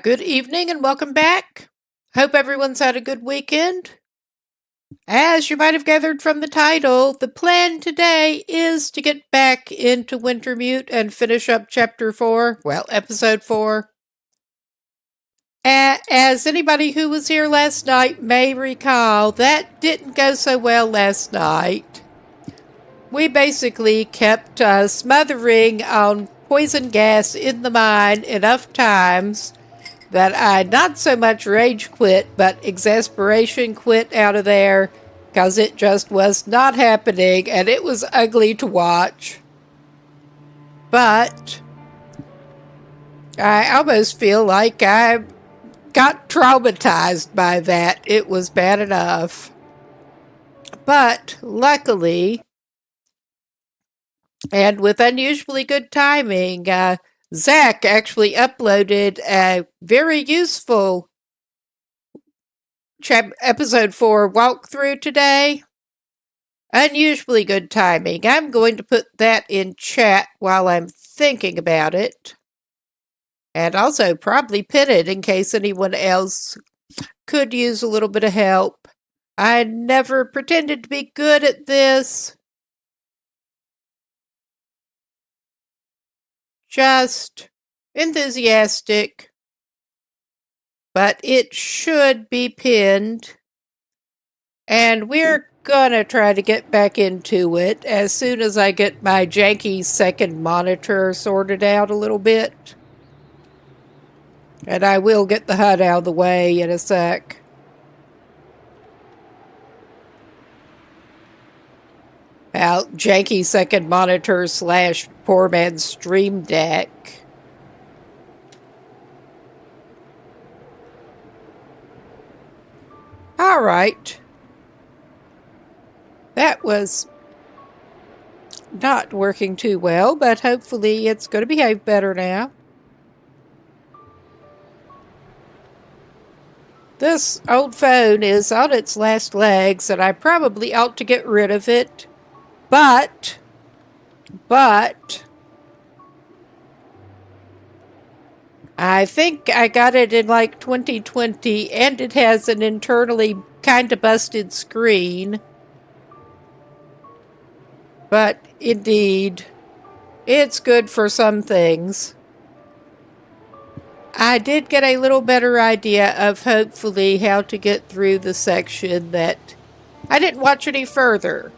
Good evening and welcome back. Hope everyone's had a good weekend. As you might have gathered from the title, the plan today is to get back into Wintermute and finish up Chapter 4, Episode 4. As anybody who was here last night may recall, that didn't go so well last night. We basically kept smothering on poison gas in the mine enough times that I not so much rage quit, but exasperation quit out of there, because it just was not happening, and it was ugly to watch. But I almost feel like I got traumatized by that. It was bad enough. But luckily, and with unusually good timing, Zach actually uploaded a very useful episode 4 walkthrough today. Unusually good timing. I'm going to put that in chat while I'm thinking about it. And also probably pin it in case anyone else could use a little bit of help. I never pretended to be good at this. Just enthusiastic. But it should be pinned. And we're gonna try to get back into it as soon as I get my janky second monitor sorted out a little bit. And I will get the HUD out of the way in a sec. About janky second monitor / poor man's stream deck. Alright. That was not working too well, but hopefully it's going to behave better now. This old phone is on its last legs, and I probably ought to get rid of it. But, I think I got it in like 2020, and it has an internally kind of busted screen. But indeed, it's good for some things. I did get a little better idea of hopefully how to get through the section that I didn't watch any further,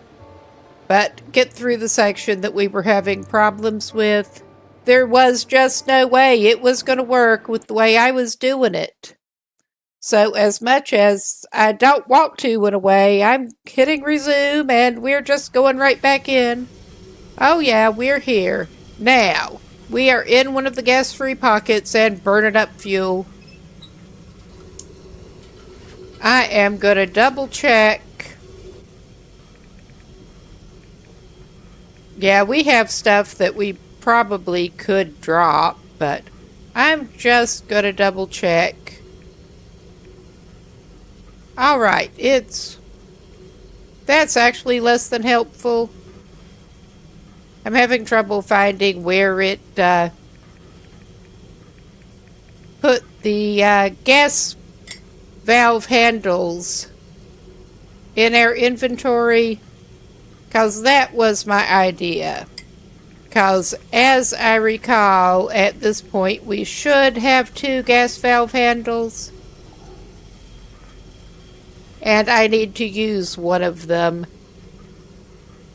but get through the section that we were having problems with. There was just no way it was going to work with the way I was doing it. So as much as I don't want to in a way, I'm hitting resume and we're just going right back in. Oh yeah, we're here. Now, we are in one of the gas-free pockets and burning up fuel. I am going to double check. Yeah, we have stuff that we probably could drop, but I'm just going to double check. Alright, that's actually less than helpful. I'm having trouble finding where it put the gas valve handles in our inventory, because that was my idea. Because as I recall, at this point we should have 2 gas valve handles. And I need to use one of them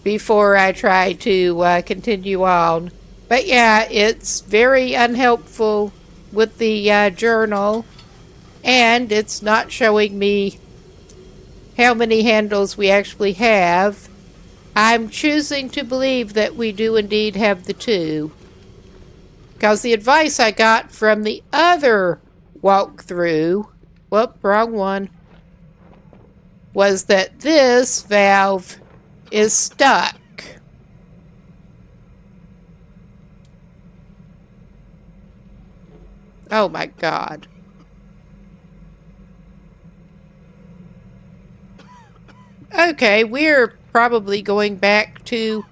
before I try to continue on. But yeah, it's very unhelpful with the journal, and it's not showing me how many handles we actually have. I'm choosing to believe that we do indeed have the 2, because the advice I got from the other walkthrough, whoop, wrong one, was that this valve is stuck. Oh my God. Okay, we're probably going back to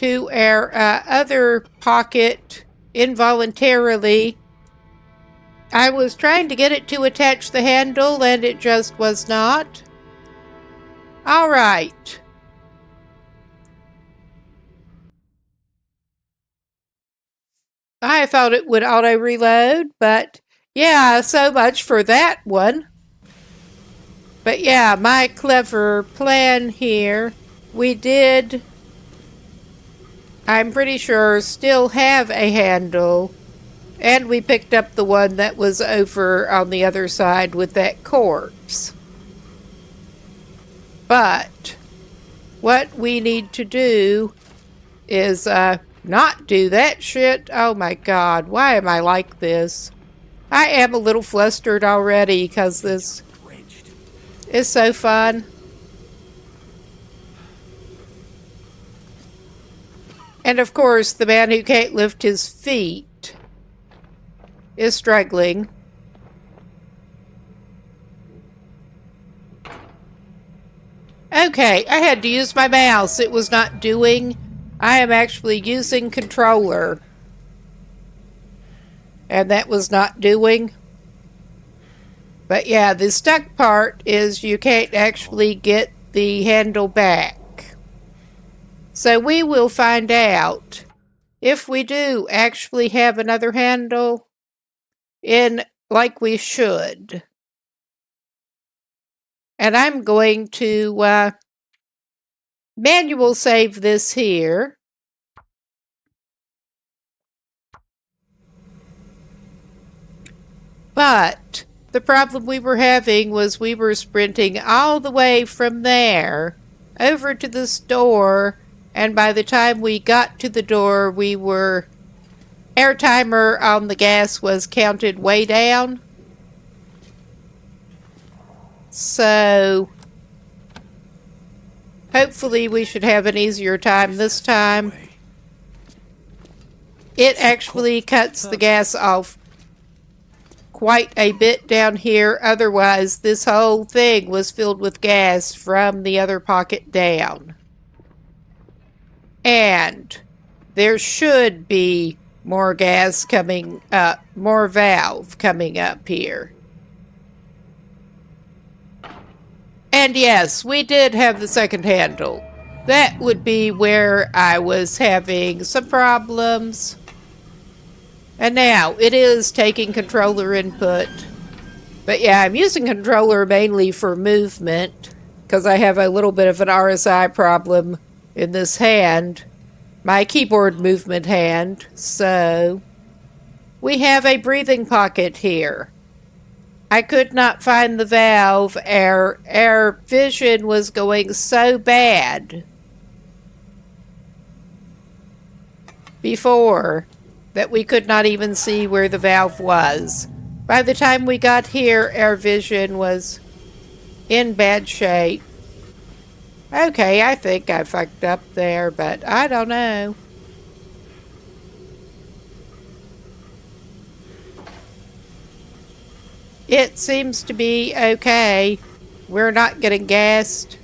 our other pocket involuntarily. I was trying to get it to attach the handle and it just was not. Alright. I thought it would auto-reload, but yeah, so much for that one. But yeah, my clever plan here, we did, I'm pretty sure, still have a handle, and we picked up the one that was over on the other side with that corpse. But what we need to do is not do that shit. Oh my God, why am I like this? I am a little flustered already because this is so fun. And of course, the man who can't lift his feet is struggling. Okay, I had to use my mouse. It was not doing. I am actually using controller. And that was not doing. But yeah, the stuck part is you can't actually get the handle back. So we will find out if we do actually have another handle in like we should. And I'm going to manual save this here. But the problem we were having was we were sprinting all the way from there over to this door, and by the time we got to the door, air timer on the gas was counted way down. So hopefully we should have an easier time this time. It actually cuts the gas off quite a bit down here. Otherwise, this whole thing was filled with gas from the other pocket down. And there should be more gas coming up, more valve coming up here. And yes, we did have the second handle. That would be where I was having some problems. And now, it is taking controller input. But yeah, I'm using controller mainly for movement, because I have a little bit of an RSI problem in this hand, my keyboard movement hand. So, we have a breathing pocket here. I could not find the valve. Our vision was going so bad before that we could not even see where the valve was. By the time we got here, our vision was in bad shape. Okay, I think I fucked up there, but I don't know. It seems to be okay. We're not getting gassed.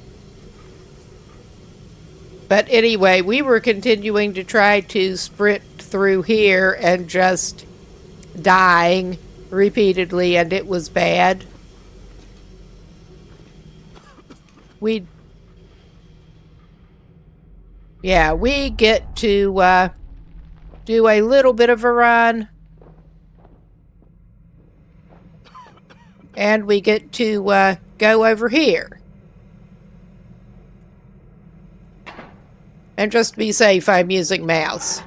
But anyway, we were continuing to try to sprint through here and just dying repeatedly, and it was bad. We get to do a little bit of a run. And we get to go over here. And just to be safe, I'm using mouse.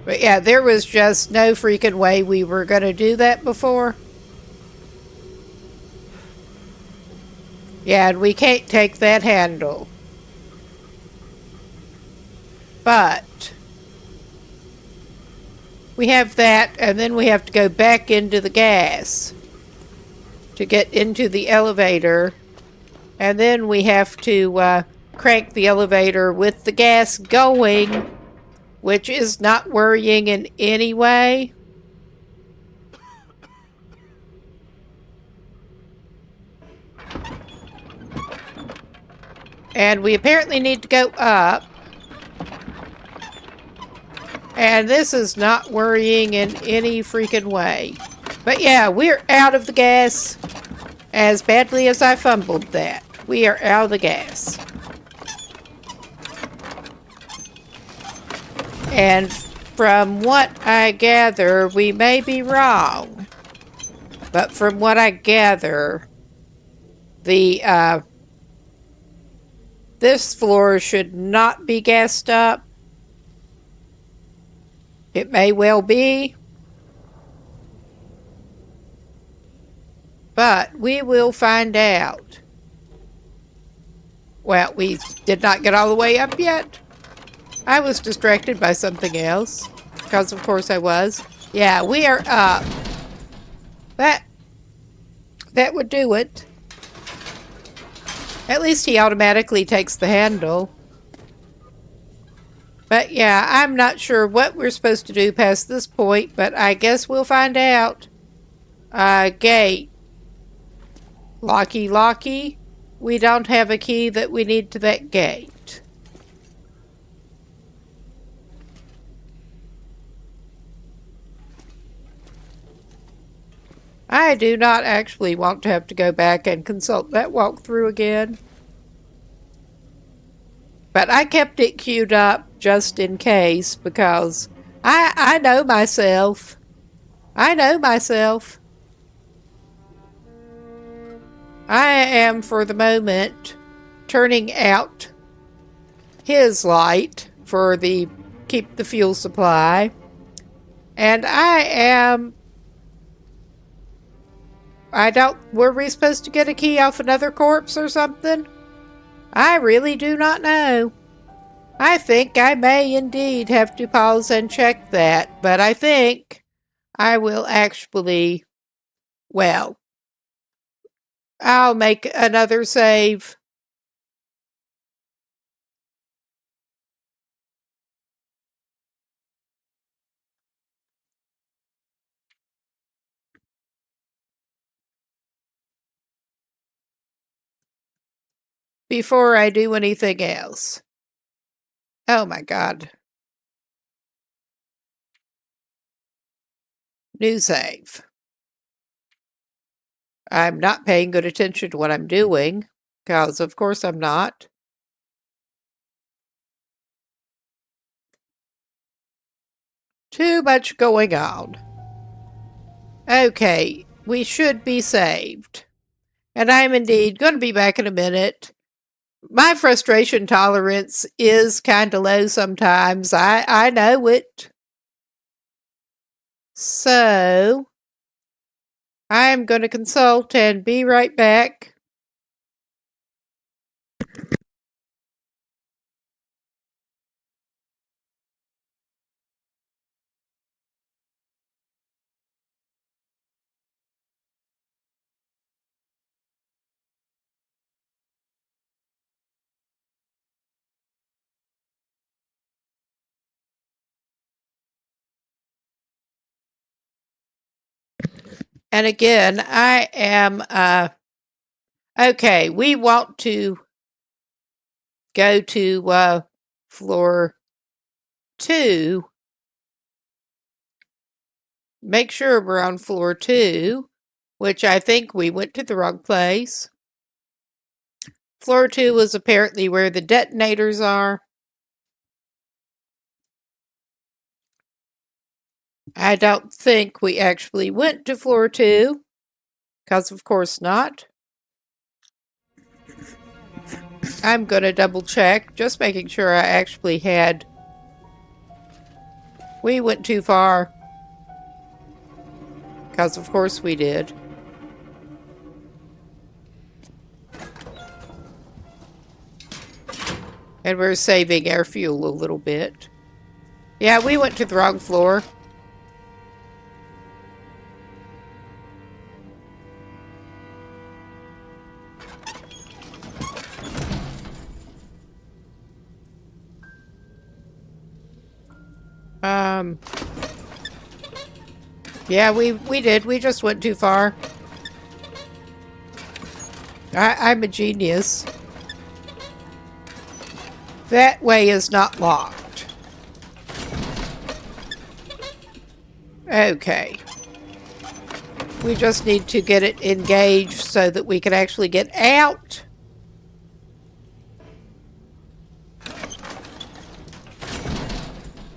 But yeah, there was just no freaking way we were going to do that before. Yeah, and we can't take that handle. But we have that, and then we have to go back into the gas to get into the elevator. And then we have to crank the elevator with the gas going, which is not worrying in any way. And we apparently need to go up. And this is not worrying in any freaking way. But yeah, we're out of the gas. As badly as I fumbled that, we are out of the gas. And from what I gather, we may be wrong. But from what I gather, this floor should not be gassed up. It may well be. But we will find out. Well, we did not get all the way up yet. I was distracted by something else. Because of course I was. Yeah, we are up. That would do it. At least he automatically takes the handle. But yeah, I'm not sure what we're supposed to do past this point, but I guess we'll find out. Gate. Locky, locky. We don't have a key that we need to that gate. I do not actually want to have to go back and consult that walkthrough again. But I kept it queued up just in case because I know myself. I know myself. I am, for the moment, turning out his light for the keep the fuel supply. And were we supposed to get a key off another corpse or something? I really do not know. I think I may indeed have to pause and check that, but I think I will actually, well, I'll make another save. Before I do anything else. Oh my God. New save. I'm not paying good attention to what I'm doing, because of course I'm not. Too much going on. Okay, we should be saved. And I'm indeed going to be back in a minute. My frustration tolerance is kind of low sometimes. I know it. So, I'm going to consult and be right back. And again, I am, okay, we want to go to floor 2. Make sure we're on floor 2, which I think we went to the wrong place. Floor 2 is apparently where the detonators are. I don't think we actually went to floor 2, because of course not. I'm going to double check, just making sure I actually had... We went too far. Because of course we did. And we're saving our fuel a little bit. Yeah, we went to the wrong floor. Yeah, we did. We just went too far. I'm a genius. That way is not locked. Okay. We just need to get it engaged so that we can actually get out.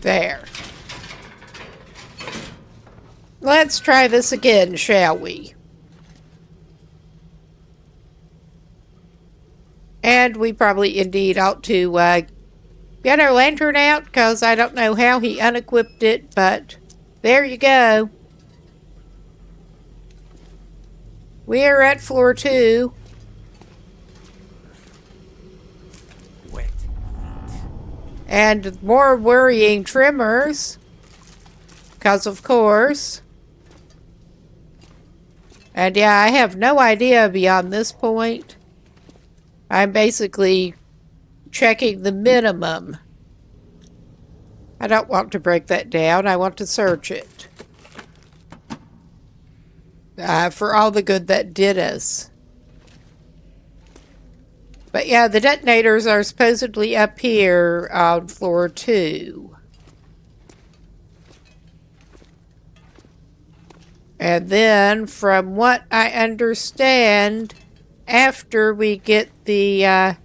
There. Let's try this again, shall we? And we probably indeed ought to get our lantern out, because I don't know how he unequipped it, but there you go. We're at floor 2. Wet. And more worrying tremors, because of course. And yeah, I have no idea beyond this point. I'm basically checking the minimum. I don't want to break that down. I want to search it. For all the good that did us. But yeah, the detonators are supposedly up here on floor 2. And then, from what I understand, after we get the,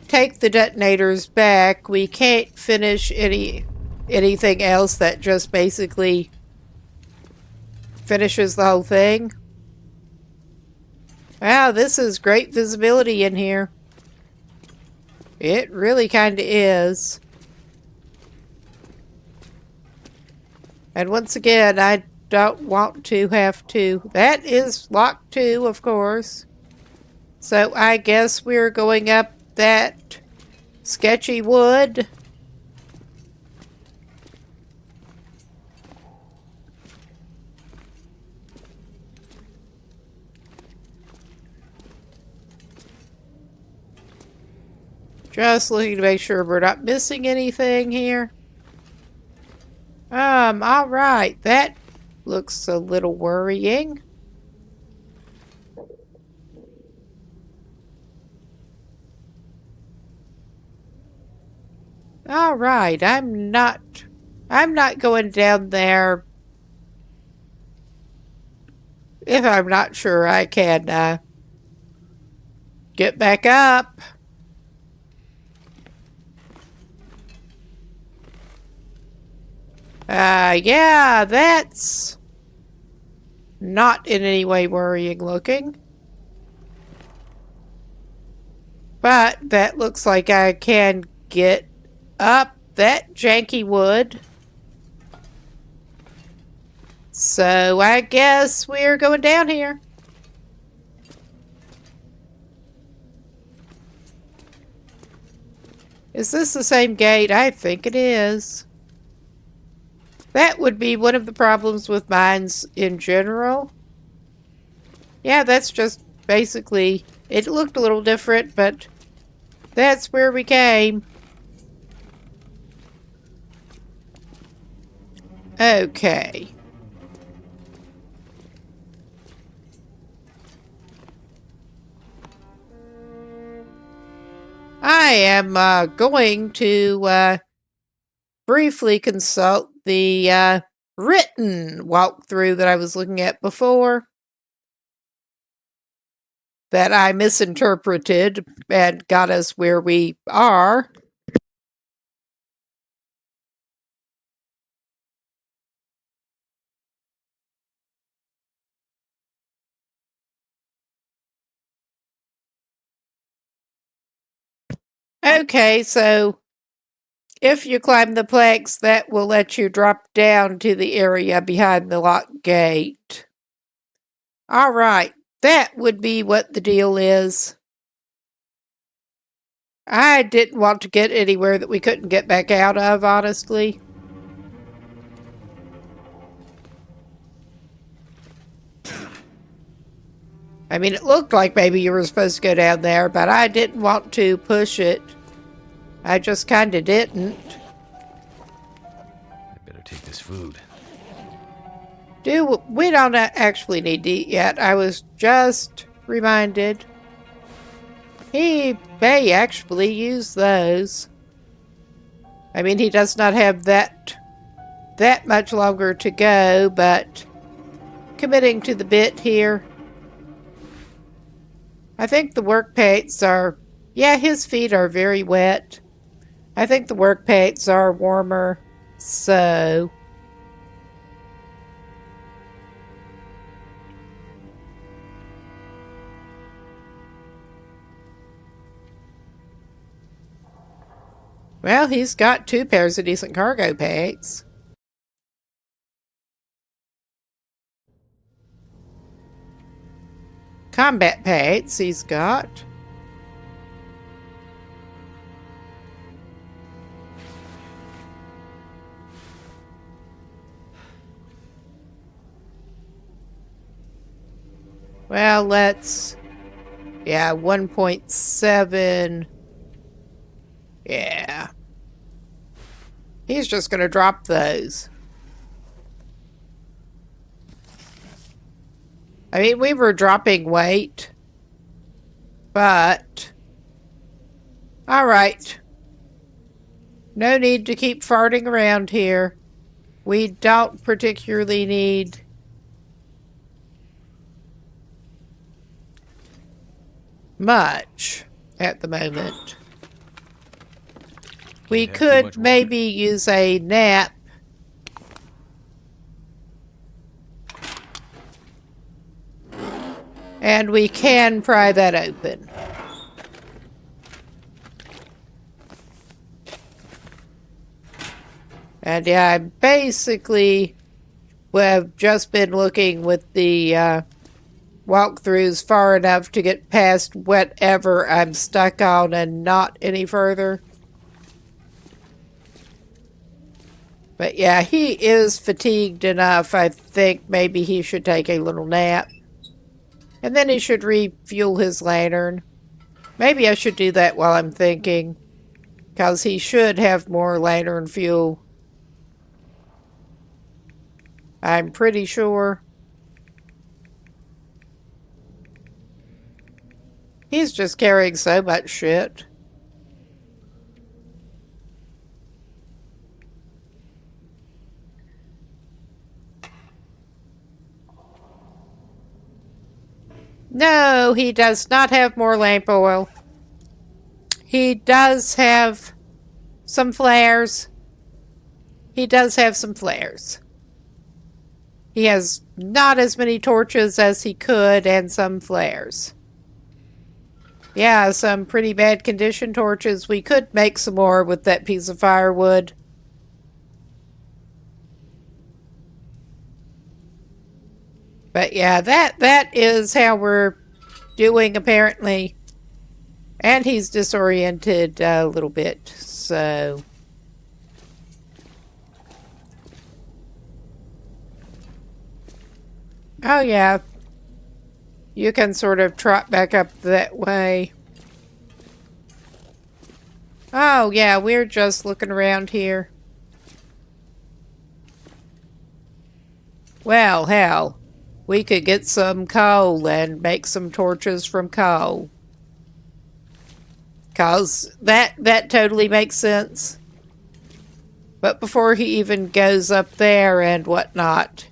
take the detonators back, we can't finish anything else. That just basically finishes the whole thing. Wow, this is great visibility in here. It really kind of is. And once again, I don't want to have to. That is lock 2, of course. So I guess we're going up that sketchy wood. Just looking to make sure we're not missing anything here. Alright, that looks a little worrying. Alright, I'm not going down there if I'm not sure I can, get back up. Yeah, that's not in any way worrying looking. But that looks like I can get up that janky wood. So I guess we're going down here. Is this the same gate? I think it is. That would be one of the problems with mines in general. Yeah, that's just basically... It looked a little different, but that's where we came. Okay. I am going to briefly consult the written walkthrough that I was looking at before, that I misinterpreted and got us where we are. Okay, so if you climb the planks, that will let you drop down to the area behind the locked gate. Alright, that would be what the deal is. I didn't want to get anywhere that we couldn't get back out of, honestly. I mean, it looked like maybe you were supposed to go down there, but I didn't want to push it. I just kind of didn't. I better take this food. We don't actually need to eat yet. I was just reminded. He may actually use those. I mean, he does not have that much longer to go, but committing to the bit here. I think the work paints are... Yeah, his feet are very wet. I think the work paints are warmer, so... Well, he's got 2 pairs of decent cargo pants. Combat pants he's got. Well, let's... Yeah, 1.7... Yeah. He's just going to drop those. I mean, we were dropping weight, but All right. No need to keep farting around here. We don't particularly need much at the moment. We Can't have too much could water. maybe use a nap. And we can pry that open. And yeah, I basically have just been looking with the walkthroughs far enough to get past whatever I'm stuck on and not any further. But yeah, he is fatigued enough. I think maybe he should take a little nap. And then he should refuel his lantern. Maybe I should do that while I'm thinking, because he should have more lantern fuel. I'm pretty sure. He's just carrying so much shit. No, he does not have more lamp oil. He does have some flares. He does have some flares. He has not as many torches as he could and some flares. Yeah, some pretty bad condition torches. We could make some more with that piece of firewood. But yeah, that is how we're doing apparently. And he's disoriented a little bit, so... Oh yeah, you can sort of trot back up that way. Oh yeah, we're just looking around here. Well, hell, we could get some coal and make some torches from coal. 'Cause that totally makes sense. But before he even goes up there and whatnot,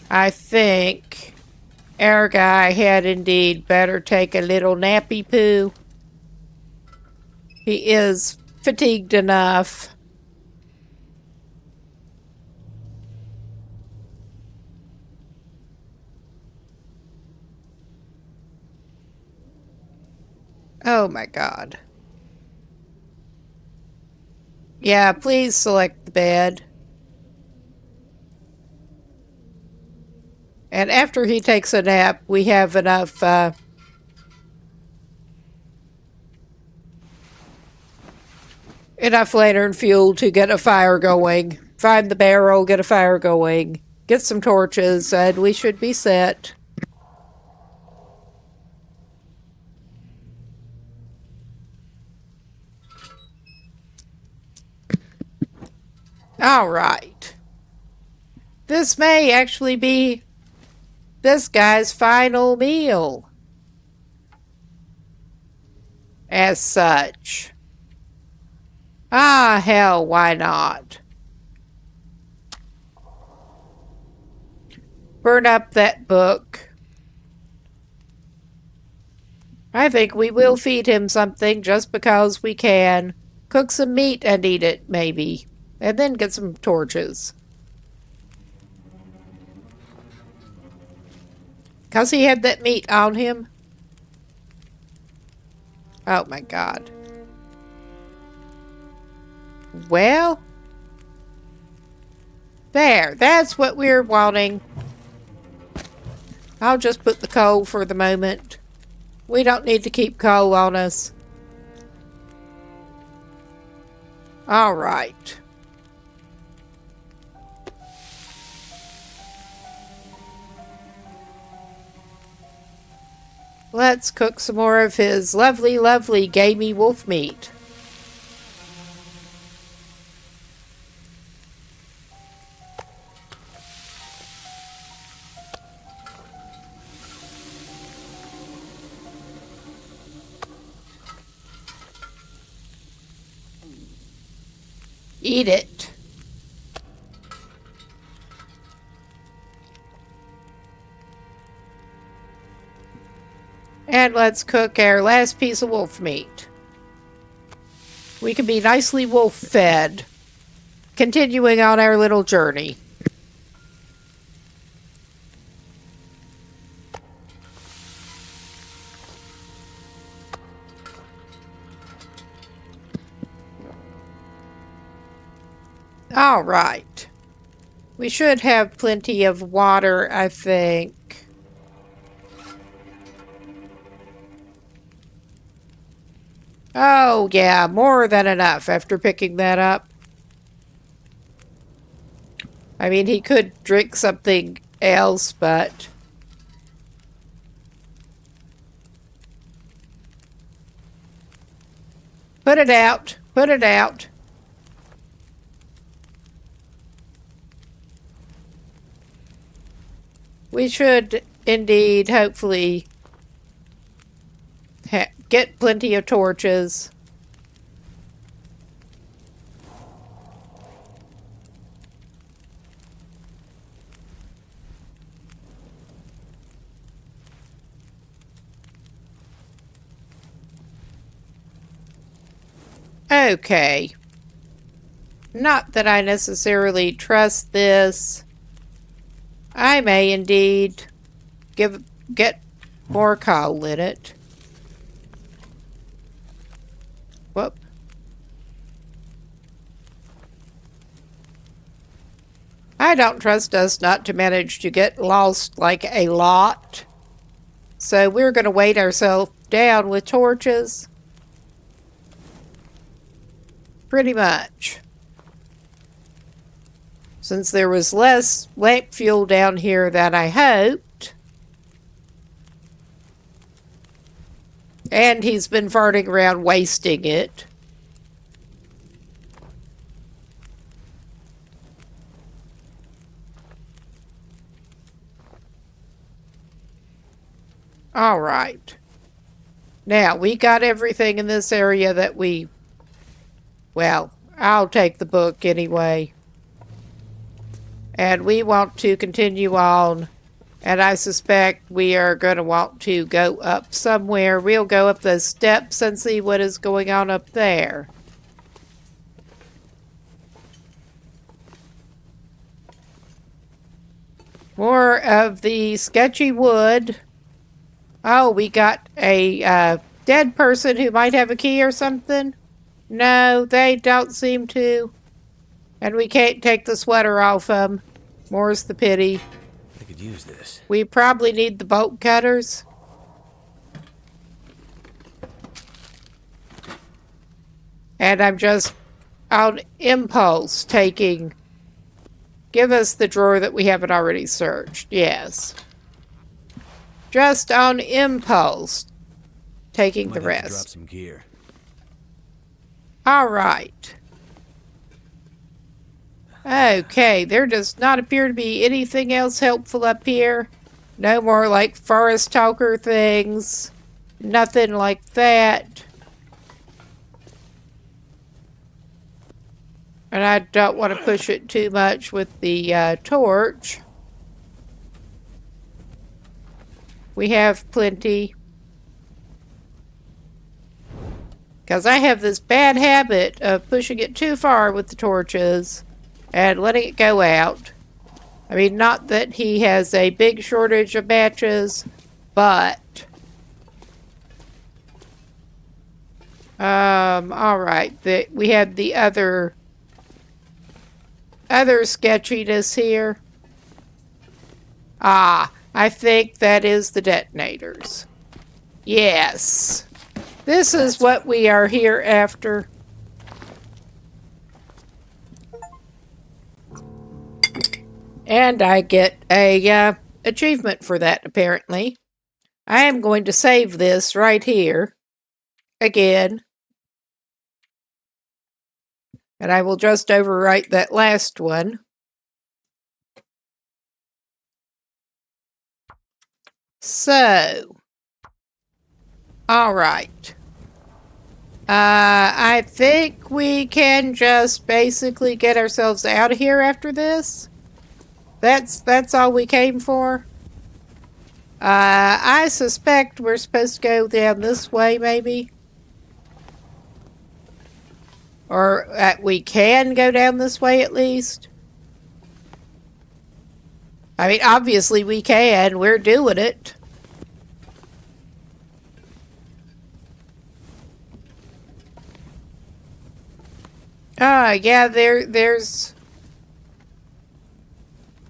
I think our guy had indeed better take a little nappy poo. He is fatigued enough. Oh my god. Yeah, please select the bed. And after he takes a nap, we have enough lantern fuel to get a fire going. Find the barrel, get a fire going, get some torches, and we should be set. All right. This may actually be this guy's final meal. As such. Ah, hell, why not? Burn up that book. I think we will feed him something just because we can. Cook some meat and eat it, maybe. And then get some torches. Because he had that meat on him. Oh my god. Well. There. That's what we're wanting. I'll just put the coal for the moment. We don't need to keep coal on us. Alright. Let's cook some more of his lovely, lovely gamey wolf meat. Eat it. And let's cook our last piece of wolf meat. We can be nicely wolf fed, continuing on our little journey. All right. We should have plenty of water, I think. Oh, yeah, more than enough after picking that up. I mean, he could drink something else, but... Put it out. Put it out. We should indeed, hopefully, get plenty of torches. Okay. Not that I necessarily trust this. I may indeed get more coal in it. Whoop. I don't trust us not to manage to get lost like a lot. So we're going to weight ourselves down with torches. Pretty much. Since there was less lamp fuel down here than I hoped. And he's been farting around wasting it. All right. Now, we got everything in this area that we... Well, I'll take the book anyway. And we want to continue on. And I suspect we are going to want to go up somewhere. We'll go up those steps and see what is going on up there. More of the sketchy wood. Oh, we got a dead person who might have a key or something. No, they don't seem to. And we can't take the sweater off them. More's the pity. I could use this. We probably need the bolt cutters. And I'm just on impulse taking... Give us the drawer that we haven't already searched. Yes. Just on impulse taking the rest. Drop some gear. All right. Okay, there does not appear to be anything else helpful up here. No more like forest talker things. Nothing like that. And I don't want to push it too much with the torch. We have plenty. Because I have this bad habit of pushing it too far with the torches and letting it go out. I mean, not that he has a big shortage of matches, but... alright. We had the other sketchiness here. Ah, I think that is the detonators. Yes. This is what we are here after. And I get a achievement for that, apparently. I am going to save this right here. Again. And I will just overwrite that last one. So. All right. I think we can just basically get ourselves out of here after this. That's all we came for. I suspect we're supposed to go down this way, maybe. Or we can go down this way at least. I mean, obviously we can. We're doing it. Yeah, there's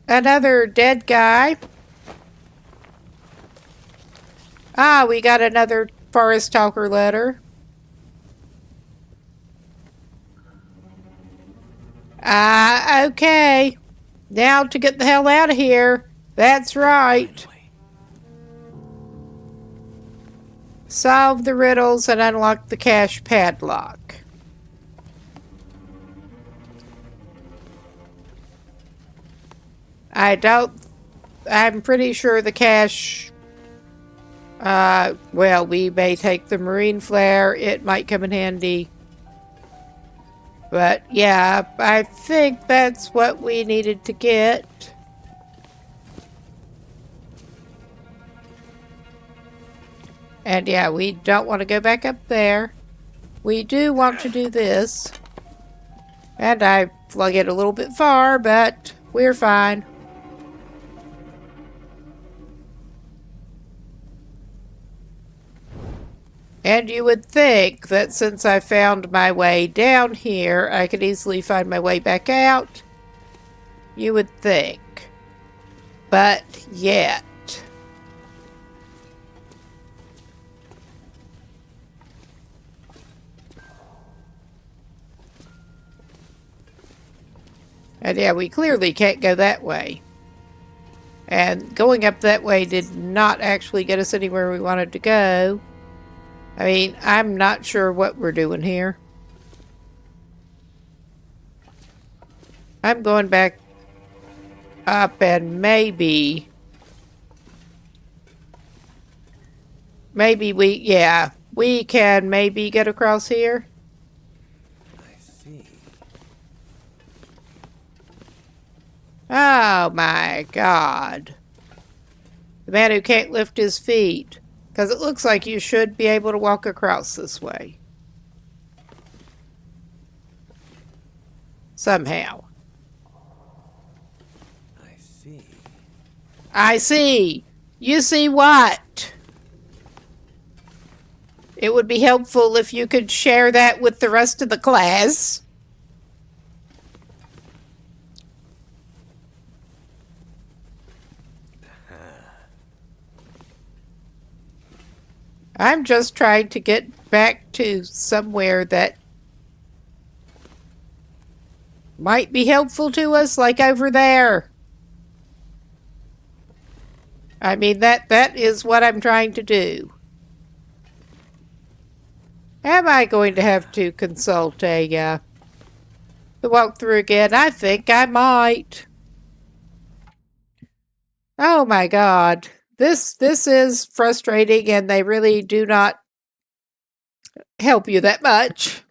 another dead guy. We got another Forest Talker letter. Okay. Now to get the hell out of here. That's right. Solve the riddles and unlock the cache padlock. I'm pretty sure the cache, well, we may take the marine flare. It might come in handy. But yeah, I think that's what we needed to get. And yeah, we don't want to go back up there. We do want to do this. And I flung it a little bit far, but we're fine. And you would think that since I found my way down here, I could easily find my way back out. You would think. But yet. And yeah, we clearly can't go that way. And going up that way did not actually get us anywhere we wanted to go. I mean, I'm not sure what we're doing here. I'm going back up and maybe we can maybe get across here. I see. Oh my God. The man who can't lift his feet. Because it looks like you should be able to walk across this way. Somehow. I see. I see. You see what? It would be helpful if you could share that with the rest of the class. I'm just trying to get back to somewhere that might be helpful to us, like over there. I mean, that is what I'm trying to do. Am I going to have to consult the walkthrough again? I think I might. Oh my God. This is frustrating, and they really do not help you that much.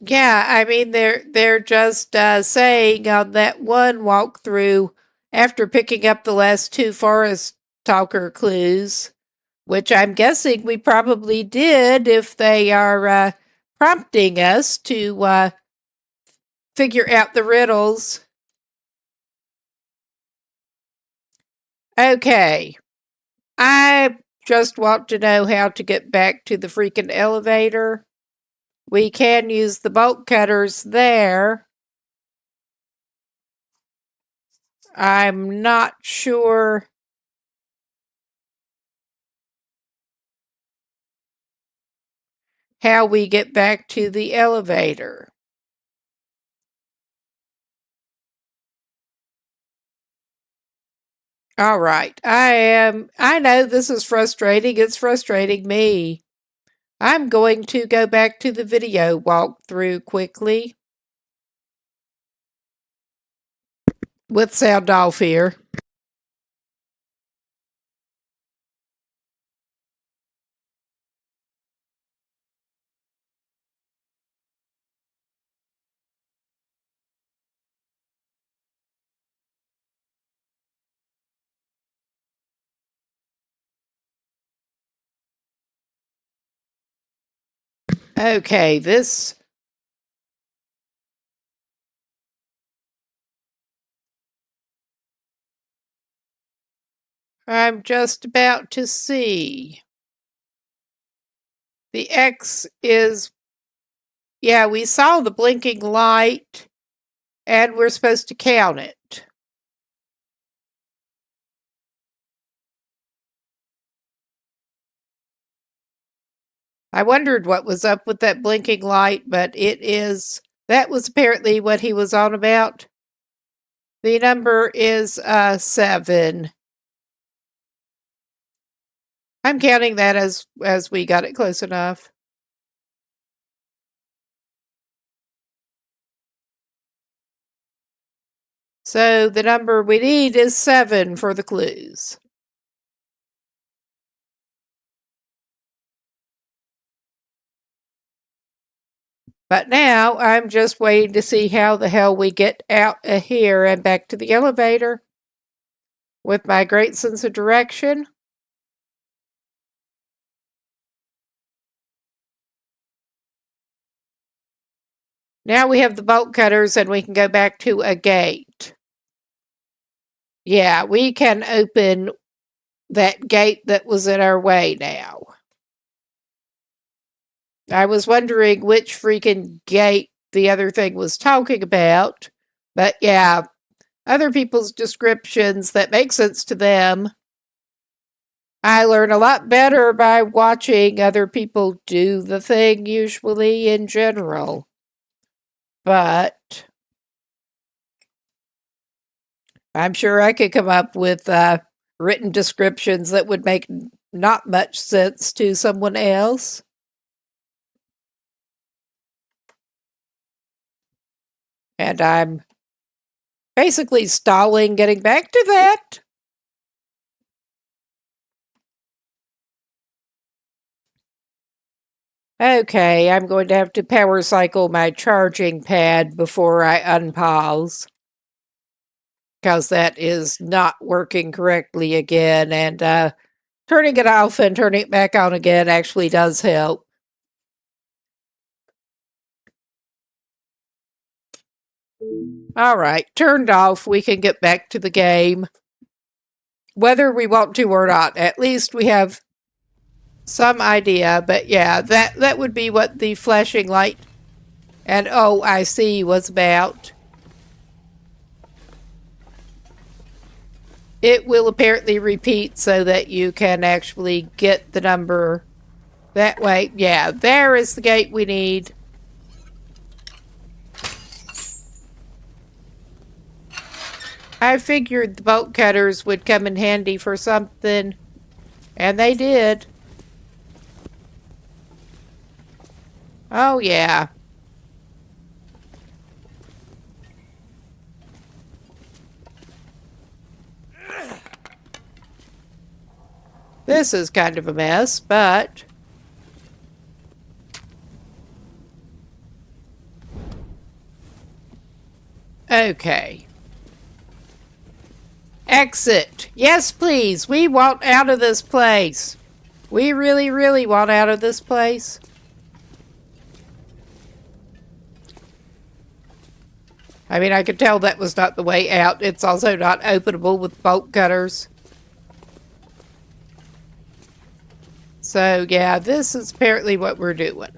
Yeah, I mean they're just saying on that one walkthrough after picking up the last two Forest Talker clues, which I'm guessing we probably did if they are prompting us to figure out the riddles. Okay, I just want to know how to get back to the freaking elevator. We can use the bolt cutters there. I'm not sure how we get back to the elevator. All right. I know this is frustrating. It's frustrating me. I'm going to go back to the video walkthrough quickly. With sound off here. Okay, I'm just about to see. The X is, yeah, we saw the blinking light, and we're supposed to count it. I wondered what was up with that blinking light, but that was apparently what he was on about. The number is 7. I'm counting that as we got it close enough. So the number we need is 7 for the clues. But now I'm just waiting to see how the hell we get out of here and back to the elevator. With my great sense of direction. Now we have the bolt cutters and we can go back to a gate. Yeah, we can open that gate that was in our way now. I was wondering which freaking gate the other thing was talking about. But yeah, other people's descriptions that make sense to them. I learn a lot better by watching other people do the thing usually in general. But I'm sure I could come up with written descriptions that would make not much sense to someone else. And I'm basically stalling getting back to that. Okay, I'm going to have to power cycle my charging pad before I unpause. Because that is not working correctly again. And turning it off and turning it back on again actually does help. All right, turned off. We can get back to the game. Whether we want to or not, at least we have some idea. But yeah, that would be what the flashing light and oh, I see was about. It will apparently repeat so that you can actually get the number that way. Yeah, there is the gate we need. I figured the bolt cutters would come in handy for something, and they did. Oh, yeah. This is kind of a mess, but... Okay. Exit. Yes, please. We want out of this place. We really, really want out of this place. I mean, I could tell that was not the way out. It's also not openable with bolt cutters. So, yeah, this is apparently what we're doing.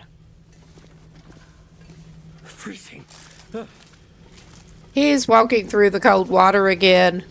Freezing. He's walking through the cold water again.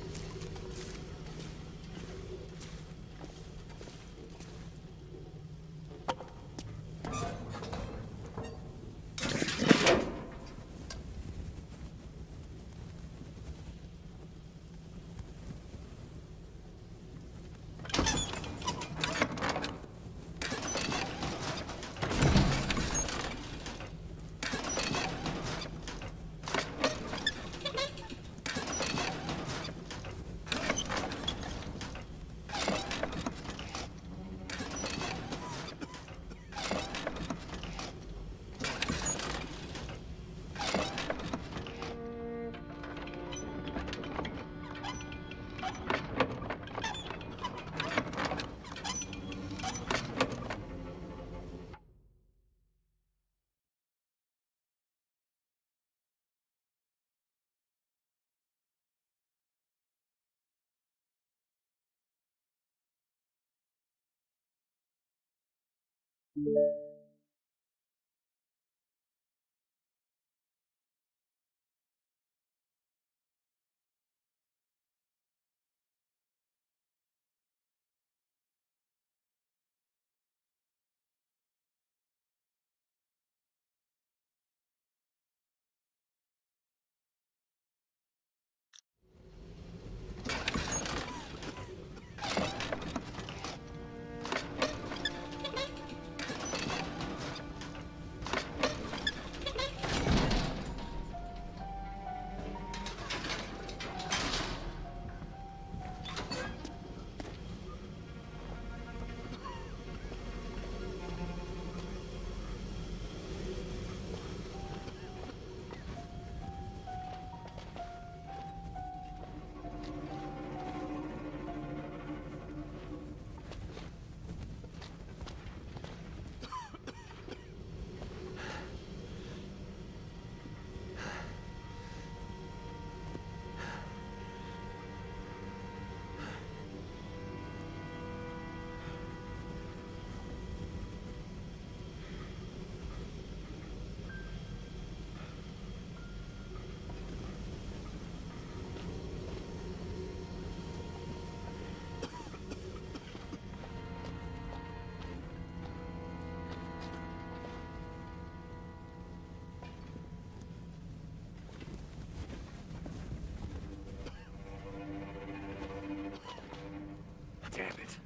Damn it.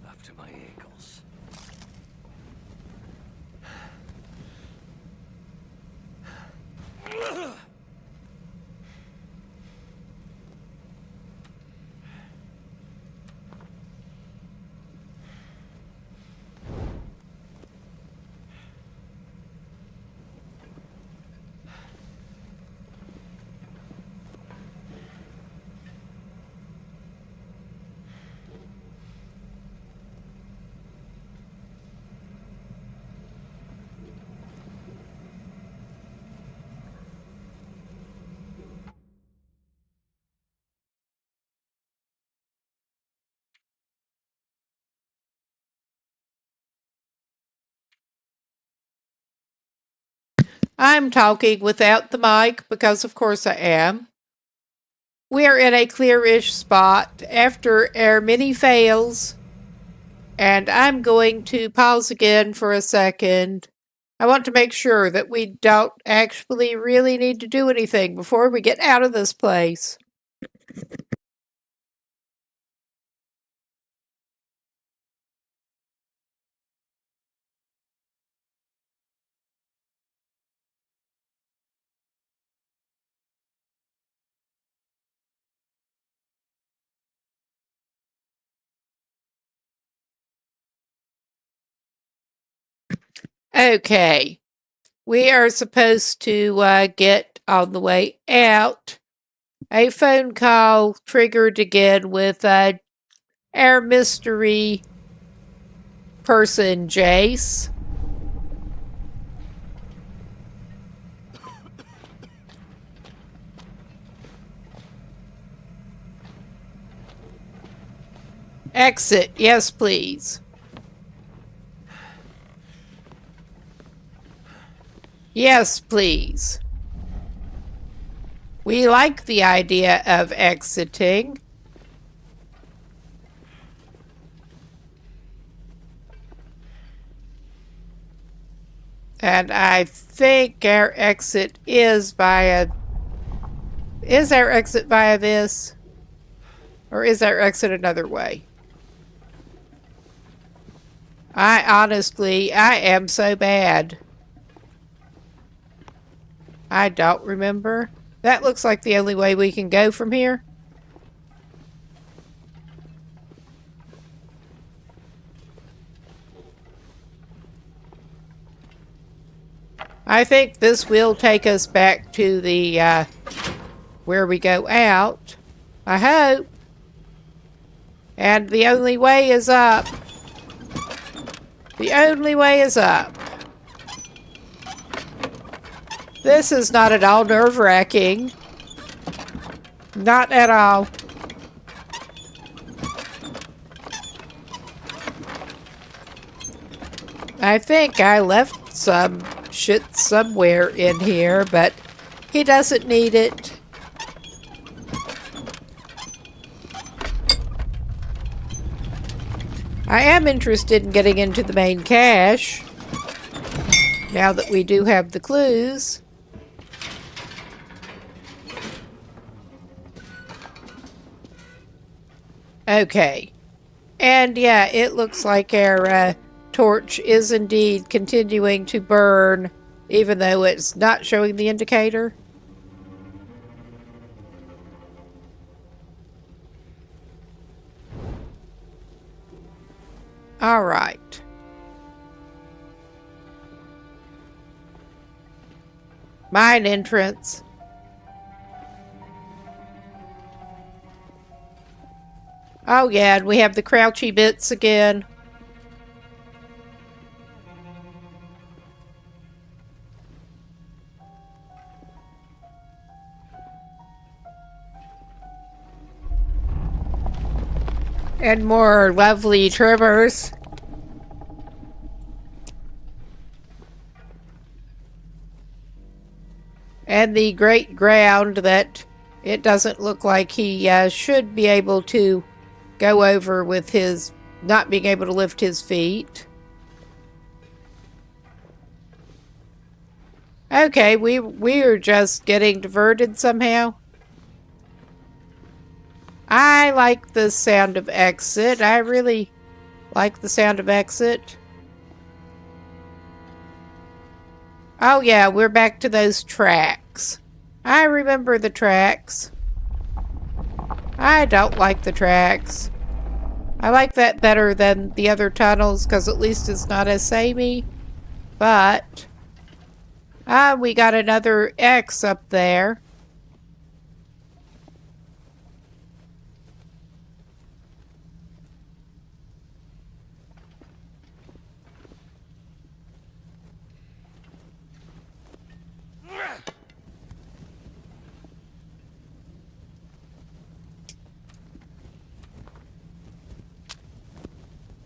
Up to my ankles. I'm talking without the mic because, of course, I am. We are in a clear-ish spot after our mini fails, and I'm going to pause again for a second. I want to make sure that we don't actually really need to do anything before we get out of this place. Okay, we are supposed to get on the way out. A phone call triggered again with our mystery person, Jace. Exit, yes, please. Yes, please. We like the idea of exiting. And I think our exit is via... Is our exit via this? Or is our exit another way? I am so bad. I don't remember. That looks like the only way we can go from here. I think this will take us back to the, where we go out. I hope. And the only way is up. The only way is up. This is not at all nerve-wracking. Not at all. I think I left some shit somewhere in here, but he doesn't need it. I am interested in getting into the main cache, now that we do have the clues. Okay. And yeah, it looks like our torch is indeed continuing to burn, even though it's not showing the indicator. All right. Mine entrance. Oh yeah, and we have the crouchy bits again. And more lovely trimmers. And the great ground that it doesn't look like he should be able to go over with his not being able to lift his feet. Okay, we're just getting diverted somehow. I like the sound of exit. I really like the sound of exit. Oh yeah, we're back to those tracks. I remember the tracks. I don't like the tracks. I like that better than the other tunnels because at least it's not as samey. But we got another X up there.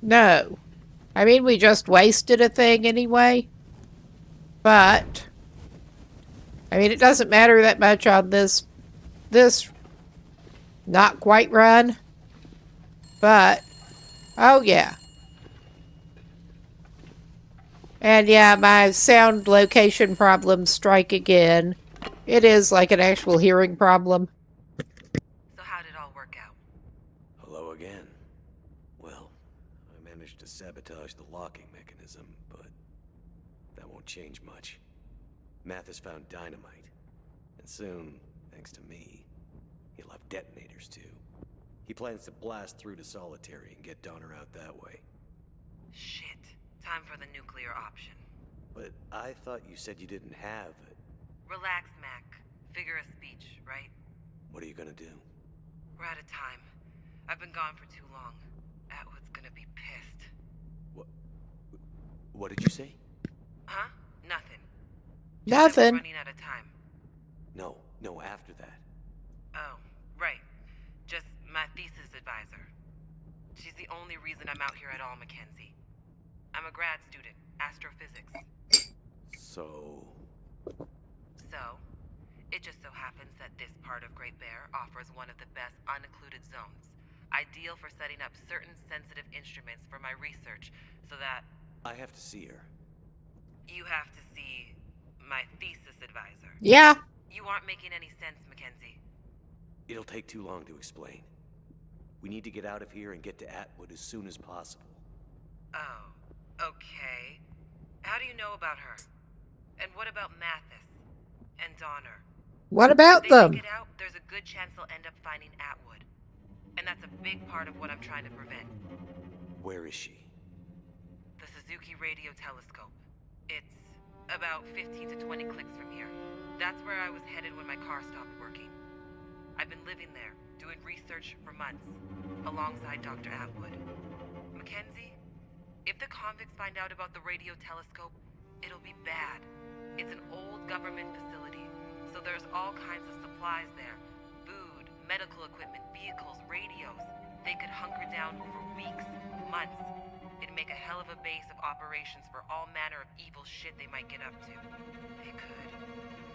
No. I mean, we just wasted a thing anyway. But I mean, it doesn't matter that much on this not quite run. But oh yeah. And yeah, my sound location problems strike again. It is like an actual hearing problem. So how did it all work out? Hello again. Well, I managed to sabotage the locking mechanism, but that won't change much. Mathis found dynamite, and soon, thanks to me, he'll have detonators too. He plans to blast through to Solitary and get Donner out that way. Shit. Time for the nuclear option. But I thought you said you didn't have it. Relax, Mac. Figure of speech, right? What are you gonna do? We're out of time. I've been gone for too long. Atwood's gonna be pissed. What did you say? Huh? Nothing. Nothing. We're running out of time. No, after that. Oh, right. Just my thesis advisor. She's the only reason I'm out here at all, Mackenzie. I'm a grad student, astrophysics. So, it just so happens that this part of Great Bear offers one of the best unoccluded zones, ideal for setting up certain sensitive instruments for my research, so that... I have to see her. You have to see my thesis advisor. Yeah. You aren't making any sense, Mackenzie. It'll take too long to explain. We need to get out of here and get to Atwood as soon as possible. Oh, okay. How do you know about her? And what about Mathis? And Donner? What about If they them? make it out, there's a good chance they'll end up finding Atwood. And that's a big part of what I'm trying to prevent. Where is she? The Suzuki radio telescope. It's about 15 to 20 clicks from here. That's where I was headed when my car stopped working. I've been living there, doing research for months, alongside Dr. Atwood. Mackenzie, if the convicts find out about the radio telescope, it'll be bad. It's an old government facility, so there's all kinds of supplies there. Food, medical equipment, vehicles, radios. They could hunker down for weeks, months. It'd make a hell of a base of operations for all manner of evil shit they might get up to. They could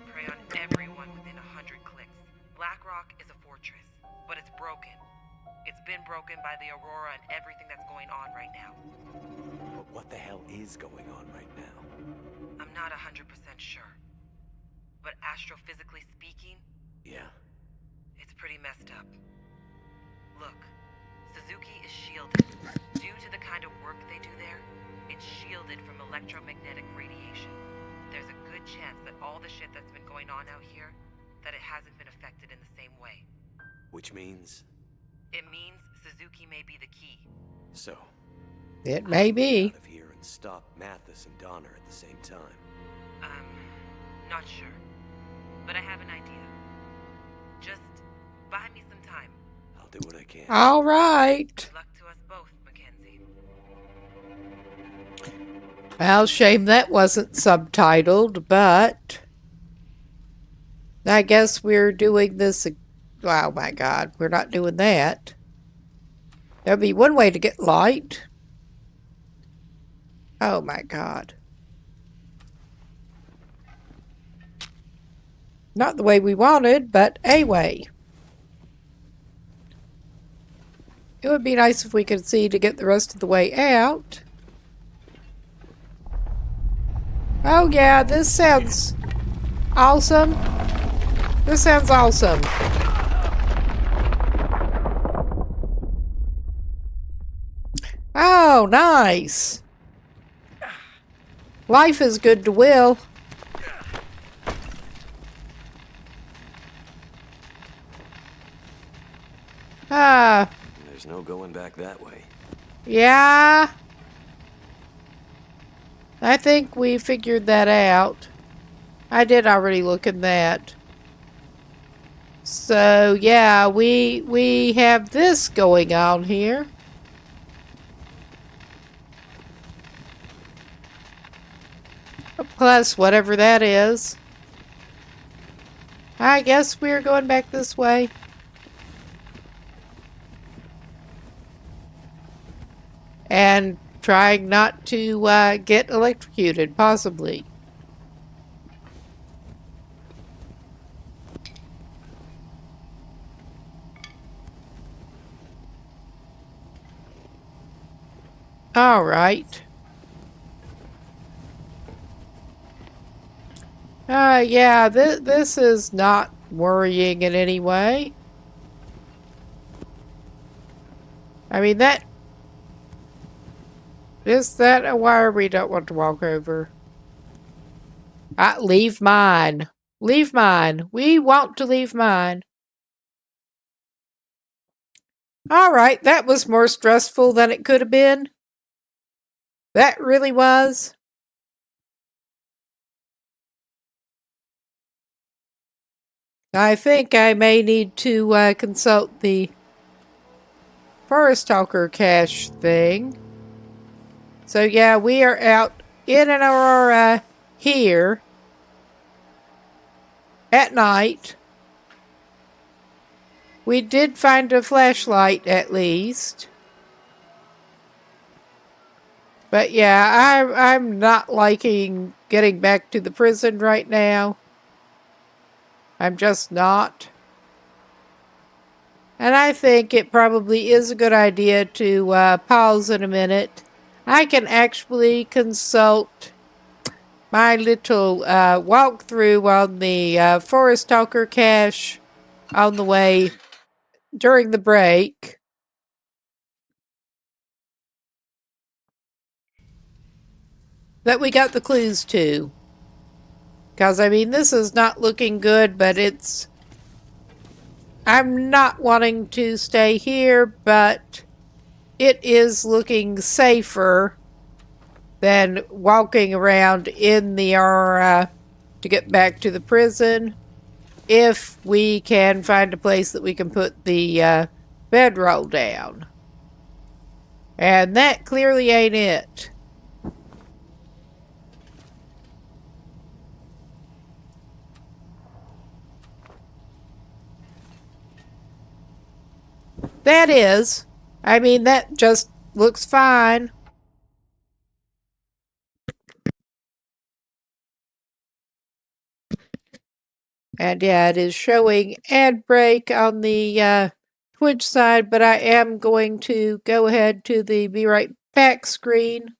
prey on everyone within 100 clicks. Blackrock is a fortress, but it's broken. It's been broken by the Aurora and everything that's going on right now. But what the hell is going on right now? I'm not 100% sure. But astrophysically speaking, Yeah. it's pretty messed up. Look, Suzuki is shielded. Due to the kind of work they do there, it's shielded from electromagnetic radiation. There's a good chance that all the shit that's been going on out here, that it hasn't been affected in the same way. Which means? It means Suzuki may be the key. So, It may be. out of here and stop Mathis and Donner at the same time. Not sure. But I have an idea. Just buy me some time. I'll do what I can. All right. Good luck to us both, Mackenzie. Well, shame that wasn't subtitled, but I guess we're doing this. Oh my God, we're not doing that. There'll be one way to get light. Oh my God. Not the way we wanted, but a way. It would be nice if we could see to get the rest of the way out. Oh yeah, this sounds awesome. This sounds awesome. Oh, nice. Life is good to Will. There's no going back that way. Yeah. I think we figured that out. I did already look at that. So, yeah, we have this going on here. Plus, whatever that is. I guess we're going back this way. And trying not to get electrocuted, possibly. All right. Yeah, this is not worrying in any way. I mean, is that a wire we don't want to walk over? Leave mine. Leave mine. We want to leave mine. All right, that was more stressful than it could have been. That really was. I think I may need to consult the Stalker cache thing. So yeah, we are out in an Aurora here at night. We did find a flashlight at least. But yeah, I'm not liking getting back to the prison right now. I'm just not. And I think it probably is a good idea to pause in a minute. I can actually consult my little walkthrough on the Stalker cache on the way during the break. That we got the clues to. Because, I mean, this is not looking good, but it's... I'm not wanting to stay here, but it is looking safer than walking around in the Aurora to get back to the prison. If we can find a place that we can put the bedroll down. And that clearly ain't it. That is. I mean, that just looks fine. And yeah, it is showing ad break on the Twitch side, but I am going to go ahead to the be right back screen.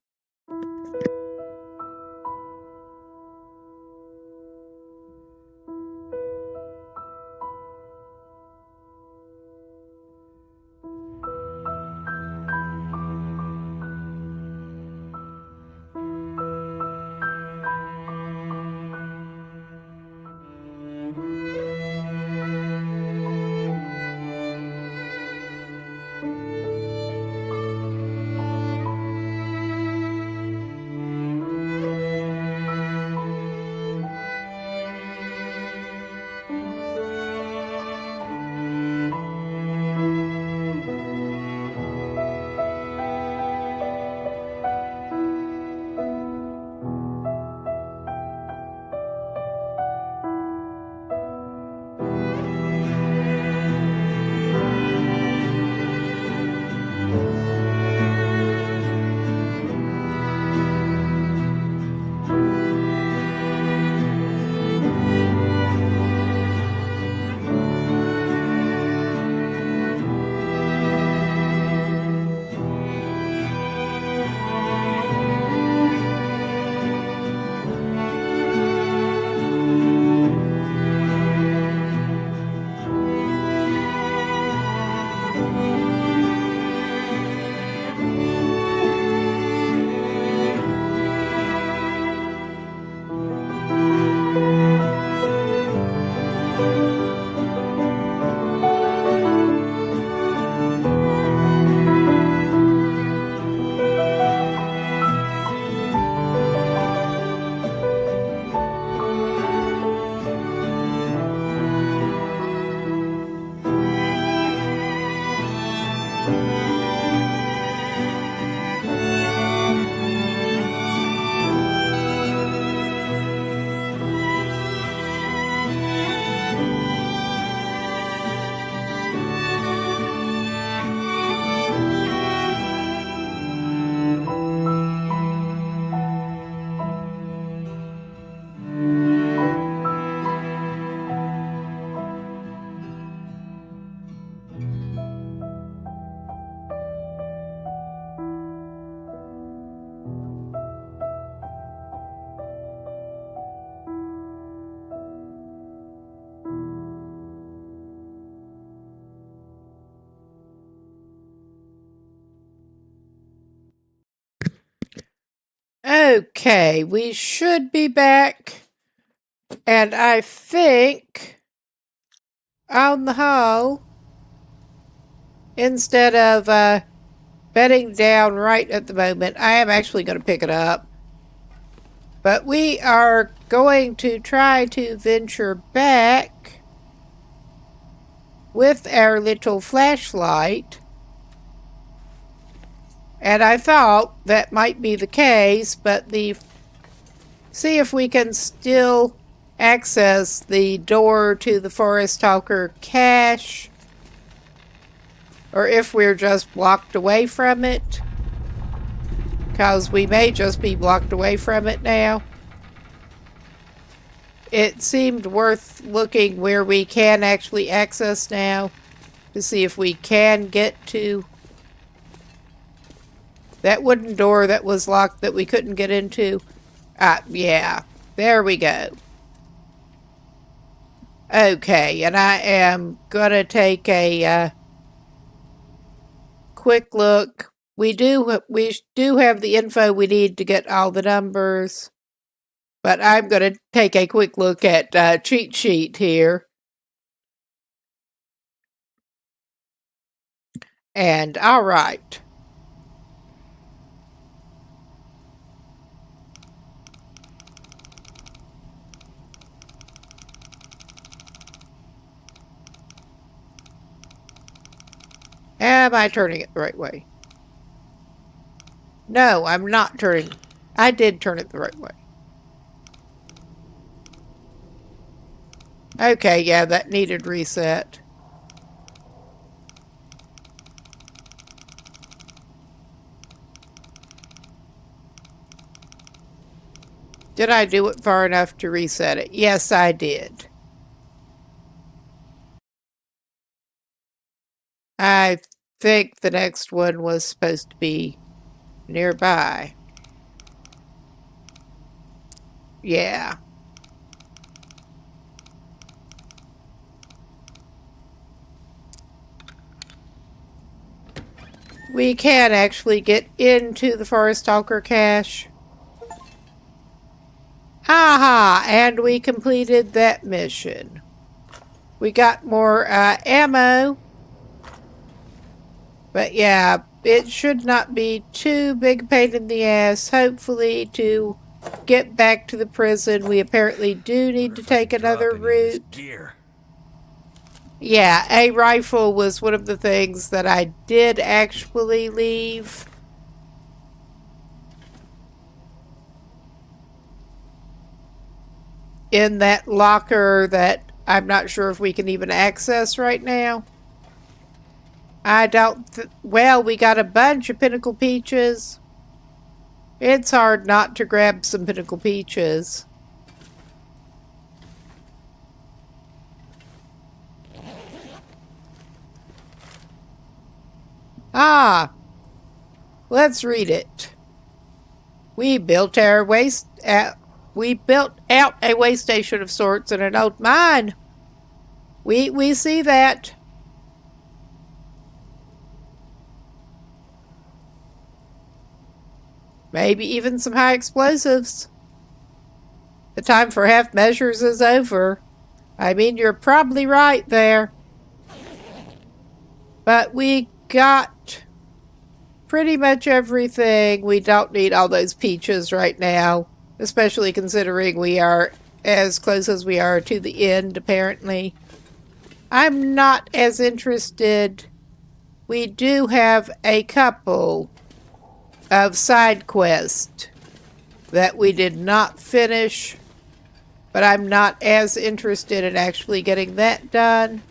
Okay, we should be back. And I think on the whole, instead of bedding down right at the moment, I am actually going to pick it up. But we are going to try to venture back with our little flashlight. And I thought that might be the case, but see if we can still access the door to the Forest Stalker cache, or if we're just blocked away from it, because we may just be blocked away from it now. It seemed worth looking where we can actually access now to see if we can get to that wooden door that was locked that we couldn't get into. Yeah, there we go. Okay, and I am gonna take a quick look. We do have the info we need to get all the numbers, but I'm gonna take a quick look at cheat sheet here. And all right. Am I turning it the right way? No, I'm not turning. I did turn it the right way. Okay, yeah, that needed reset. Did I do it far enough to reset it? Yes, I did. I think the next one was supposed to be nearby. Yeah. We can actually get into the Forest Stalker cache. Aha! And we completed that mission. We got more ammo. But yeah, it should not be too big a pain in the ass. Hopefully to get back to the prison, we apparently do need to take another route. Yeah, a rifle was one of the things that I did actually leave. In that locker that I'm not sure if we can even access right now. I don't... well, we got a bunch of Pinnacle Peaches. It's hard not to grab some Pinnacle Peaches. Ah, let's read it. We built our we built out a way station of sorts in an old mine. We see that. Maybe even some high explosives. The time for half measures is over. I mean, you're probably right there. But we got pretty much everything. We don't need all those peaches right now, especially considering we are as close as we are to the end, apparently. I'm not as interested. We do have a couple of side quests that we did not finish, but I'm not as interested in actually getting that done.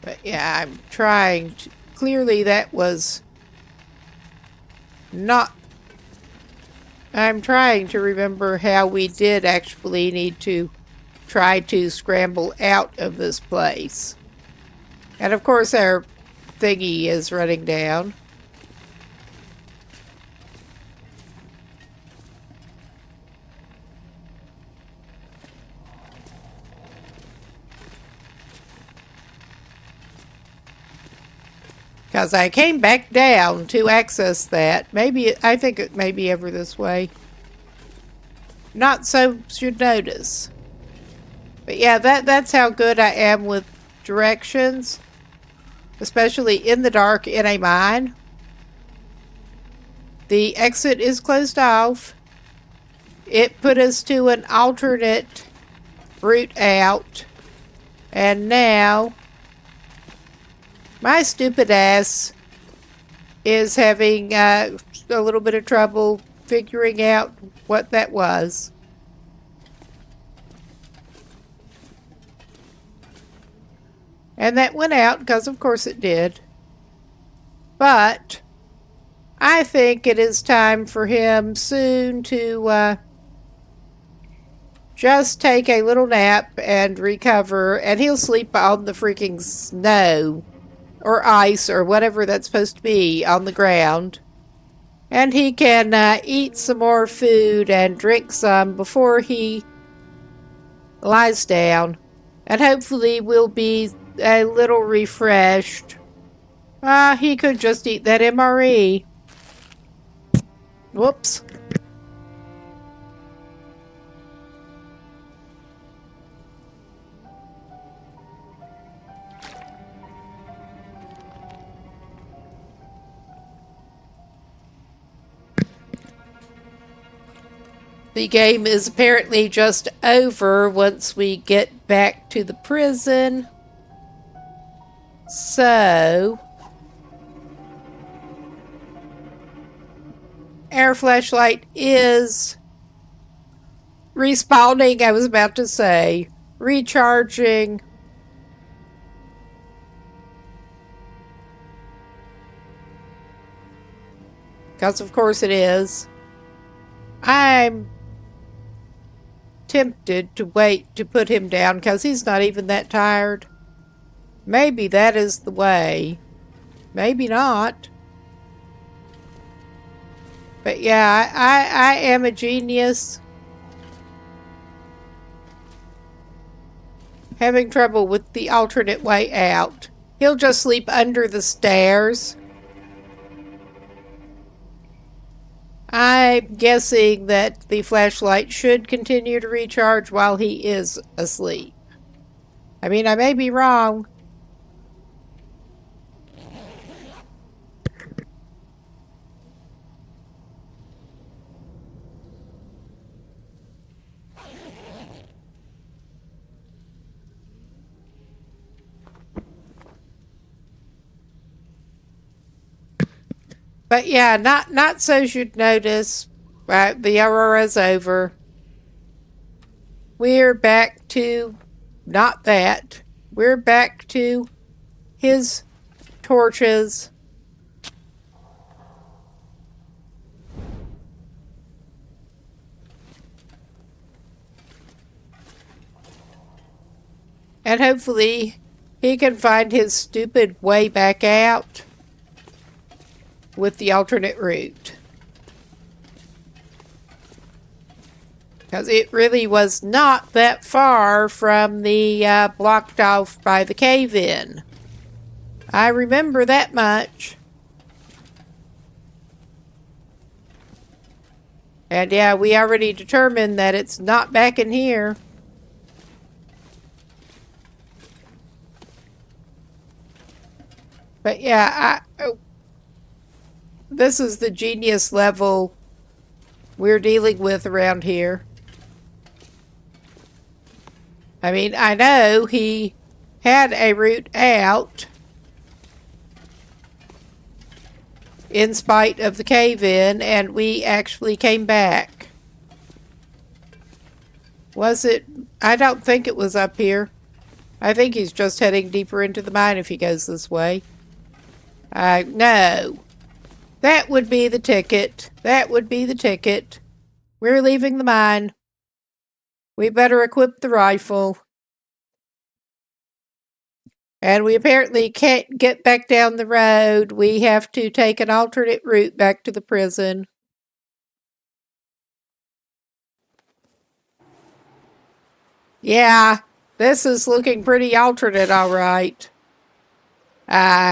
But yeah, I'm trying to... clearly that was not... I'm trying to remember how we did actually need to try to scramble out of this place. And of course our thingy is running down. Because I came back down to access that. Maybe, I think it may be ever this way. Not so should notice. But yeah, that's how good I am with directions. Especially in the dark in a mine. The exit is closed off. It put us to an alternate route out. And now... my stupid ass is having a little bit of trouble figuring out what that was. And that went out, because of course it did. But I think it is time for him soon to just take a little nap and recover, and he'll sleep on the freaking snow. Or ice, or whatever that's supposed to be on the ground. And he can eat some more food and drink some before he lies down. And hopefully will be a little refreshed. He could just eat that MRE. Whoops. The game is apparently just over once we get back to the prison. So... our flashlight is respawning, I was about to say. Recharging. Because of course it is. I'm tempted to wait to put him down because he's not even that tired. Maybe that is the way. Maybe not. But yeah, I am a genius. Having trouble with the alternate way out. He'll just sleep under the stairs. I'm guessing that the flashlight should continue to recharge while he is asleep. I mean, I may be wrong. But yeah, not so you'd notice. Right, the aurora's over. We're back to not that. We're back to his torches. And hopefully he can find his stupid way back out with the alternate route. Because it really was not that far from the blocked off by the cave-in. I remember that much. And yeah, we already determined that it's not back in here. But yeah, this is the genius level we're dealing with around here. I mean, I know he had a route out in spite of the cave-in, and we actually came back. Was it? I don't think it was up here. I think he's just heading deeper into the mine if he goes this way. No. That would be the ticket. That would be the ticket. We're leaving the mine. We better equip the rifle. And we apparently can't get back down the road. We have to take an alternate route back to the prison. Yeah, this is looking pretty alternate, all right.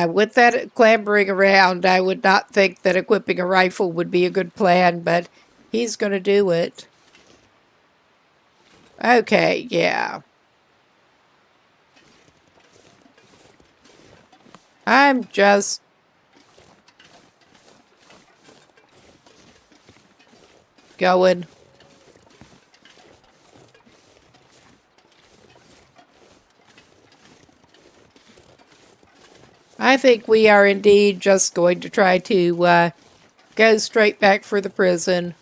With that clambering around, I would not think that equipping a rifle would be a good plan, but he's going to do it. Okay, yeah. I'm just going. I think we are indeed just going to try to go straight back for the prison.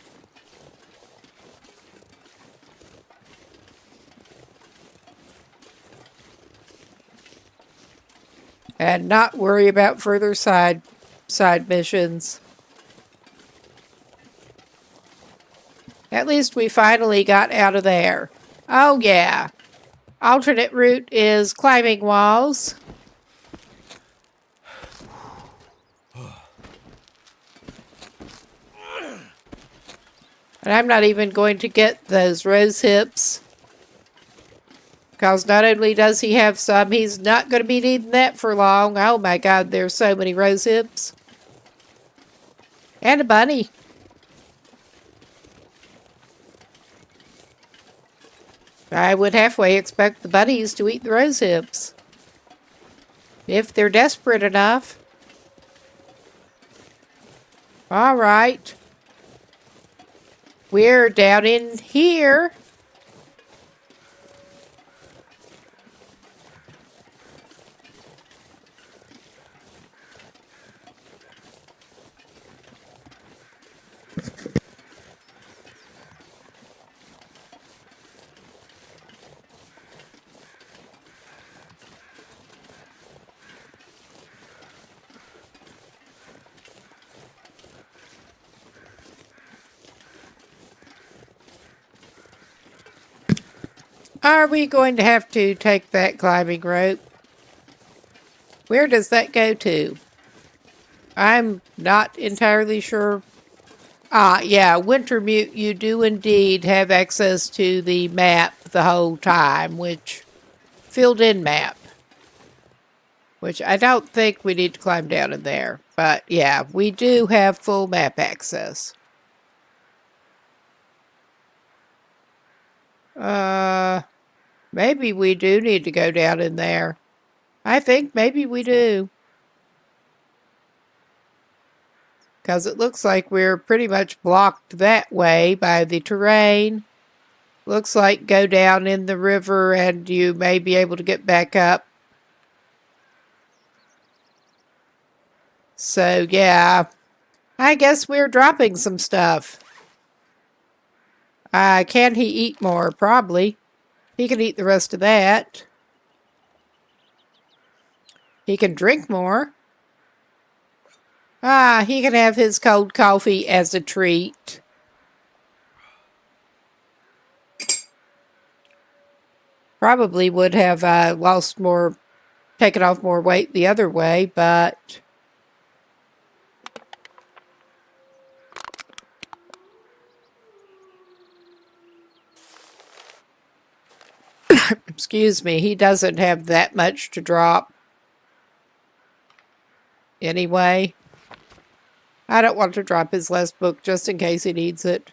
And not worry about further side missions. At least we finally got out of there. Oh yeah. Alternate route is climbing walls. And I'm not even going to get those rose hips. Because not only does he have some, he's not going to be needing that for long. Oh my god, there's so many rose hips. And a bunny. I would halfway expect the bunnies to eat the rose hips. If they're desperate enough. Alright. We're down in here. Are we going to have to take that climbing rope? Where does that go to? I'm not entirely sure. Ah, yeah, Wintermute, you do indeed have access to the map the whole time, which filled in map. Which I don't think we need to climb down in there. But yeah, we do have full map access. Maybe we do need to go down in there. I think maybe we do. Because it looks like we're pretty much blocked that way by the terrain. Looks like go down in the river and you may be able to get back up. So yeah, I guess we're dropping some stuff. Can he eat more? Probably. He can eat the rest of that. He can drink more. He can have his cold coffee as a treat. Probably would have lost more, taken off more weight the other way, but... Excuse me, he doesn't have that much to drop. Anyway, I don't want to drop his last book just in case he needs it.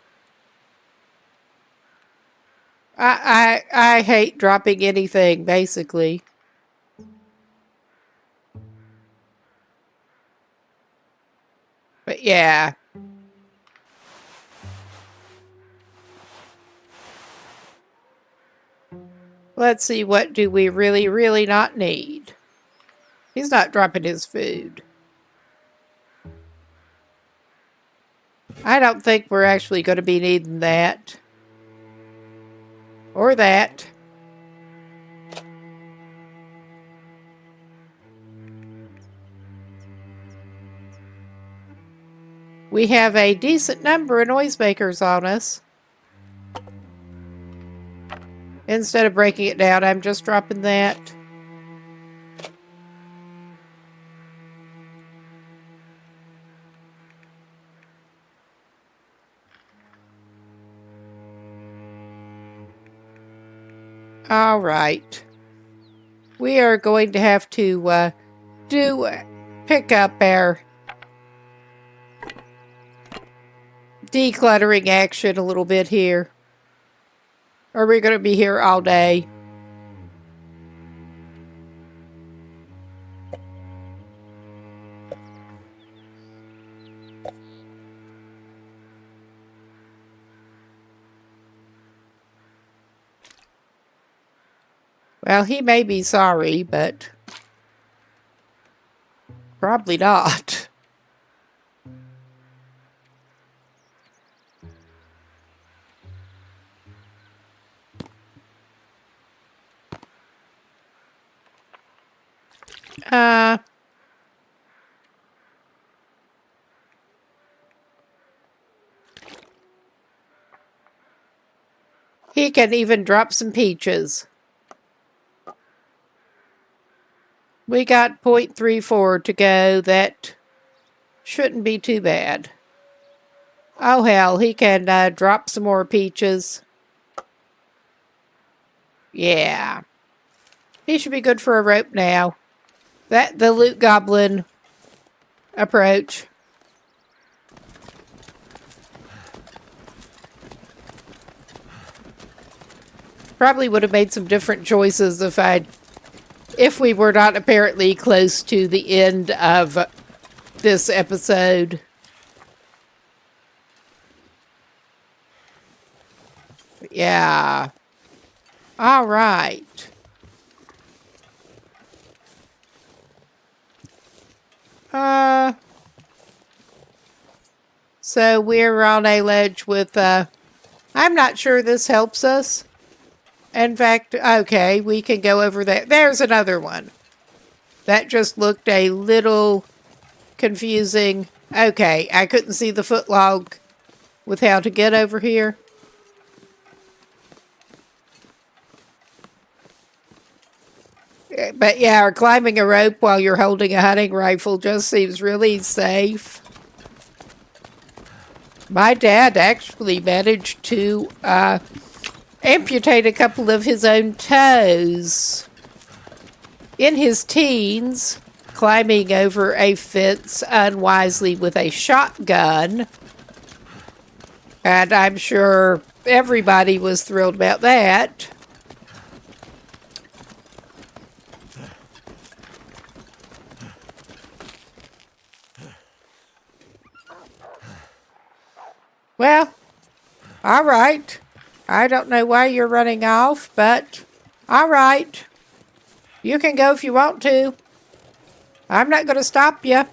I hate dropping anything, basically. But yeah. Let's see, what do we really, really not need? He's not dropping his food. I don't think we're actually going to be needing that. Or that. We have a decent number of noisemakers on us. Instead of breaking it down, I'm just dropping that. All right. We are going to have to pick up our decluttering action a little bit here. Or we're going to be here all day. Well, he may be sorry, but probably not. He can even drop some peaches. We got 0.34 to go. That shouldn't be too bad. Oh hell, he can drop some more peaches. Yeah. He should be good for a rope now. The loot goblin approach. Probably would have made some different choices if we were not apparently close to the end of this episode. Yeah. All right. So we're on a ledge with, I'm not sure this helps us. In fact, okay, we can go over there. There's another one. That just looked a little confusing. Okay, I couldn't see the footlog with how to get over here. But yeah, climbing a rope while you're holding a hunting rifle just seems really safe. My dad actually managed to amputate a couple of his own toes in his teens, climbing over a fence unwisely with a shotgun. And I'm sure everybody was thrilled about that. Well, all right. I don't know why you're running off, but all right. You can go if you want to. I'm not going to stop you.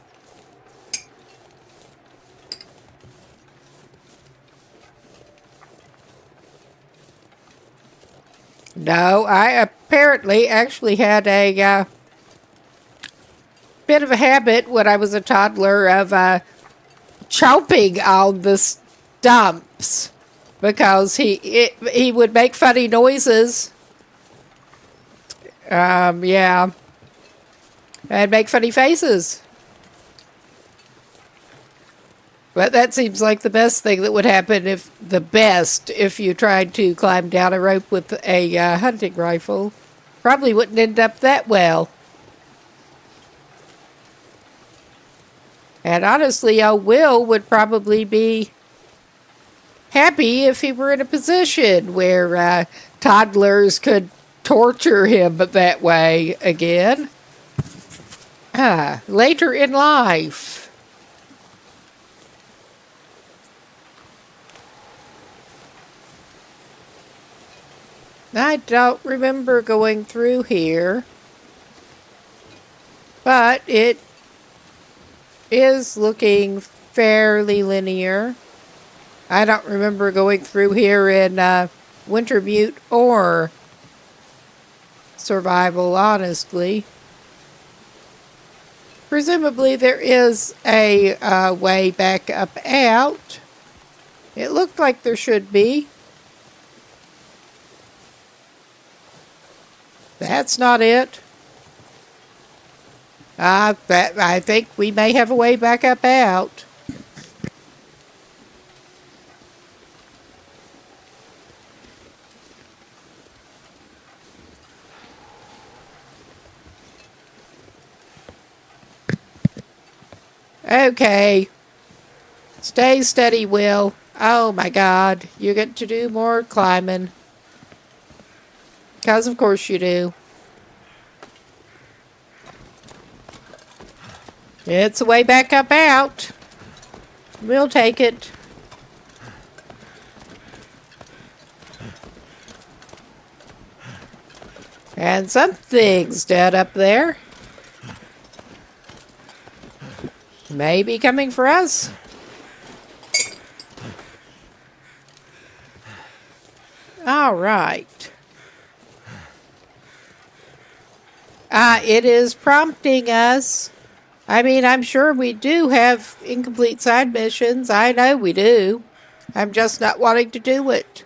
No, I apparently actually had a bit of a habit when I was a toddler of chomping on the stumps because he would make funny noises. Yeah. And make funny faces. But that seems like the best thing that would happen if you tried to climb down a rope with a hunting rifle. Probably wouldn't end up that well. And honestly, old Will would probably be happy if he were in a position where toddlers could torture him that way again. Later in life. I don't remember going through here, but it is looking fairly linear. I don't remember going through here in Wintermute or Survival, honestly. Presumably there is a way back up out. It looked like there should be. That's not it. I think we may have a way back up out. Okay. Stay steady, Will. Oh my God. You get to do more climbing. 'Cause of course you do. It's a way back up out. We'll take it. And something's dead up there. Maybe coming for us. All right. It is prompting us. I mean, I'm sure we do have incomplete side missions. I know we do. I'm just not wanting to do it.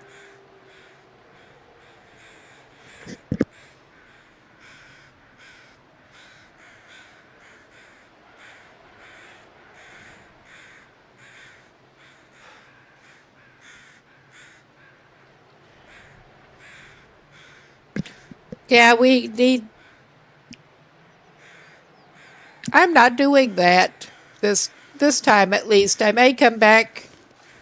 Yeah, we need... I'm not doing that this time, at least. I may come back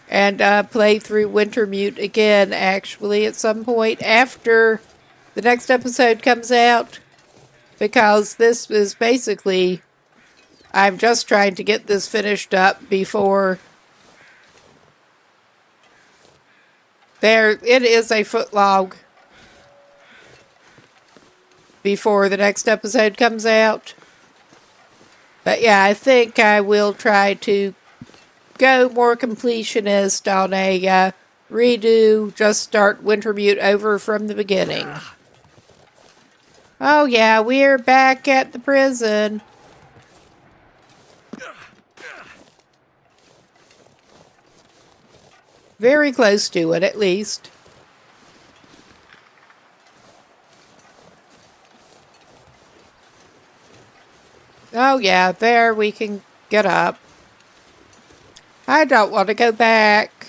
and play through Wintermute again, actually, at some point after the next episode comes out, because this is basically... I'm just trying to get this finished up before... It is a foot long before the next episode comes out. But yeah, I think I will try to go more completionist on a redo, just start Wintermute over from the beginning. Oh yeah, we're back at the prison. Very close to it, at least. Oh, yeah, there we can get up. I don't want to go back.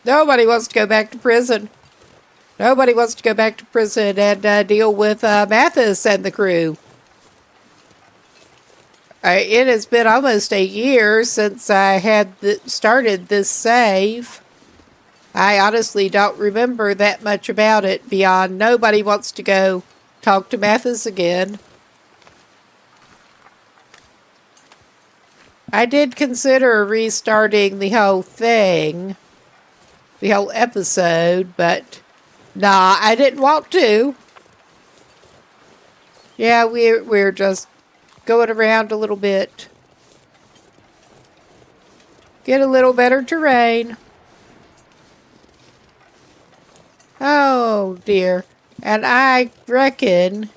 Nobody wants to go back to prison. Nobody wants to go back to prison and deal with Mathis and the crew. It has been almost a year since I had started this save. I honestly don't remember that much about it beyond nobody wants to go talk to Mathis again. I did consider restarting the whole thing, the whole episode, but nah, I didn't want to. Yeah, we're just going around a little bit. Get a little better terrain. Oh dear. And I reckon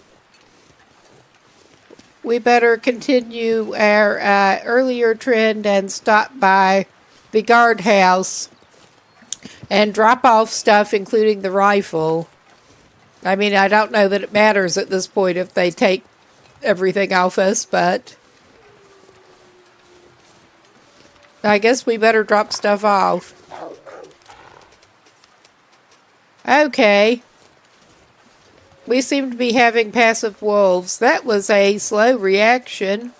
we better continue our earlier trend and stop by the guardhouse and drop off stuff, including the rifle. I mean, I don't know that it matters at this point if they take everything off us, but I guess we better drop stuff off. Okay. We seem to be having passive wolves. That was a slow reaction.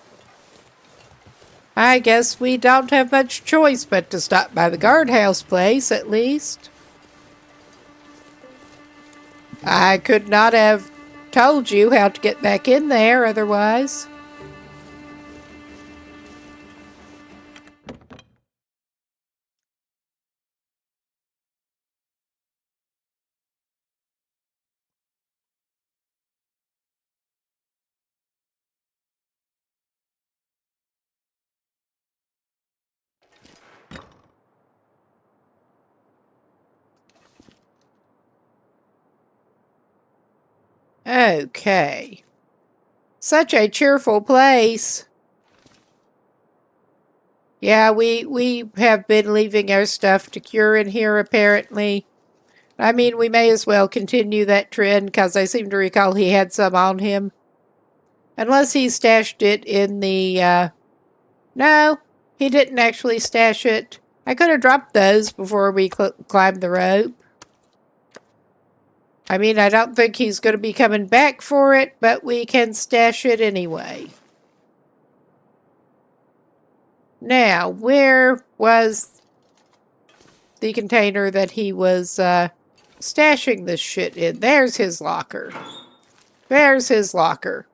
I guess we don't have much choice but to stop by the guardhouse place, at least. I could not have told you how to get back in there otherwise. Okay. Such a cheerful place. Yeah, we have been leaving our stuff to cure in here, apparently. I mean, we may as well continue that trend, because I seem to recall he had some on him. Unless he stashed it in the, No, he didn't actually stash it. I could have dropped those before we climbed the rope. I mean, I don't think he's going to be coming back for it, but we can stash it anyway. Now, where was the container that he was stashing this shit in? There's his locker. There's his locker.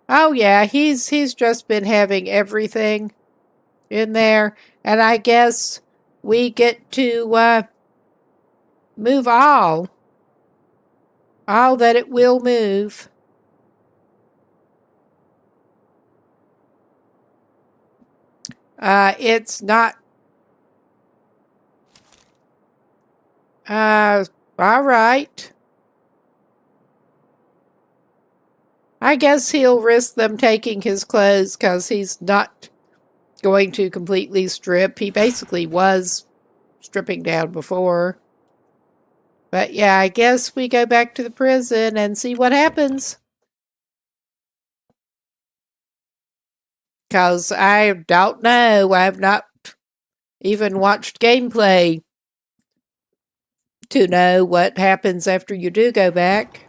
Oh yeah, he's just been having everything in there, and I guess we get to move all that it will move. It's not. All right. I guess he'll risk them taking his clothes because he's not going to completely strip. He basically was stripping down before. But yeah, I guess we go back to the prison and see what happens. Because I don't know. I've not even watched gameplay to know what happens after you do go back.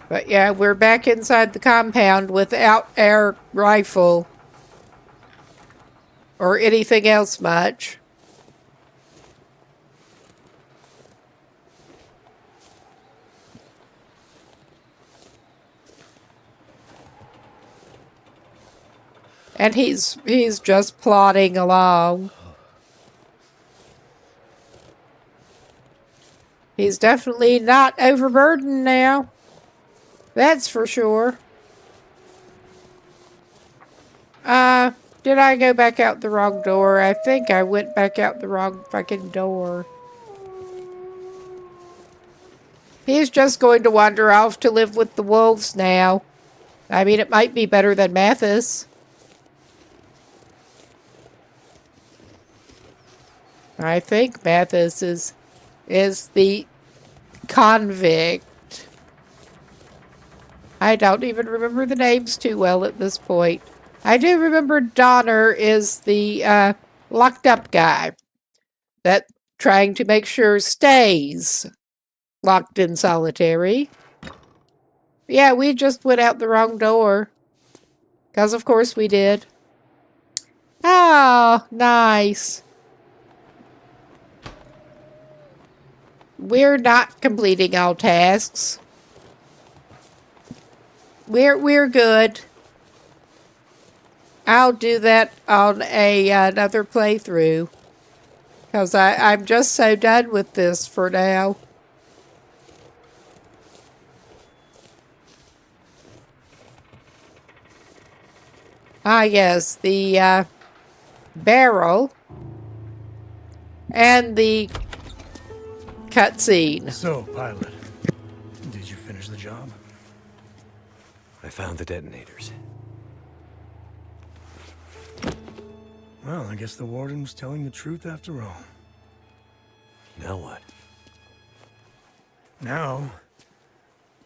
But yeah, we're back inside the compound without our rifle or anything else much. And he's just plodding along. He's definitely not overburdened now. That's for sure. Did I go back out the wrong door? I think I went back out the wrong fucking door. He's just going to wander off to live with the wolves now. I mean, it might be better than Mathis. I think Mathis is the convict. I don't even remember the names too well at this point. I do remember Donner is the locked up guy that trying to make sure stays locked in solitary. Yeah, we just went out the wrong door. Because of course we did. Oh, nice. We're not completing all tasks. We're good. I'll do that on another playthrough. Because I'm just so done with this for now. Ah, yes, the barrel and the cutscene. So, pilot, did you finish the job? I found the detonators. Well, I guess the warden was telling the truth after all. Now what? Now,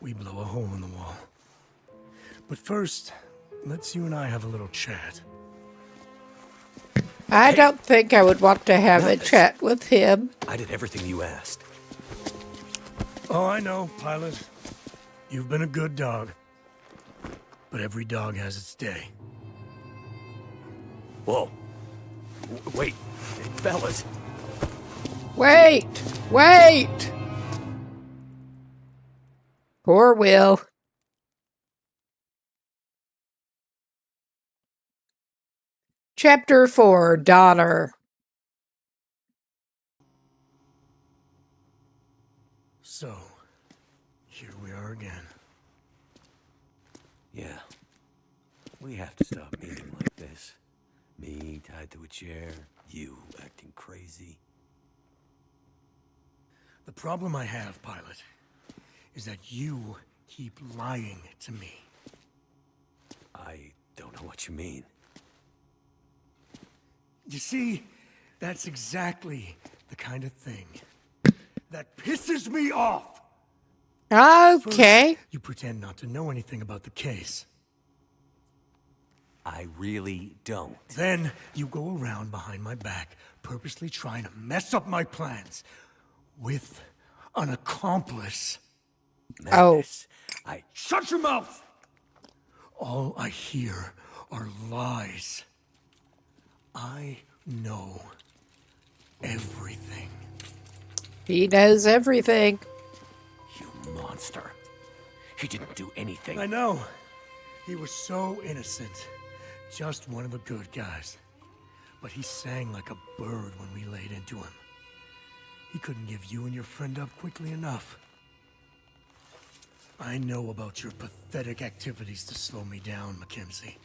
we blow a hole in the wall. But first, let's you and I have a little chat. I don't think I would want to have a chat with him. I did everything you asked. Oh, I know, pilot. You've been a good dog. But every dog has its day. Whoa. Wait, fellas. Wait! Wait! Poor Will. Chapter 4, Donner. So, here we are again. Yeah. We have to stop meeting like this. Me tied to a chair, you acting crazy. The problem I have, pilot, is that you keep lying to me. I don't know what you mean. You see, that's exactly the kind of thing that pisses me off. Okay. First, you pretend not to know anything about the case. I really don't. Then you go around behind my back, purposely trying to mess up my plans with an accomplice. Madness. Shut your mouth! All I hear are lies. I know everything. He knows everything. You monster. He didn't do anything. I know. He was so innocent. Just one of the good guys. But he sang like a bird when we laid into him. He couldn't give you and your friend up quickly enough. I know about your pathetic activities to slow me down, Mackenzie.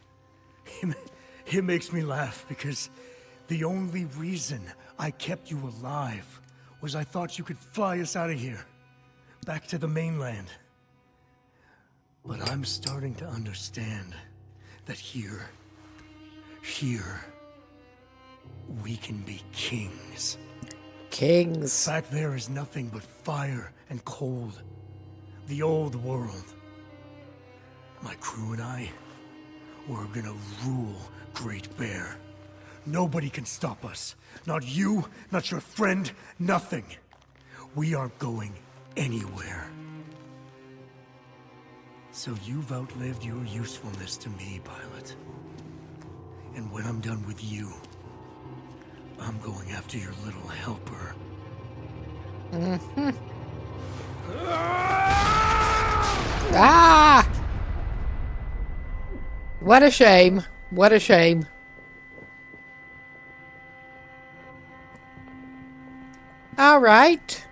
It makes me laugh because the only reason I kept you alive was I thought you could fly us out of here, back to the mainland. But I'm starting to understand that here, we can be kings. Kings. Back there is nothing but fire and cold. The old world. My crew and I, we're gonna rule Great Bear. Nobody can stop us. Not you, not your friend, nothing. We aren't going anywhere. So you've outlived your usefulness to me, pilot. And when I'm done with you, I'm going after your little helper. Mm-hmm. Ah! What a shame. What a shame. All right.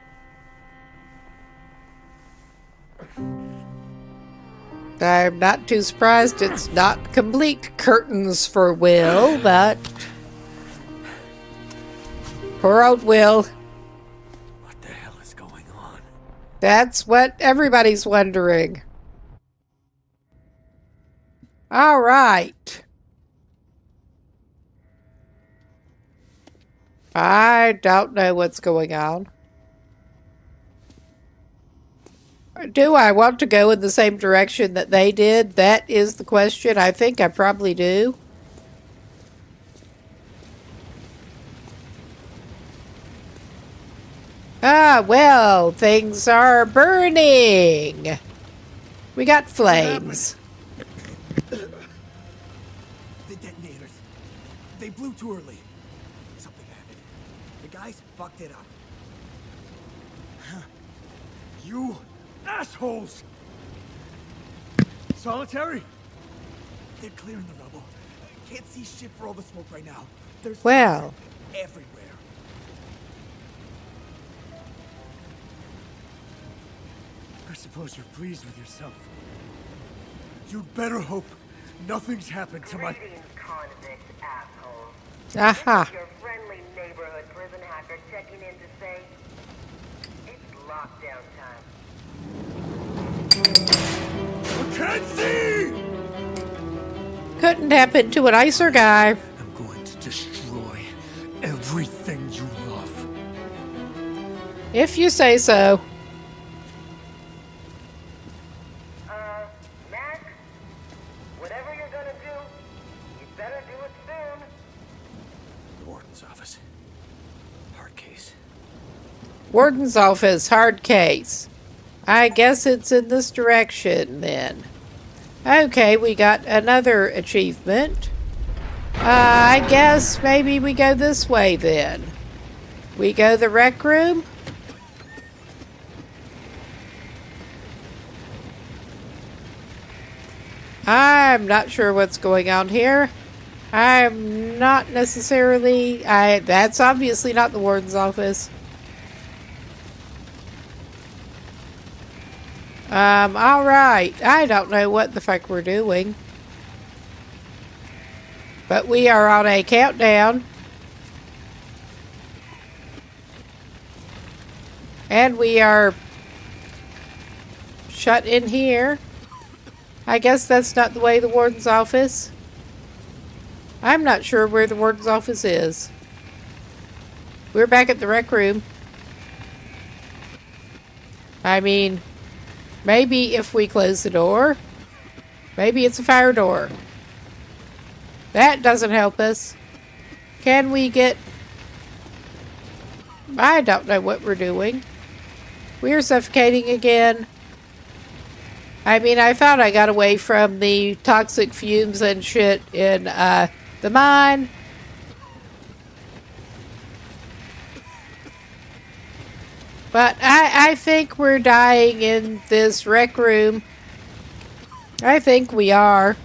I'm not too surprised it's not complete curtains for Will, but poor old Will. What the hell is going on? That's what everybody's wondering. All right. I don't know what's going on. Do I want to go in the same direction that they did? That is the question. I think I probably do. Ah, well, things are burning. We got flames. The detonators. They blew too early. Something happened. The guys fucked it up. You assholes! Solitary? They're clearing the rubble. Can't see shit for all the smoke right now. There's Well, everywhere. I suppose you're pleased with yourself. You'd better hope nothing's happened to my... Greetings, convict assholes. aha. This is your friendly neighborhood prison hacker checking in to say it's lockdown time. Mackenzie! Couldn't happen to a nicer guy. I'm going to destroy everything you love. If you say so. Mac, whatever you're gonna do, you better do it soon. Warden's office. Hard case. Warden's office, hard case. I guess it's in this direction then. Okay, we got another achievement. I guess maybe we go this way then. We go the rec room? I'm not sure what's going on here. I'm not necessarily... that's obviously not the warden's office. Alright. I don't know what the fuck we're doing. But we are on a countdown. And we are shut in here. I guess that's not the way the warden's office. I'm not sure where the warden's office is. We're back at the rec room. I mean, maybe if we close the door, maybe it's a fire door. That doesn't help us. Can we get... I don't know what we're doing. We're suffocating again. I mean, I thought I got away from the toxic fumes and shit in the mine. But I think we're dying in this rec room. I think we are.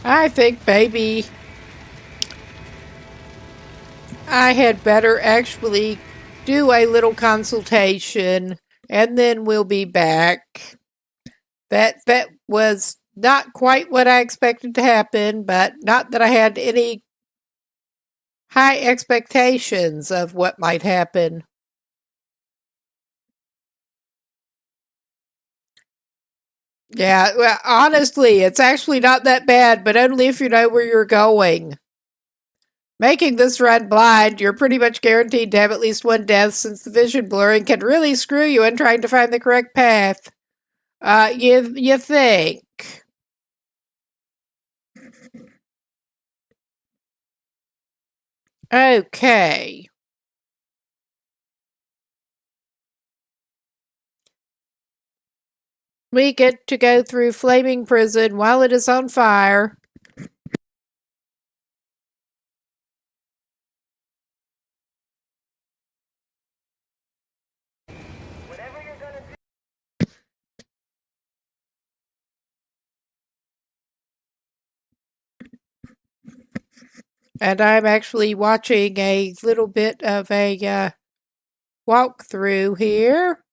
I think maybe I had better actually do a little consultation and then we'll be back. That was not quite what I expected to happen, but not that I had any high expectations of what might happen. Yeah, well, honestly, it's actually not that bad, but only if you know where you're going. Making this run blind, you're pretty much guaranteed to have at least one death since the vision blurring can really screw you in trying to find the correct path. You think. Okay. We get to go through flaming prison while it is on fire. Whatever you're gonna do. And I'm actually watching a little bit of a walkthrough here.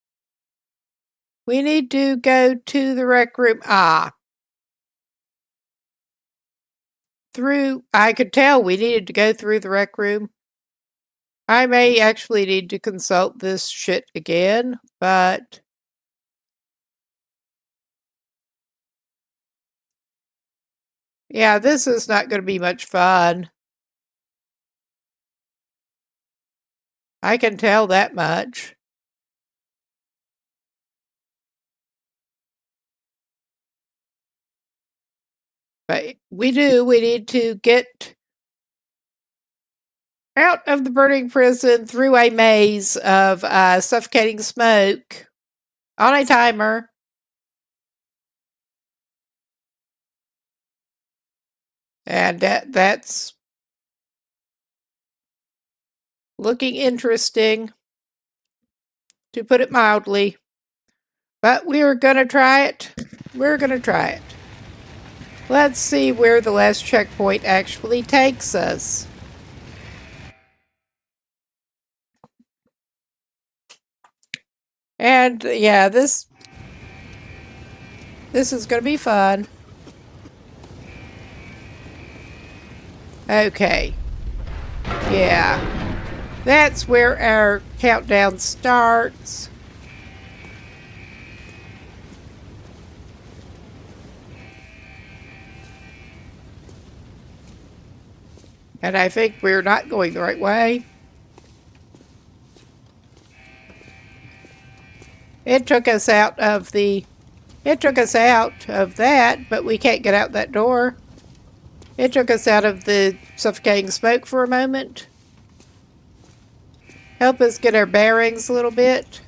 We need to go to the rec room. I could tell we needed to go through the rec room. I may actually need to consult this shit again, but... yeah, this is not going to be much fun. I can tell that much. But we need to get out of the burning prison through a maze of suffocating smoke on a timer. And that's looking interesting, to put it mildly. But we're going to try it. We're going to try it. Let's see where the last checkpoint actually takes us. And yeah, this is going to be fun. Okay. Yeah. That's where our countdown starts. And I think we're not going the right way. It took us out of that, but we can't get out that door. It took us out of the suffocating smoke for a moment. Help us get our bearings a little bit.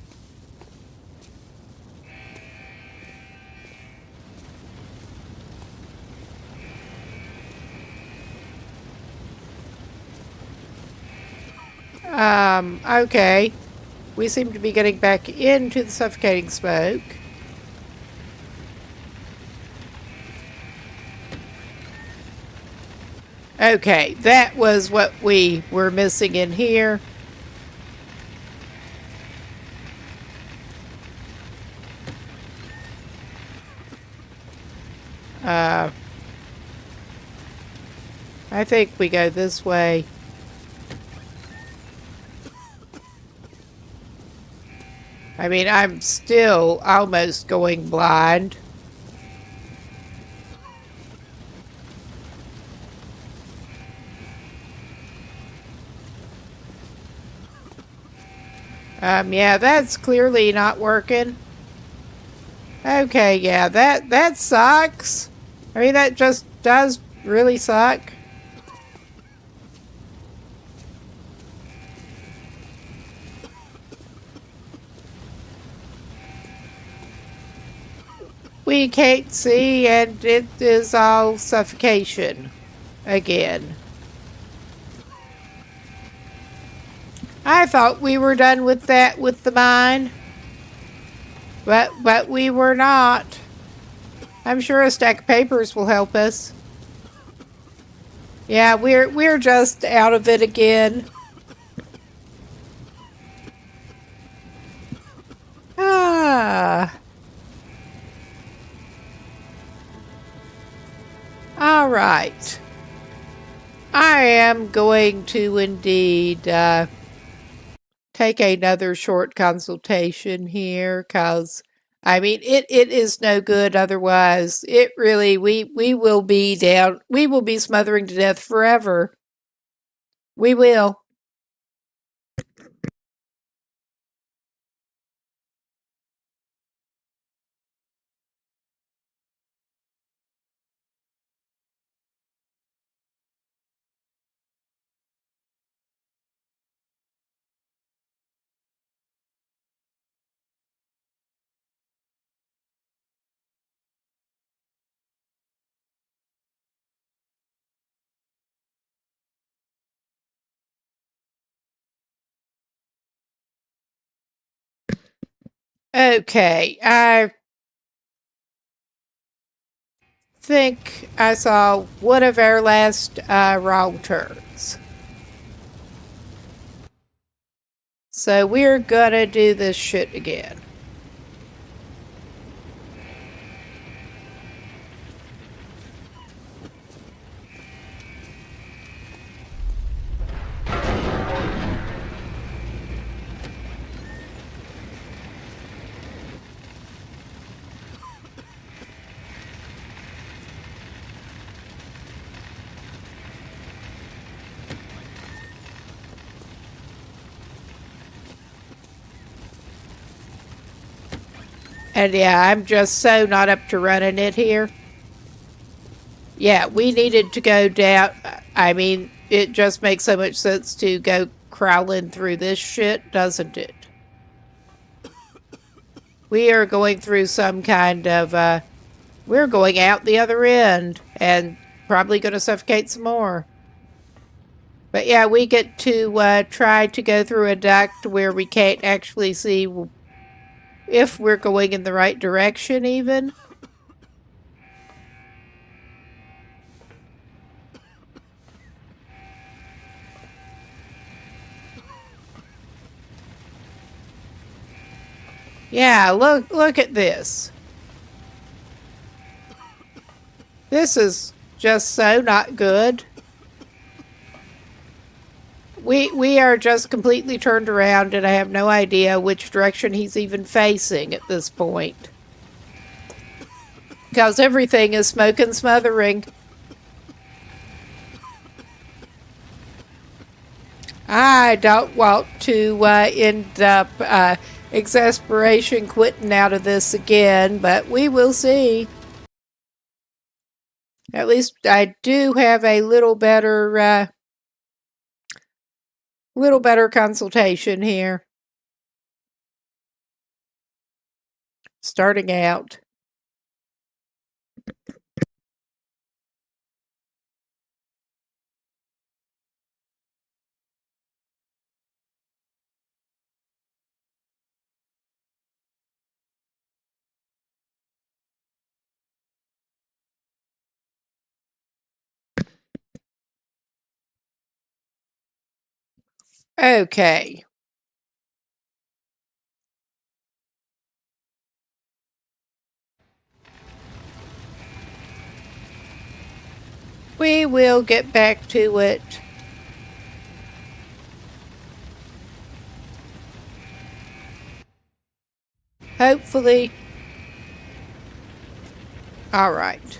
Okay. We seem to be getting back into the suffocating smoke. Okay, that was what we were missing in here. I think we go this way. I mean, I'm still almost going blind. Yeah, that's clearly not working. Okay, yeah, that sucks. I mean, that just does really suck. We can't see, and it is all suffocation again. I thought we were done with that with the mine, but we were not. I'm sure a stack of papers will help us. Yeah, we're just out of it again. Ah. All right. I am going to indeed take another short consultation here, because I mean it is no good otherwise. It really we will be down. We will be smothering to death forever. We will. Okay, I think I saw one of our last wrong turns. So we're gonna do this shit again. And yeah, I'm just so not up to running it here. Yeah, we needed to go down. I mean, it just makes so much sense to go crawling through this shit, doesn't it? We are going through some kind of, we're going out the other end and probably going to suffocate some more. But yeah, we get to try to go through a duct where we can't actually see if we're going in the right direction even. Yeah, look at this. This is just so not good. We are just completely turned around and I have no idea which direction he's even facing at this point. Because everything is smoke and smothering. I don't want to end up exasperation quitting out of this again, but we will see. At least I do have a little better consultation here. Starting out. Okay. We will get back to it. Hopefully. All right.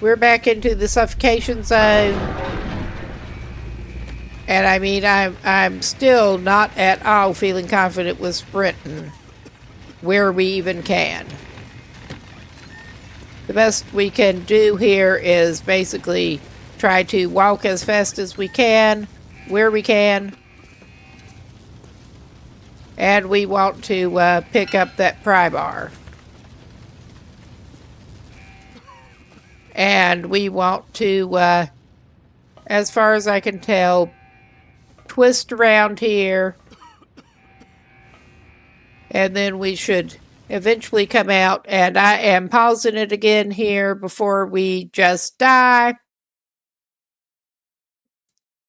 We're back into the suffocation zone. And I mean, I'm still not at all feeling confident with sprinting where we even can. The best we can do here is basically try to walk as fast as we can, where we can. And we want to pick up that pry bar. And we want to, as far as I can tell, twist around here. And then we should eventually come out. And I am pausing it again here before we just die.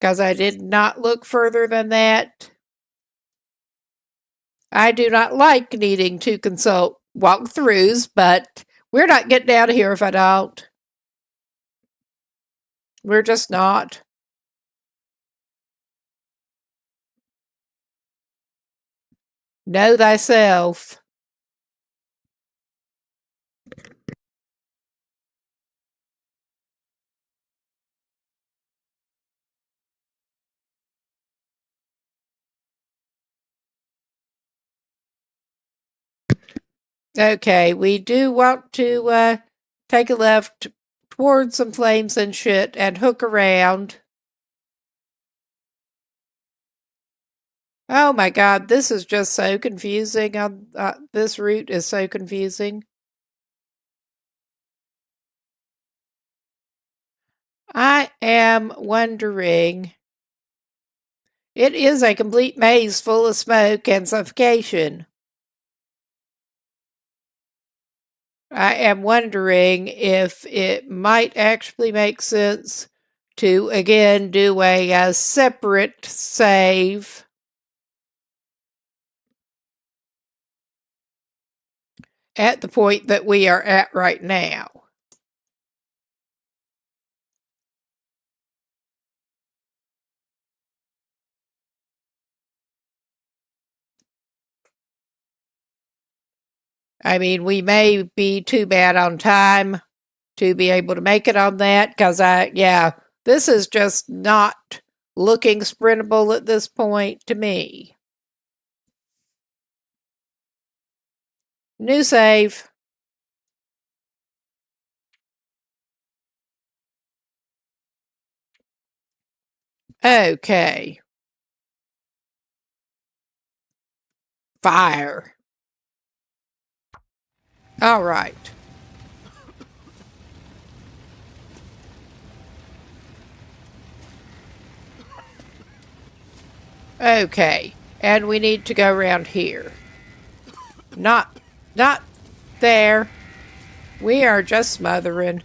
Because I did not look further than that. I do not like needing to consult walkthroughs, but we're not getting out of here if I don't. We're just not. Know thyself. Okay, we do want to take a left towards some flames and shit and hook around. Oh my god, this is just so confusing. This route is so confusing. I am wondering. It is a complete maze full of smoke and suffocation. I am wondering if it might actually make sense to again do a separate save. At the point that we are at right now. I mean, we may be too bad on time to be able to make it on that because this is just not looking sprintable at this point to me. New save. Okay. Fire. All right. Okay. And we need to go around here. Not there. We are just smothering.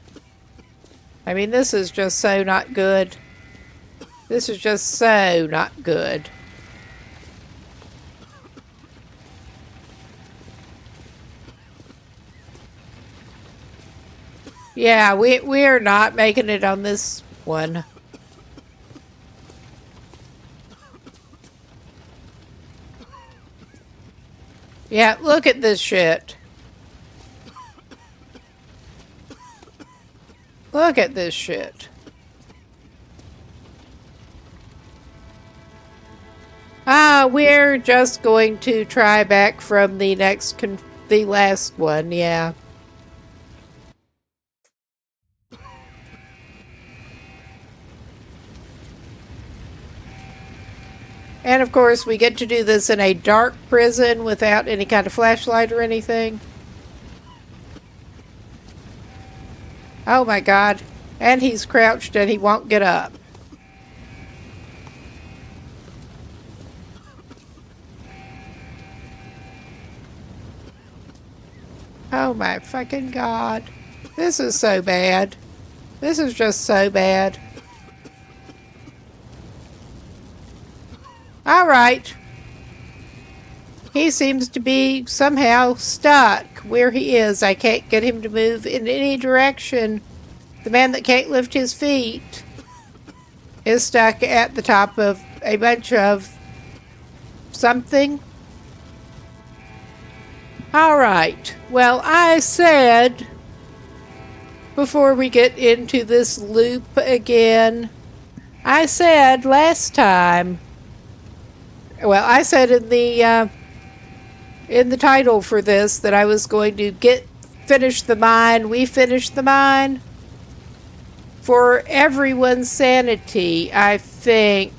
I mean, this is just so not good. This is just so not good. Yeah, we're not making it on this one. Yeah, look at this shit. Look at this shit. We're just going to try back from the the last one, yeah. And of course, we get to do this in a dark prison without any kind of flashlight or anything. Oh my god. And he's crouched and he won't get up. Oh my fucking god. This is so bad. This is just so bad. Alright. He seems to be somehow stuck where he is. I can't get him to move in any direction. The man that can't lift his feet is stuck at the top of a bunch of something. Alright. Well, I said before we get into this loop again, I said last time, well, I said in the title for this that I was going to finish the mine. We finished the mine. For everyone's sanity, I think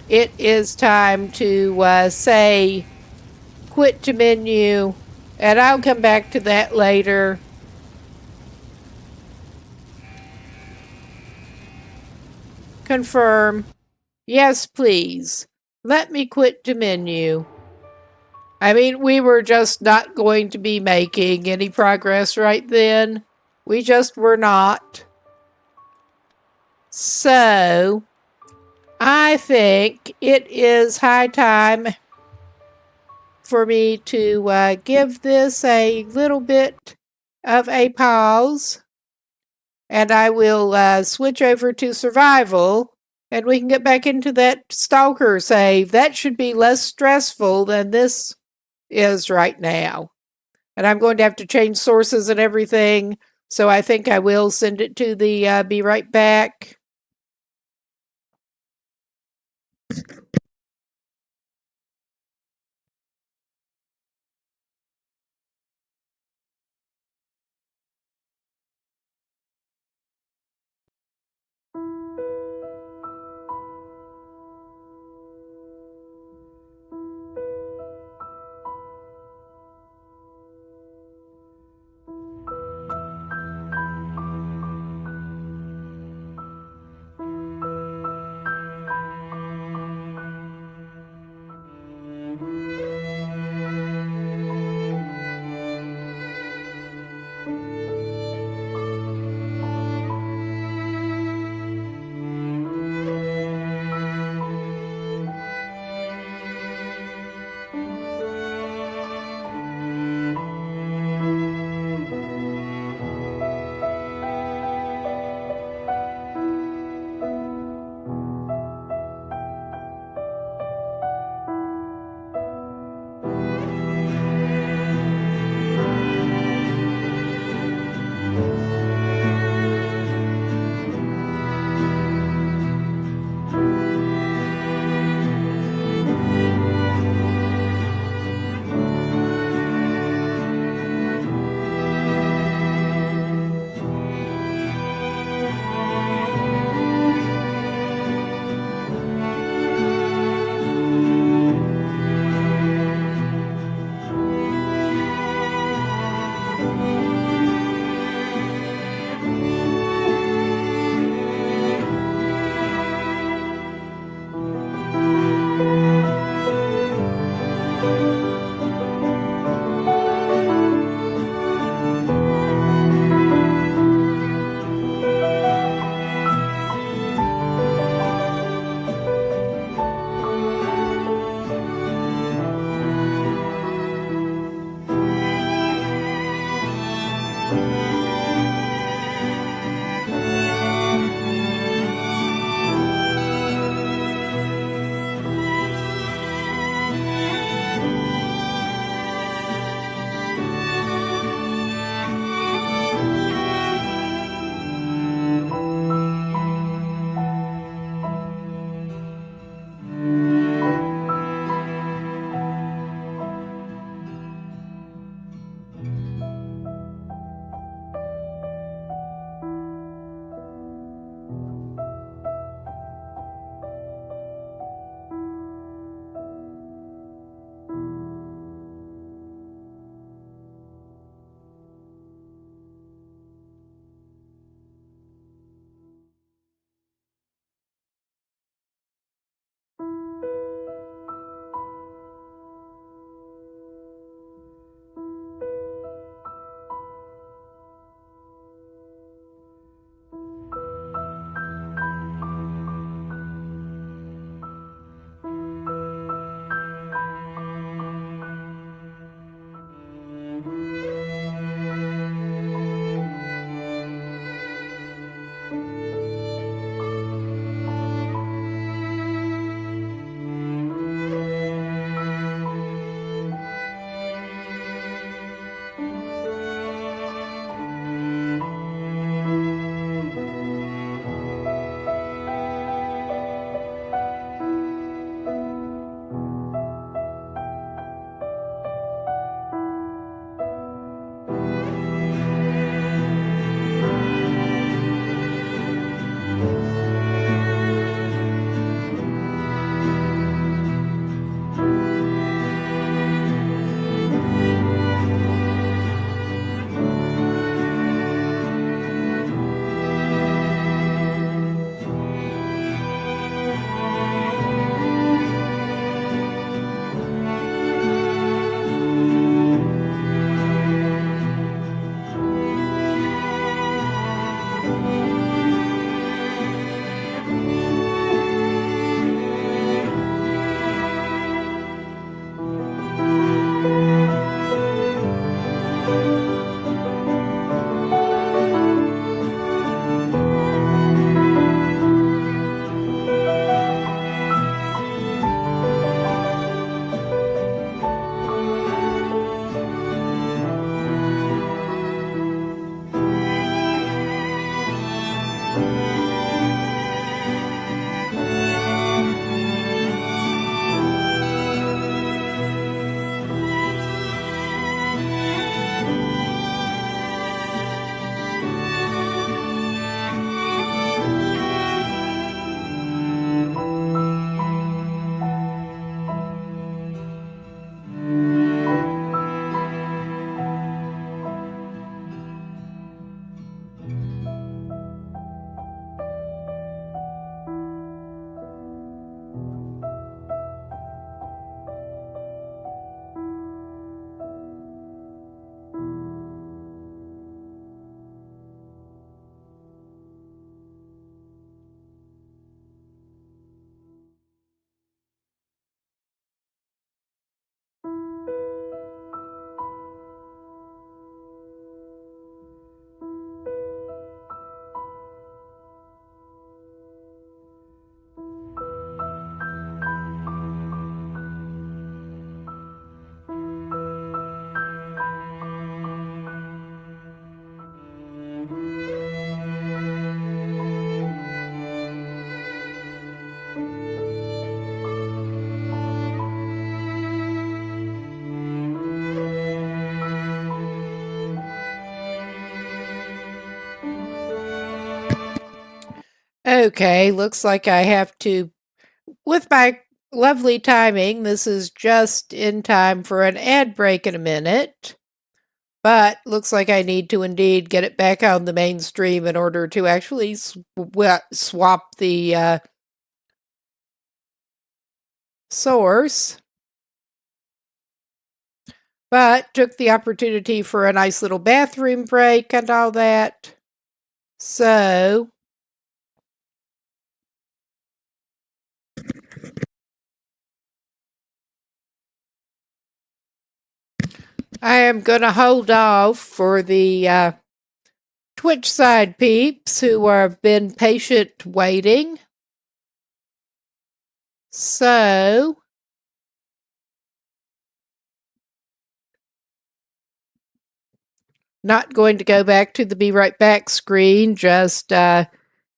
it is time to say quit to menu, and I'll come back to that later. Confirm. Yes, please. Let me quit to menu. I mean, we were just not going to be making any progress right then. We just were not. So, I think it is high time for me to give this a little bit of a pause. And I will switch over to survival. And we can get back into that Stalker save. That should be less stressful than this is right now. And I'm going to have to change sources and everything. So I think I will send it to the be right back. Okay, looks like I have to, with my lovely timing, this is just in time for an ad break in a minute. But looks like I need to indeed get it back on the mainstream in order to actually swap the source. But took the opportunity for a nice little bathroom break and all that. So I am going to hold off for the Twitch side peeps who have been patient waiting. So, not going to go back to the be right back screen, just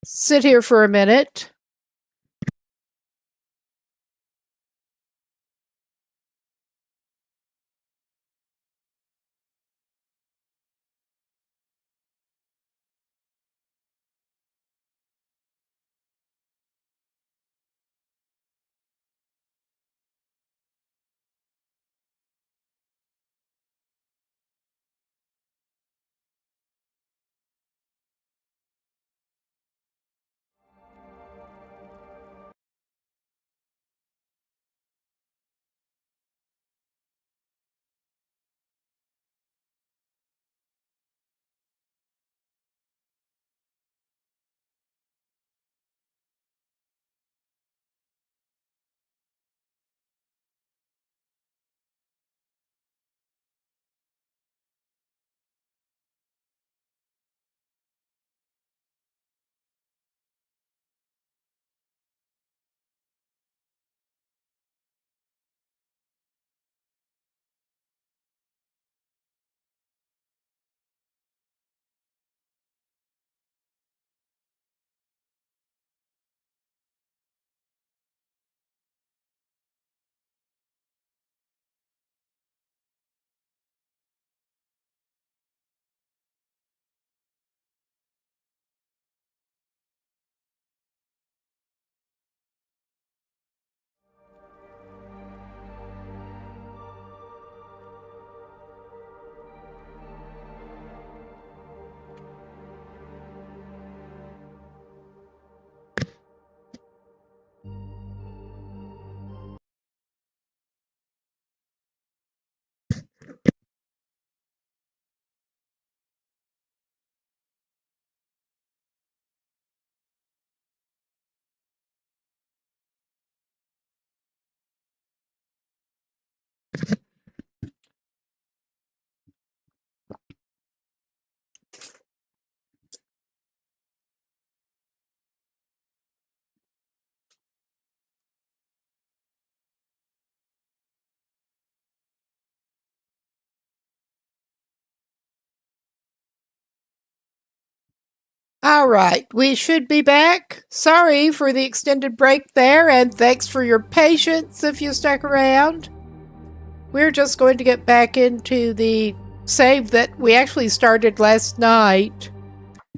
sit here for a minute. All right, we should be back. Sorry for the extended break there, and thanks for your patience if you stuck around. We're just going to get back into the save that we actually started last night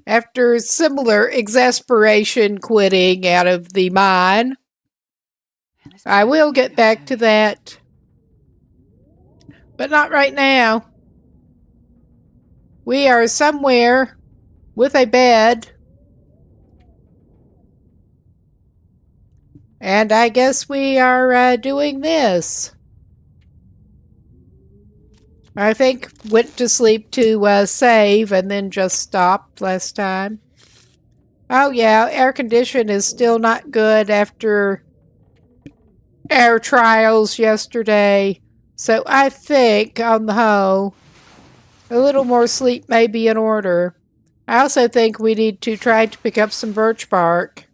after similar exasperation quitting out of the mine. I will get back to that, but not right now. We are somewhere with a bed, and I guess we are doing this. I think went to sleep to save and then just stopped last time. Oh yeah, air condition is still not good after air trials yesterday. So I think, on the whole, a little more sleep may be in order. I also think we need to try to pick up some birch bark,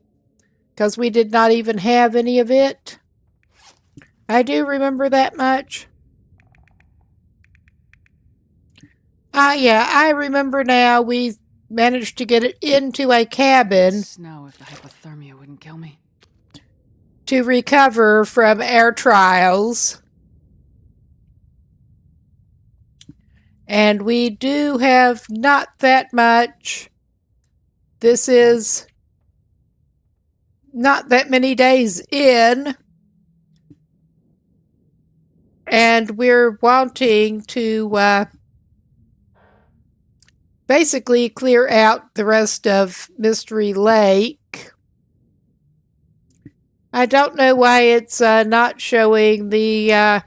because we did not even have any of it. I do remember that much. Yeah, I remember now. We managed to get it into a cabin Snow if the hypothermia wouldn't kill me. to recover from air trials. And we do have not that much. This is not that many days in. And we're wanting to basically clear out the rest of Mystery Lake. I don't know why it's not showing the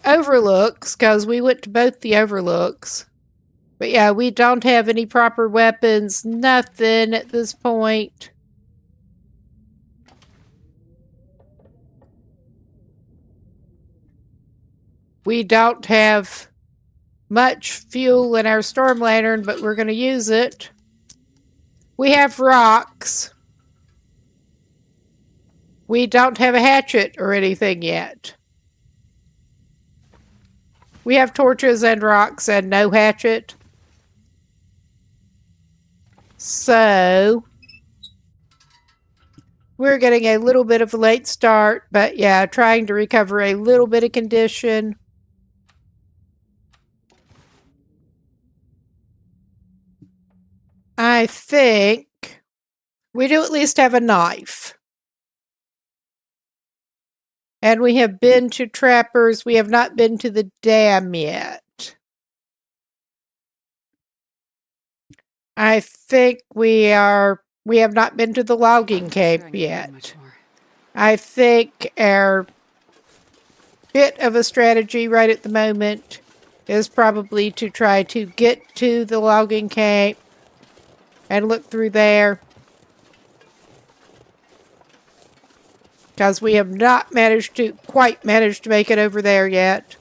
overlooks, because we went to both the overlooks. But yeah, we don't have any proper weapons, nothing at this point. We don't have much fuel in our storm lantern, but we're going to use it. We have rocks. We don't have a hatchet or anything yet. We have torches and rocks and no hatchet. So, we're getting a little bit of a late start, but yeah, trying to recover a little bit of condition. I think we do at least have a knife. And we have been to Trappers. We have not been to the dam yet. I think we have not been to the logging camp yet. I think our bit of a strategy right at the moment is probably to try to get to the logging camp and look through there. Because we have not quite managed to make it over there yet.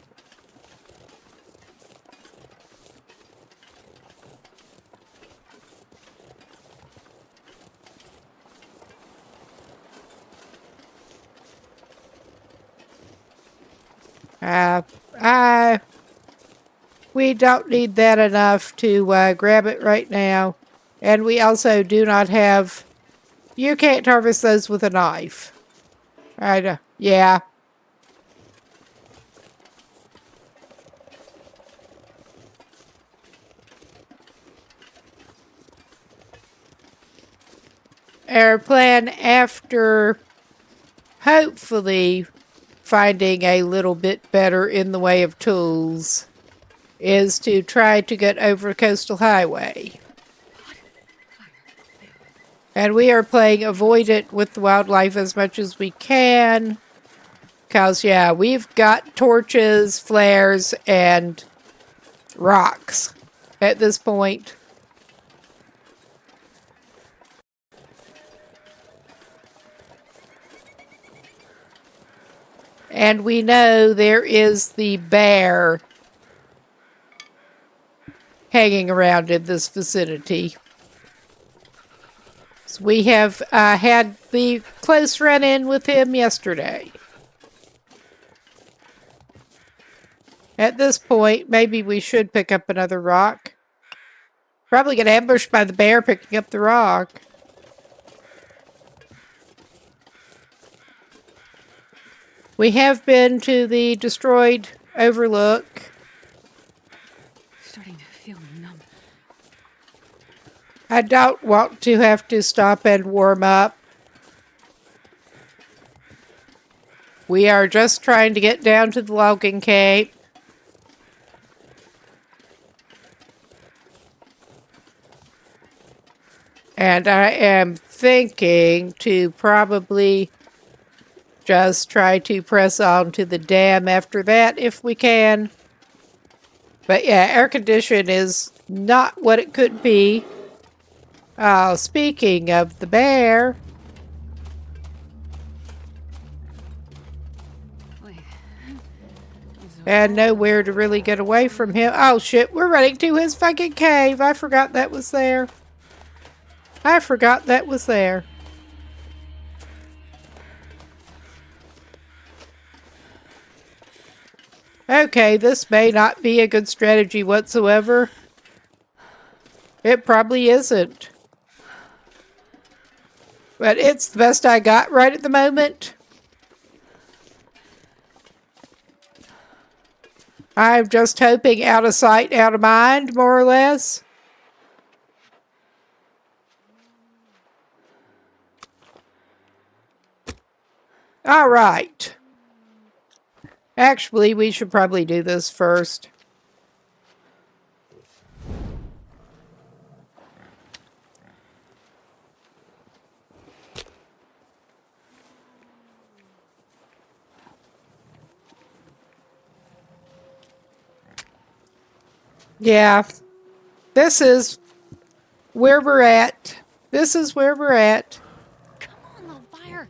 We don't need that enough to grab it right now. And we also do not have... You can't harvest those with a knife. Yeah. Our plan after hopefully finding a little bit better in the way of tools is to try to get over Coastal Highway. And we are playing avoid it with the wildlife as much as we can. Because, yeah, we've got torches, flares, and rocks at this point. And we know there is the bear hanging around in this vicinity. So we have had the close run-in with him yesterday. At this point, maybe we should pick up another rock. Probably get ambushed by the bear picking up the rock. We have been to the destroyed overlook. Starting to feel numb. I don't want to have to stop and warm up. We are just trying to get down to the logging camp. And I am thinking to probably just try to press on to the dam after that if we can. But yeah, air condition is not what it could be. Speaking of the bear. And nowhere to really get away from him. Oh shit, we're running to his fucking cave. I forgot that was there. Okay, this may not be a good strategy whatsoever. It probably isn't. But it's the best I got right at the moment. I'm just hoping out of sight, out of mind, more or less. All right. Actually, we should probably do this first. Yeah. This is where we're at. Come on, little fire.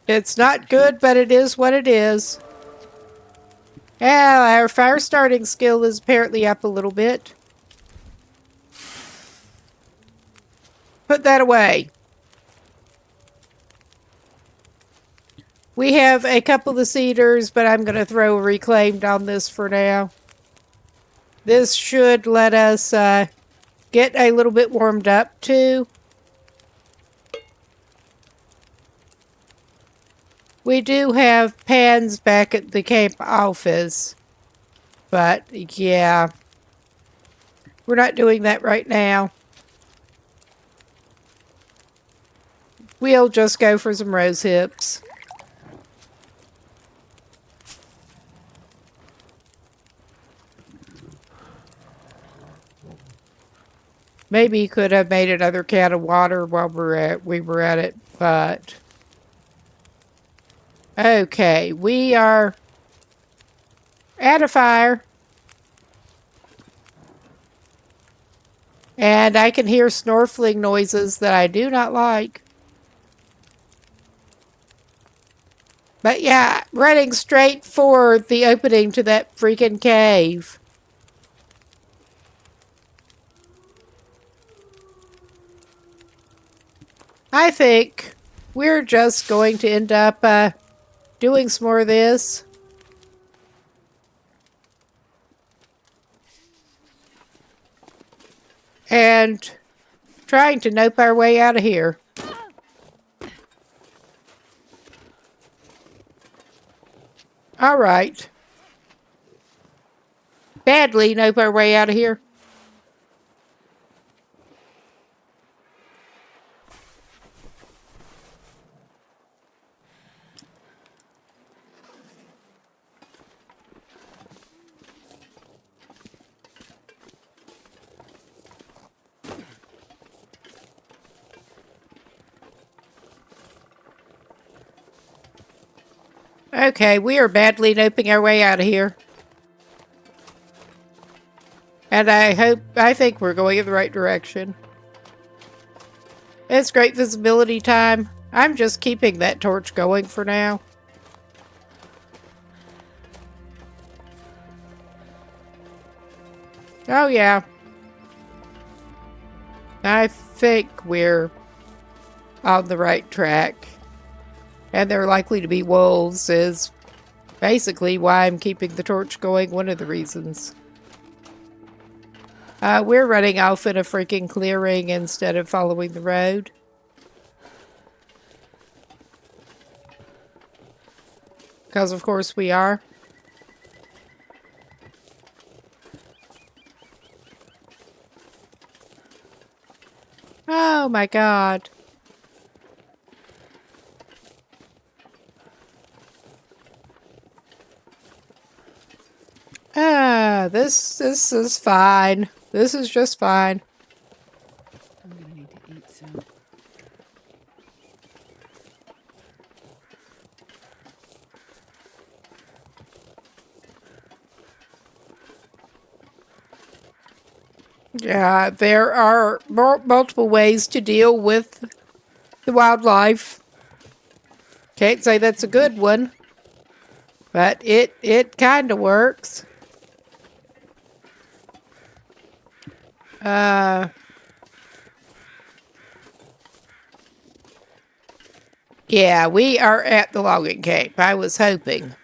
It's not good, but it is what it is. Yeah, our fire starting skill is apparently up a little bit. Put that away. We have a couple of cedars, but I'm going to throw a reclaimed on this for now. This should let us get a little bit warmed up too. We do have pans back at the camp office, but yeah, we're not doing that right now. We'll just go for some rose hips. Maybe you could have made another can of water while we were at it, but... Okay, we are at a fire. And I can hear snorkeling noises that I do not like. But yeah, running straight for the opening to that freaking cave. I think we're just going to end up doing some more of this. And trying to nope our way out of here. All right. Badly nope our way out of here. Okay, we are badly noping our way out of here. And I think we're going in the right direction. It's great visibility time. I'm just keeping that torch going for now. Oh yeah. I think we're on the right track. And they're likely to be wolves is basically why I'm keeping the torch going, one of the reasons. We're running off in a freaking clearing instead of following the road. Because of course we are. Oh my god. This is fine. This is just fine. I'm gonna need to eat soon. Yeah, there are multiple ways to deal with the wildlife. Can't say that's a good one, but it kind of works. Yeah, we are at the logging camp. I was hoping.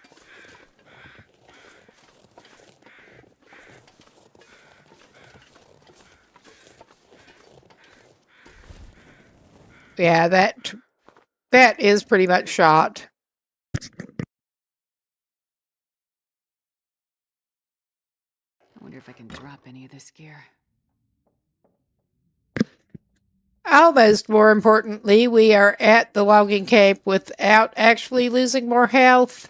Yeah, that is pretty much shot. I wonder if I can drop any of this gear. Almost more importantly, we are at the logging camp without actually losing more health.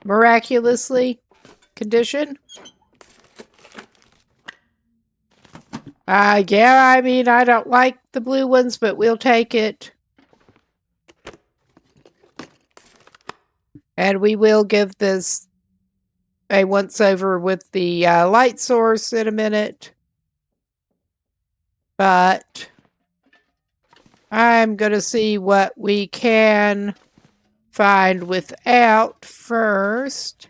Miraculously. Condition. Yeah, I mean, I don't like the blue ones, but we'll take it. And we will give this a once-over with the light source in a minute. But I'm going to see what we can find without first.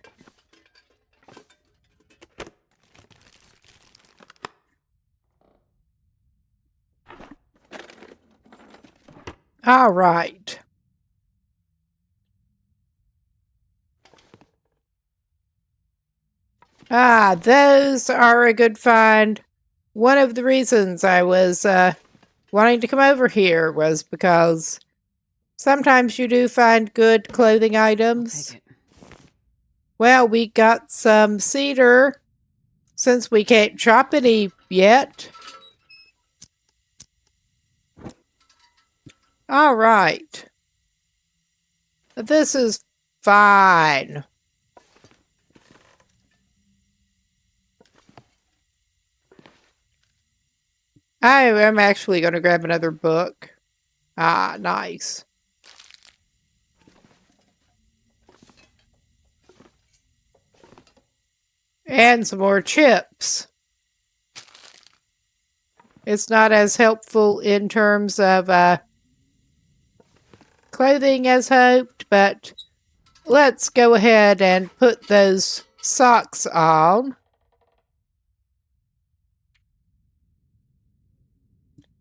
All right. Ah, those are a good find. One of the reasons I was wanting to come over here was because sometimes you do find good clothing items. Take it. Well, we got some cedar since we can't chop any yet. All right. This is fine. I am actually going to grab another book. Ah, nice. And some more chips. It's not as helpful in terms of clothing as hoped, but let's go ahead and put those socks on.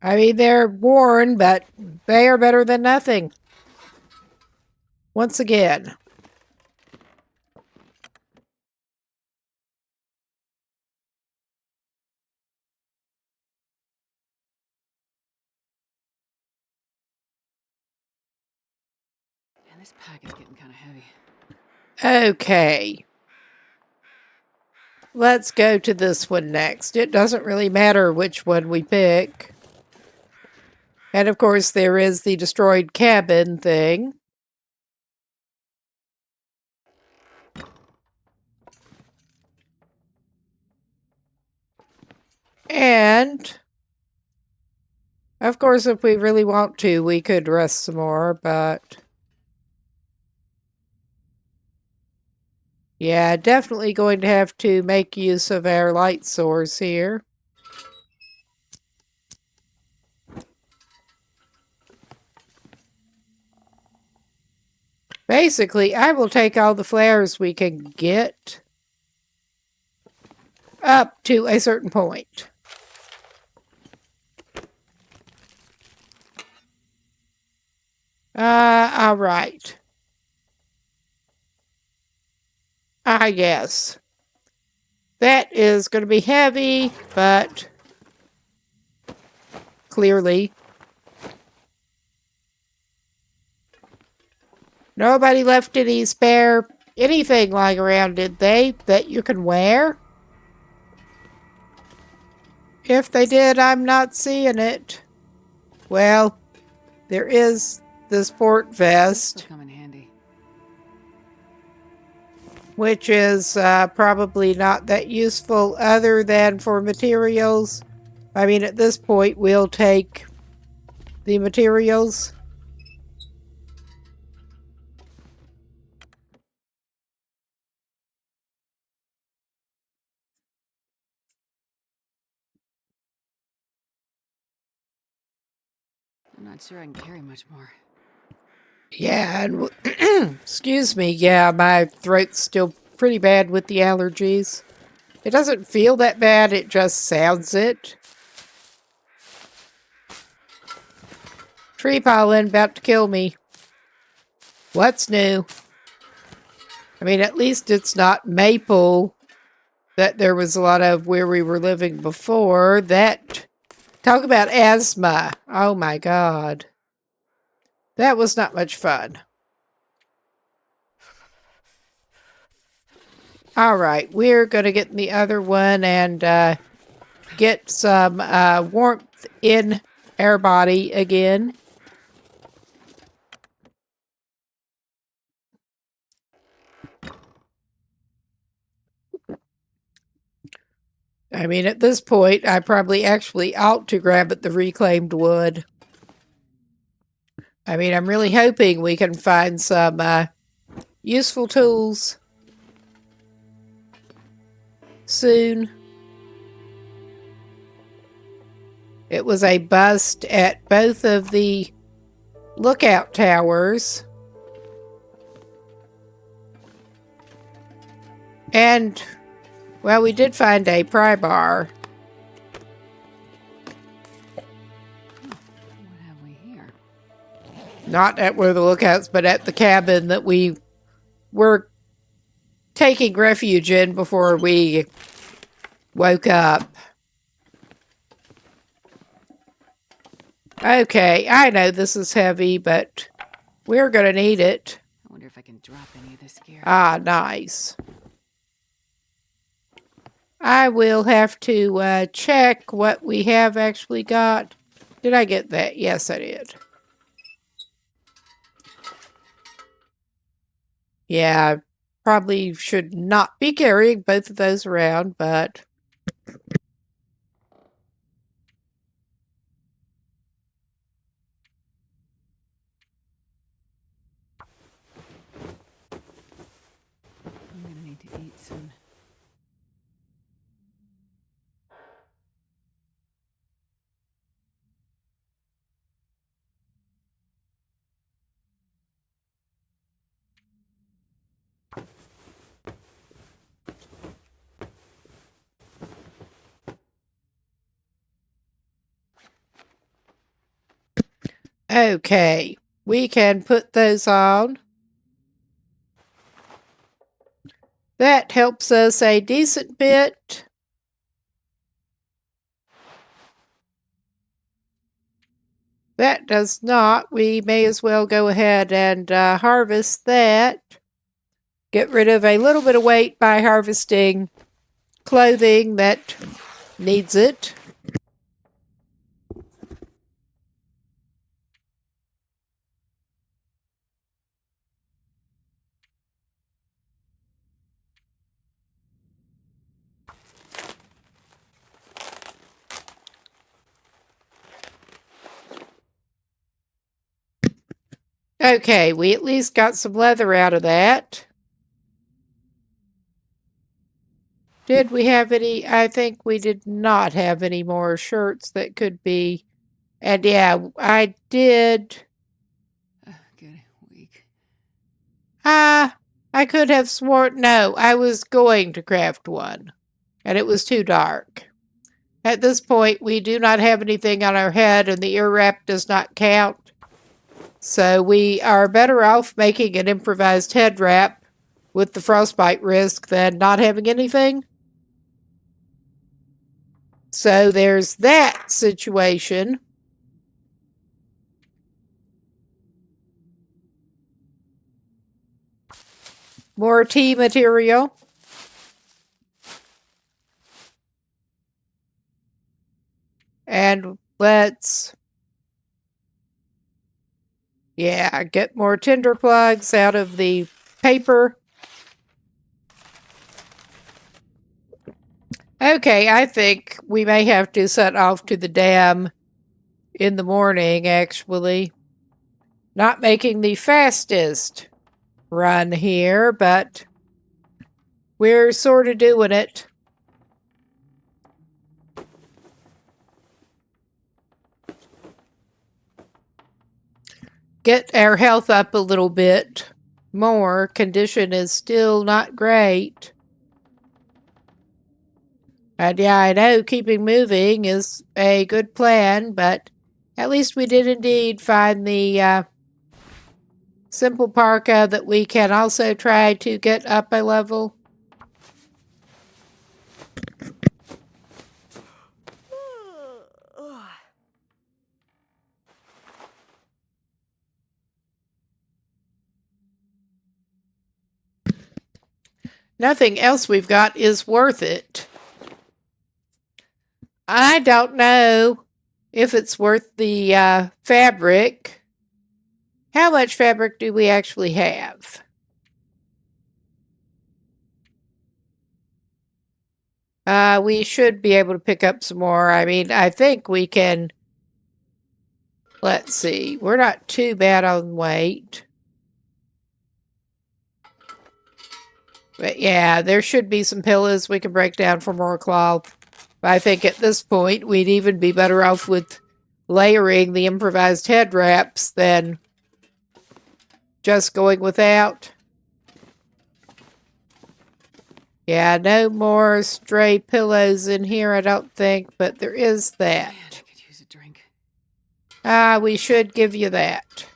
I mean, they're worn, but they are better than nothing. Once again. Man, this pack is getting kind of heavy. Okay. Let's go to this one next. It doesn't really matter which one we pick. And of course, there is the destroyed cabin thing. And, of course, if we really want to, we could rest some more, but... yeah, definitely going to have to make use of our light source here. Basically, I will take all the flares we can get up to a certain point. All right. I guess. That is going to be heavy, but clearly. Nobody left any spare anything lying around, did they, that you can wear? If they did, I'm not seeing it. Well, there is the sport vest. This'll come in handy. Which is probably not that useful other than for materials. I mean, at this point, we'll take the materials. I'm not sure I can carry much more. Yeah, and excuse me, yeah, my throat's still pretty bad with the allergies. It doesn't feel that bad, it just sounds it. Tree pollen about to kill me. What's new? I mean, at least it's not maple that there was a lot of where we were living before. That, talk about asthma. Oh my God. That was not much fun. All right, we're going to get in the other one and get some warmth in our body again. I mean, at this point, I probably actually ought to grab at the reclaimed wood. I mean, I'm really hoping we can find some useful tools soon. It was a bust at both of the lookout towers. And, well, we did find a pry bar. What have we here? Not at where the lookouts, but at the cabin that we were taking refuge in before we woke up. Okay, I know this is heavy, but we're going to need it. I wonder if I can drop any of this gear. Ah, nice. I will have to check what we have actually got. Did I get that? Yes, I did. Yeah, I probably should not be carrying both of those around, but... I'm gonna need to eat soon. Okay, we can put those on. That helps us a decent bit. That does not. We may as well go ahead and harvest that. Get rid of a little bit of weight by harvesting clothing that needs it. Okay, we at least got some leather out of that. Did we have any? I think we did not have any more shirts that could be. And yeah, I did. Good week. I could have sworn. No, I was going to craft one, and it was too dark. At this point, we do not have anything on our head, and the ear wrap does not count. So we are better off making an improvised head wrap with the frostbite risk than not having anything. So there's that situation. More tea material. And let's, yeah, get more tinder plugs out of the paper. Okay, I think we may have to set off to the dam in the morning, actually. Not making the fastest run here, but we're sort of doing it. Get our health up a little bit more. Condition is still not great. And yeah, I know keeping moving is a good plan, but at least we did indeed find the simple parka that we can also try to get up a level. Nothing else we've got is worth it. I don't know if it's worth the fabric. How much fabric do we actually have? We should be able to pick up some more. I mean, I think we can. Let's see. We're not too bad on weight. But yeah, there should be some pillows we can break down for more cloth. But I think at this point, we'd even be better off with layering the improvised head wraps than just going without. Yeah, no more stray pillows in here, I don't think, but there is that. Man, I could use a drink. We should give you that.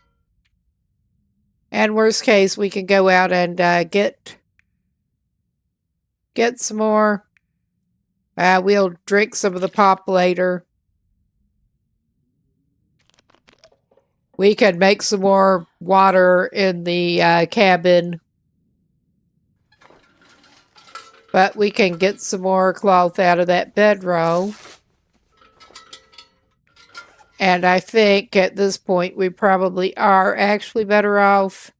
And worst case, we can go out and get some more. We'll drink some of the pop later. We can make some more water in the cabin. But we can get some more cloth out of that bedroll. And I think at this point we probably are actually better off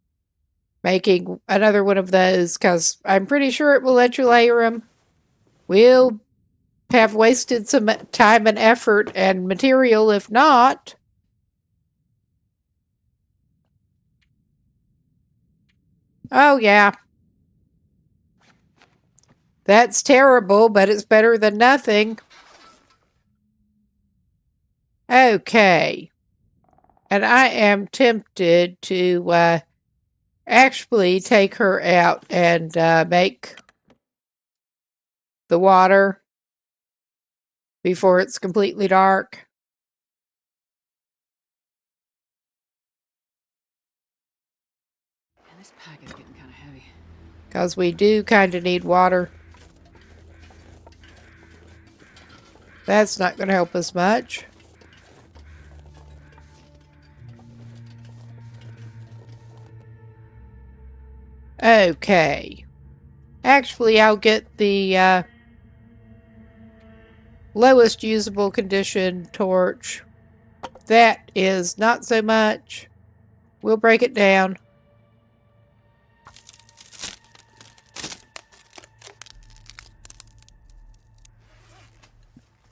making another one of those, because I'm pretty sure it will let you layer them. We'll have wasted some time and effort and material if not. Oh, yeah. That's terrible, but it's better than nothing. Okay. And I am tempted to actually take her out and make the water before it's completely dark. Man, this pack is getting kind of heavy. Because we do kind of need water. That's not going to help us much. Okay. Actually, I'll get the lowest usable condition torch. That is not so much. We'll break it down.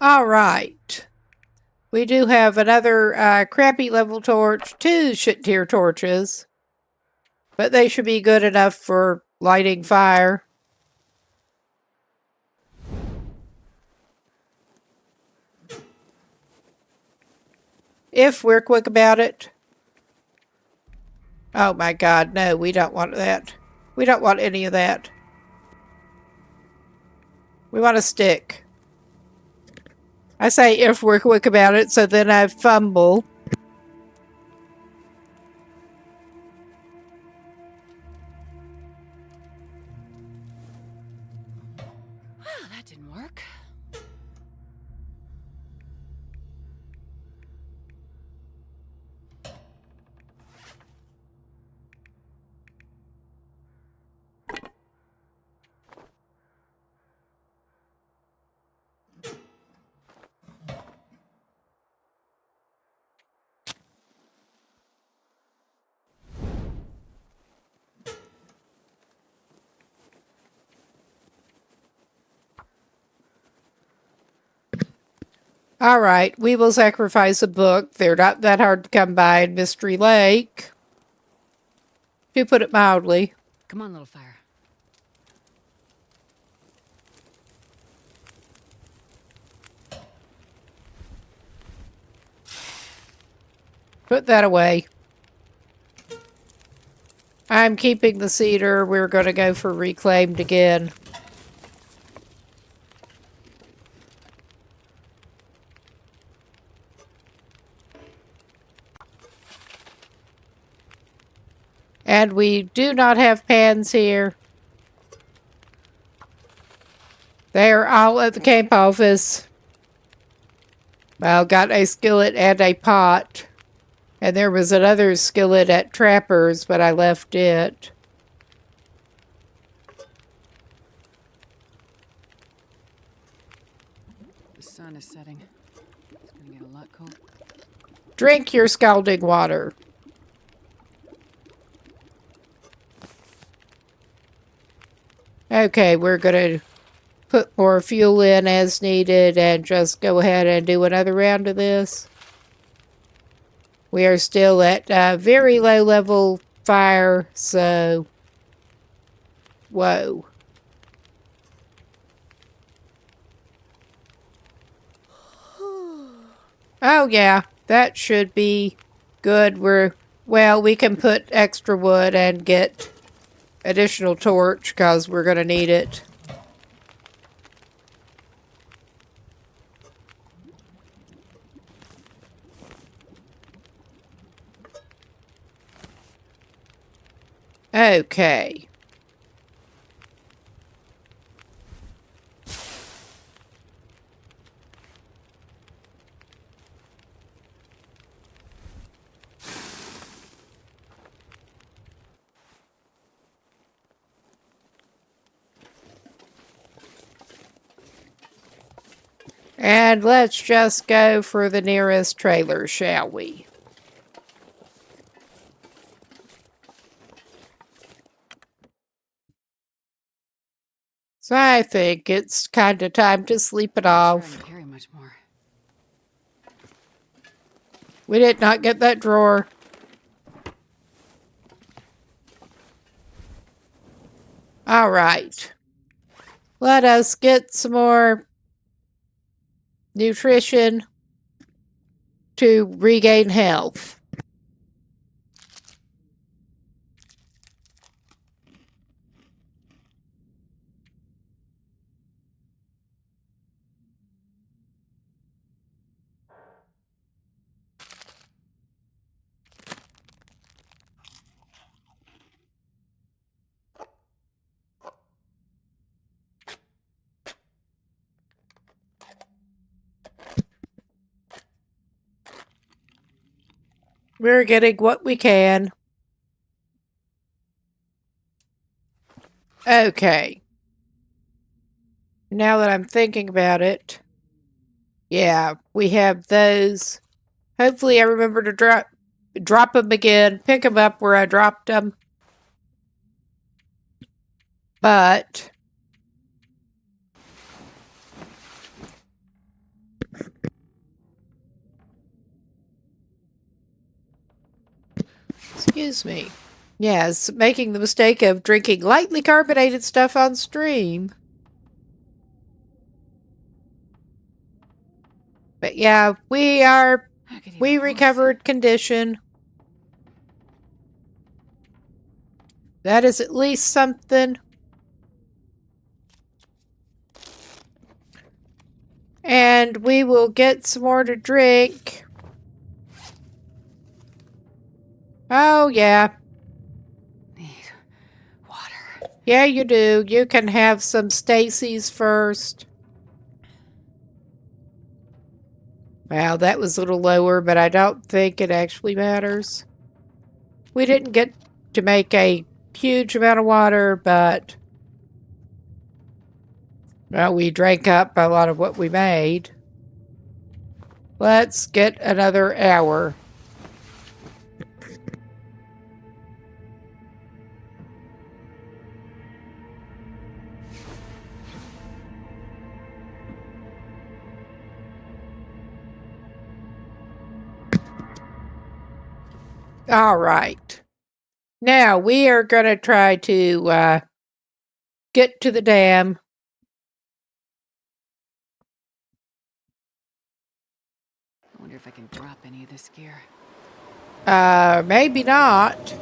All right. We do have another crappy level torch, 2 shit-tier torches. But they should be good enough for lighting fire. If we're quick about it. Oh my god, no, we don't want that. We don't want any of that. We want a stick. I say if we're quick about it, so then I fumble. Well, that didn't work. All right, we will sacrifice a book. They're not that hard to come by in Mystery Lake. To put it mildly. Come on, little fire. Put that away. I'm keeping the cedar. We're going to go for reclaimed again. And we do not have pans here. They're all at the camp office. Well, got a skillet and a pot. And there was another skillet at Trapper's, but I left it. The sun is setting. It's gonna get a lot cold. Drink your scalding water. Okay, we're going to put more fuel in as needed and just go ahead and do another round of this. We are still at very low level fire, so... Whoa. Oh yeah, that should be good. Well, we can put extra wood and get additional torch because we're going to need it. Okay. And let's just go for the nearest trailer, shall we? So I think it's kind of time to sleep it Not sure I off. can carry much more. We did not get that drawer. All right. Let us get some more nutrition to regain health. We're getting what we can. Okay. Now that I'm thinking about it, yeah, we have those. Hopefully I remember to drop them again, pick them up where I dropped them. But excuse me. Yes, making the mistake of drinking lightly carbonated stuff on stream. But yeah, we recovered condition. That is at least something. And we will get some more to drink. Oh, yeah. Need water. Yeah, you do. You can have some Stacy's first. Wow, that was a little lower, but I don't think it actually matters. We didn't get to make a huge amount of water, but well, we drank up a lot of what we made. Let's get another hour. All right. Now we are going to try to get to the dam. I wonder if I can drop any of this gear. Maybe not.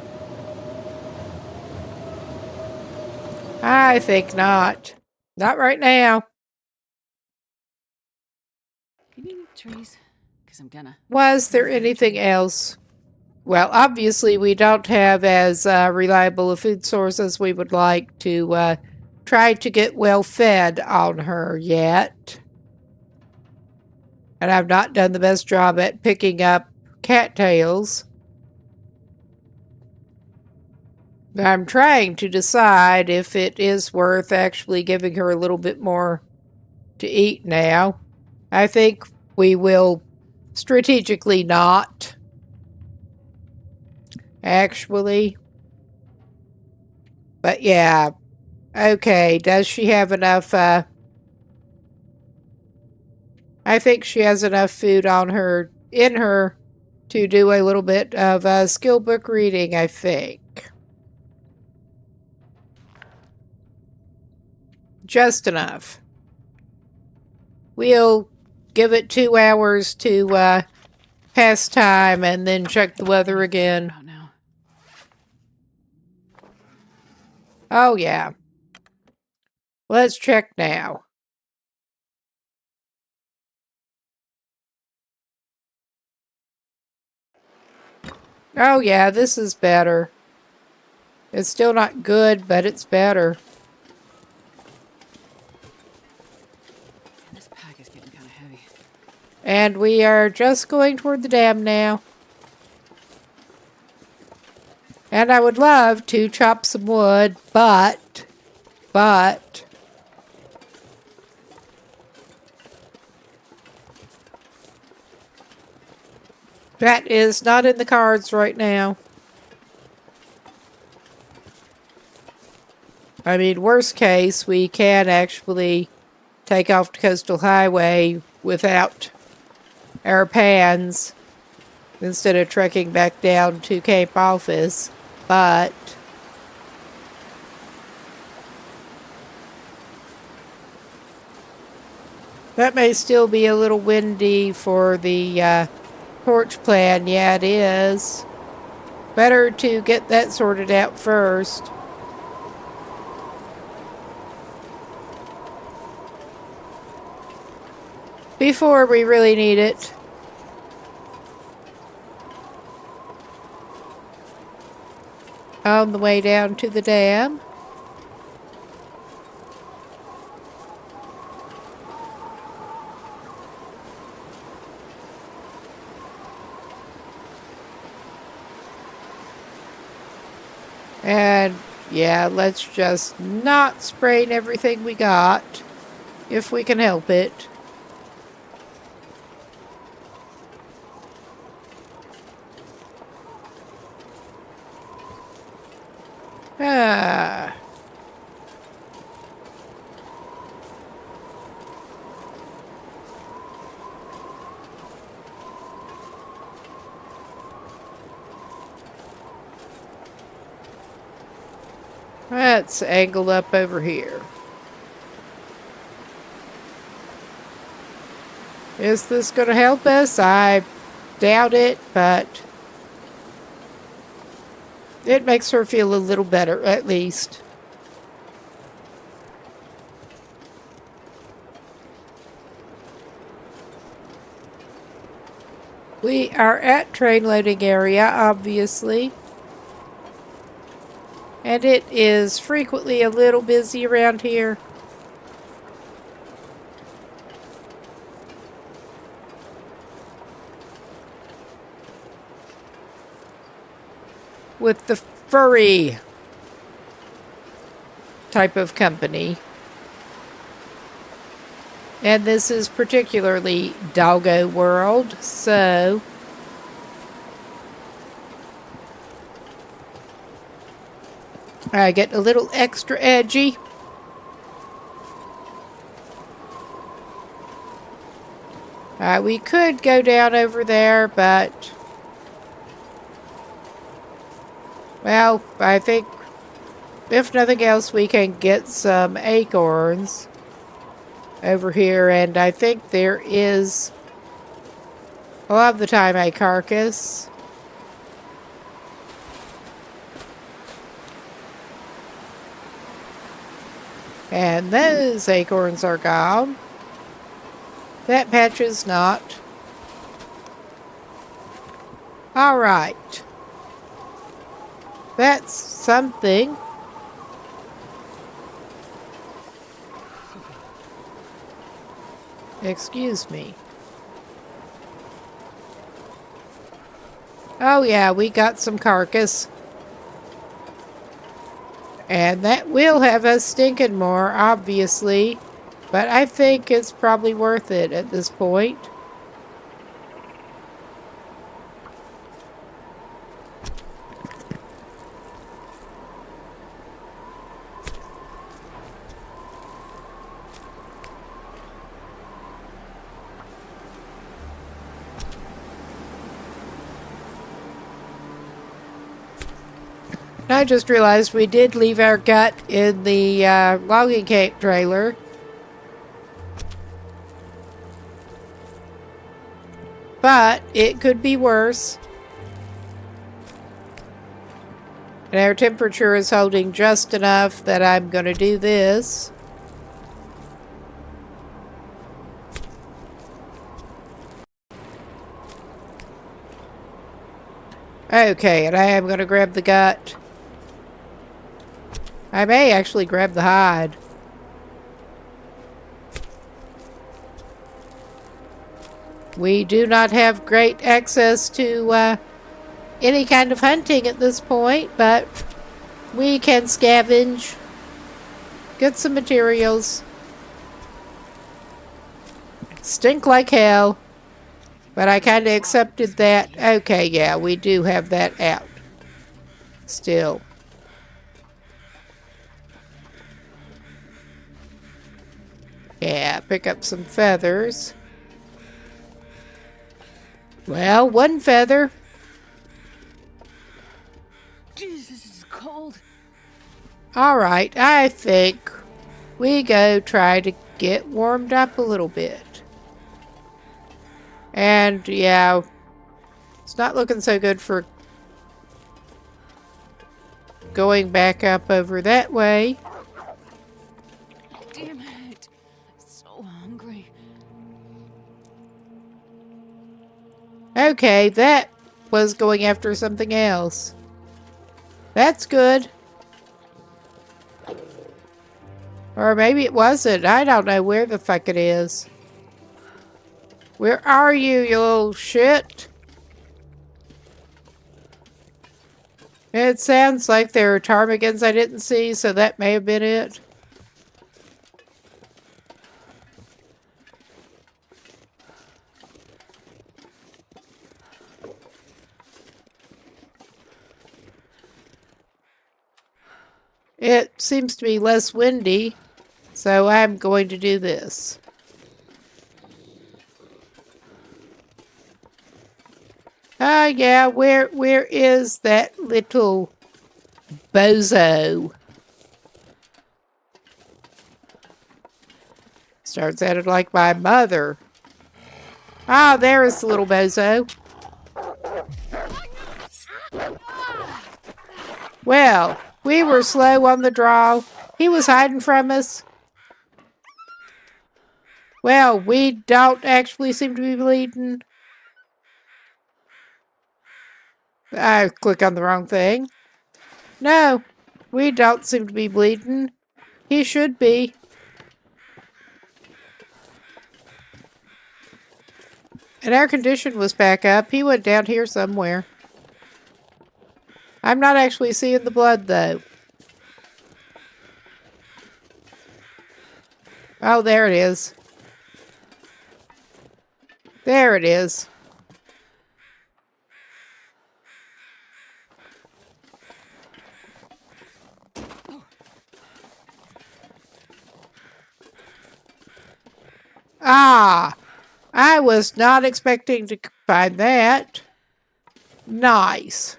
I think not. Not right now. Can you eat trees? Because I'm gonna. Was there anything else? Well, obviously we don't have as reliable a food source as we would like to try to get well fed on her yet. And I've not done the best job at picking up cattails. I'm trying to decide if it is worth actually giving her a little bit more to eat now. I think we will strategically not. Actually. But yeah. Okay, does she have enough, I think she has enough food in her, to do a little bit of skill book reading, I think. Just enough. We'll give it 2 hours to pass time and then check the weather again. Now. Oh, yeah. Let's check now. Oh, yeah, this is better. It's still not good, but it's better. And this pack is getting kind of heavy. And we are just going toward the dam now. And I would love to chop some wood, but... that is not in the cards right now. I mean, worst case, we can actually take off the coastal highway without our pans instead of trekking back down to Camp Office, but that may still be a little windy for the porch plan. Yeah, it is. Better to get that sorted out first. Before we really need it. On the way down to the dam. And yeah, let's just not sprain everything we got, if we can help it. Ah. Let's angle up over here. Is this going to help us? I doubt it, but it makes her feel a little better, at least. We are at train loading area, obviously. And it is frequently a little busy around here. With the furry type of company. And this is particularly Doggo World, so I get a little extra edgy. We could go down over there, but well, I think if nothing else, we can get some acorns over here, and I think there is a lot of the time a carcass. And those acorns are gone. That patch is not. Alright. That's something. Excuse me. Oh yeah, we got some carcass. And that will have us stinking more, obviously. But I think it's probably worth it at this point. I just realized we did leave our gut in the logging camp trailer. But it could be worse. And our temperature is holding just enough that I'm going to do this. Okay, and I am going to grab the gut. I may actually grab the hide. We do not have great access to any kind of hunting at this point, but we can scavenge, get some materials. Stink like hell, but I kind of accepted that. Okay, yeah, we do have that out. Still. Yeah, pick up some feathers. Well, one feather. Jeez, this is cold. Alright, I think we go try to get warmed up a little bit. And, yeah, it's not looking so good for going back up over that way. Damn it. So hungry. Okay, that was going after something else. That's good. Or maybe it wasn't. I don't know where the fuck it is. Where are you, you little shit? It sounds like there are ptarmigans I didn't see, so that may have been it. It seems to be less windy, so I'm going to do this. Yeah, where is that little bozo? Starts sounding like my mother. Ah, there is the little bozo. Well, we were slow on the draw. He was hiding from us. Well, we don't actually seem to be bleeding. I click on the wrong thing. No, we don't seem to be bleeding. He should be. And our condition was back up. He went down here somewhere. I'm not actually seeing the blood, though. Oh, there it is. There it is. Ah! I was not expecting to find that. Nice.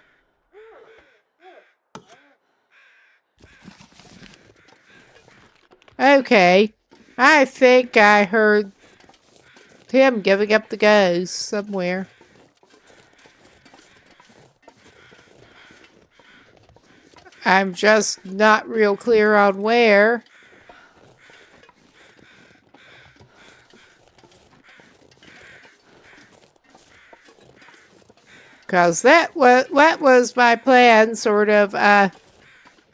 Okay. I think I heard him giving up the ghost somewhere. I'm just not real clear on where. Because that was my plan, sort of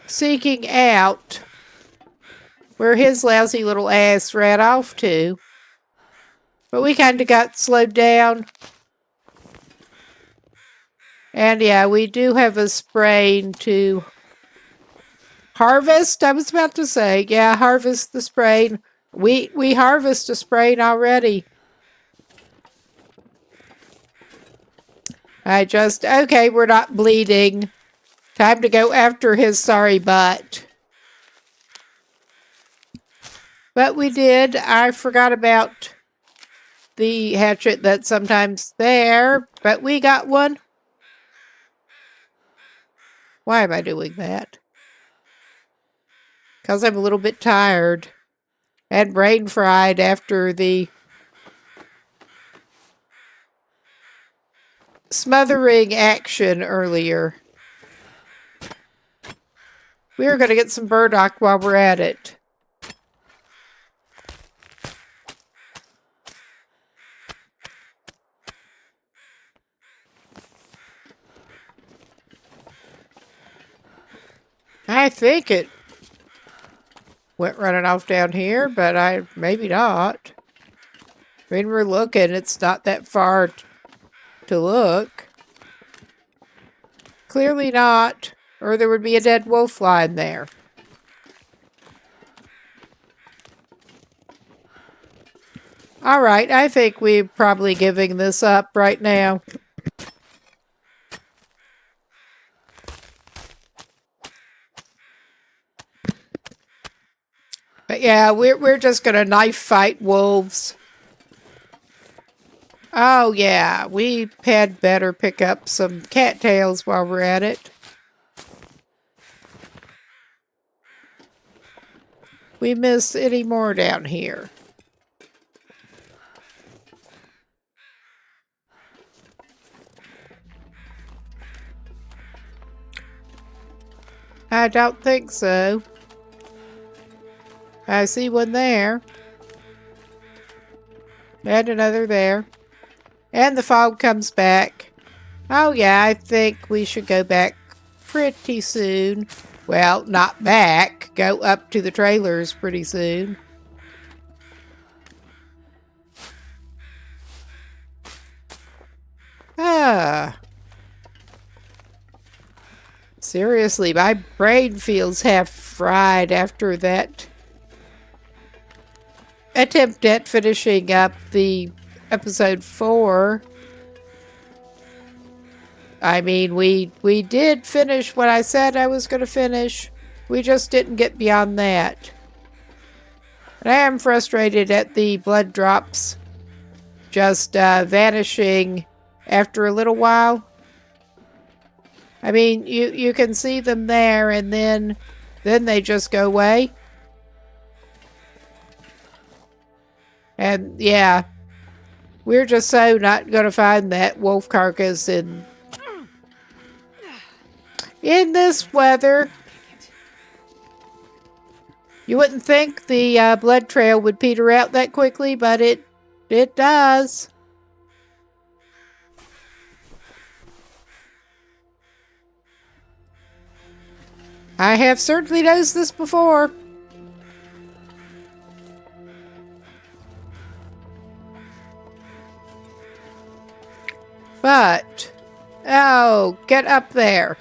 seeking out where his lousy little ass ran off to. But we kind of got slowed down. And yeah, we do have a sprain to harvest. I was about to say, yeah, harvest the sprain. We harvest a sprain already. Okay, we're not bleeding. Time to go after his sorry butt. But we did. I forgot about the hatchet that's sometimes there, but we got one. Why am I doing that? Because I'm a little bit tired and brain fried after the smothering action earlier. We're going to get some burdock while we're at it. I think it went running off down here, but maybe not. I mean, we're looking. It's not that far to look. Clearly not. Or there would be a dead wolf lying there. Alright, I think we're probably giving this up right now. But yeah, we're just gonna knife fight wolves. Oh yeah, we had better pick up some cattails while we're at it. We miss any more down here. I don't think so. I see one there. And another there. And the fog comes back. Oh yeah, I think we should go back pretty soon. Well, not back. Go up to the trailers pretty soon. Ah. Seriously, my brain feels half fried after that attempt at finishing up the episode 4. I mean, we did finish what I said I was going to finish. We just didn't get beyond that. And I am frustrated at the blood drops just vanishing after a little while. I mean, you can see them there, and then they just go away. And yeah, we're just so not going to find that wolf carcass in this weather. You wouldn't think the blood trail would peter out that quickly, but it does. I have certainly noticed this before. But, oh, get up there.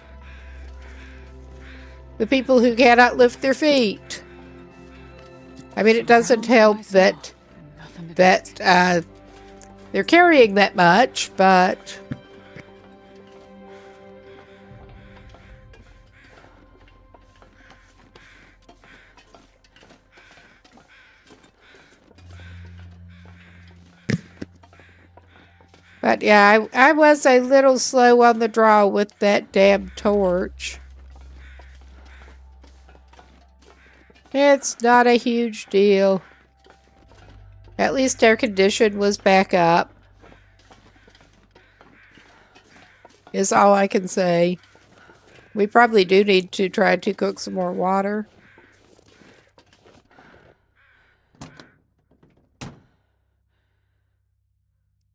The people who cannot lift their feet. I mean, it doesn't help that they're carrying that much, but yeah, I was a little slow on the draw with that damn torch. It's not a huge deal. At least air condition was back up. Is all I can say. We probably do need to try to cook some more water.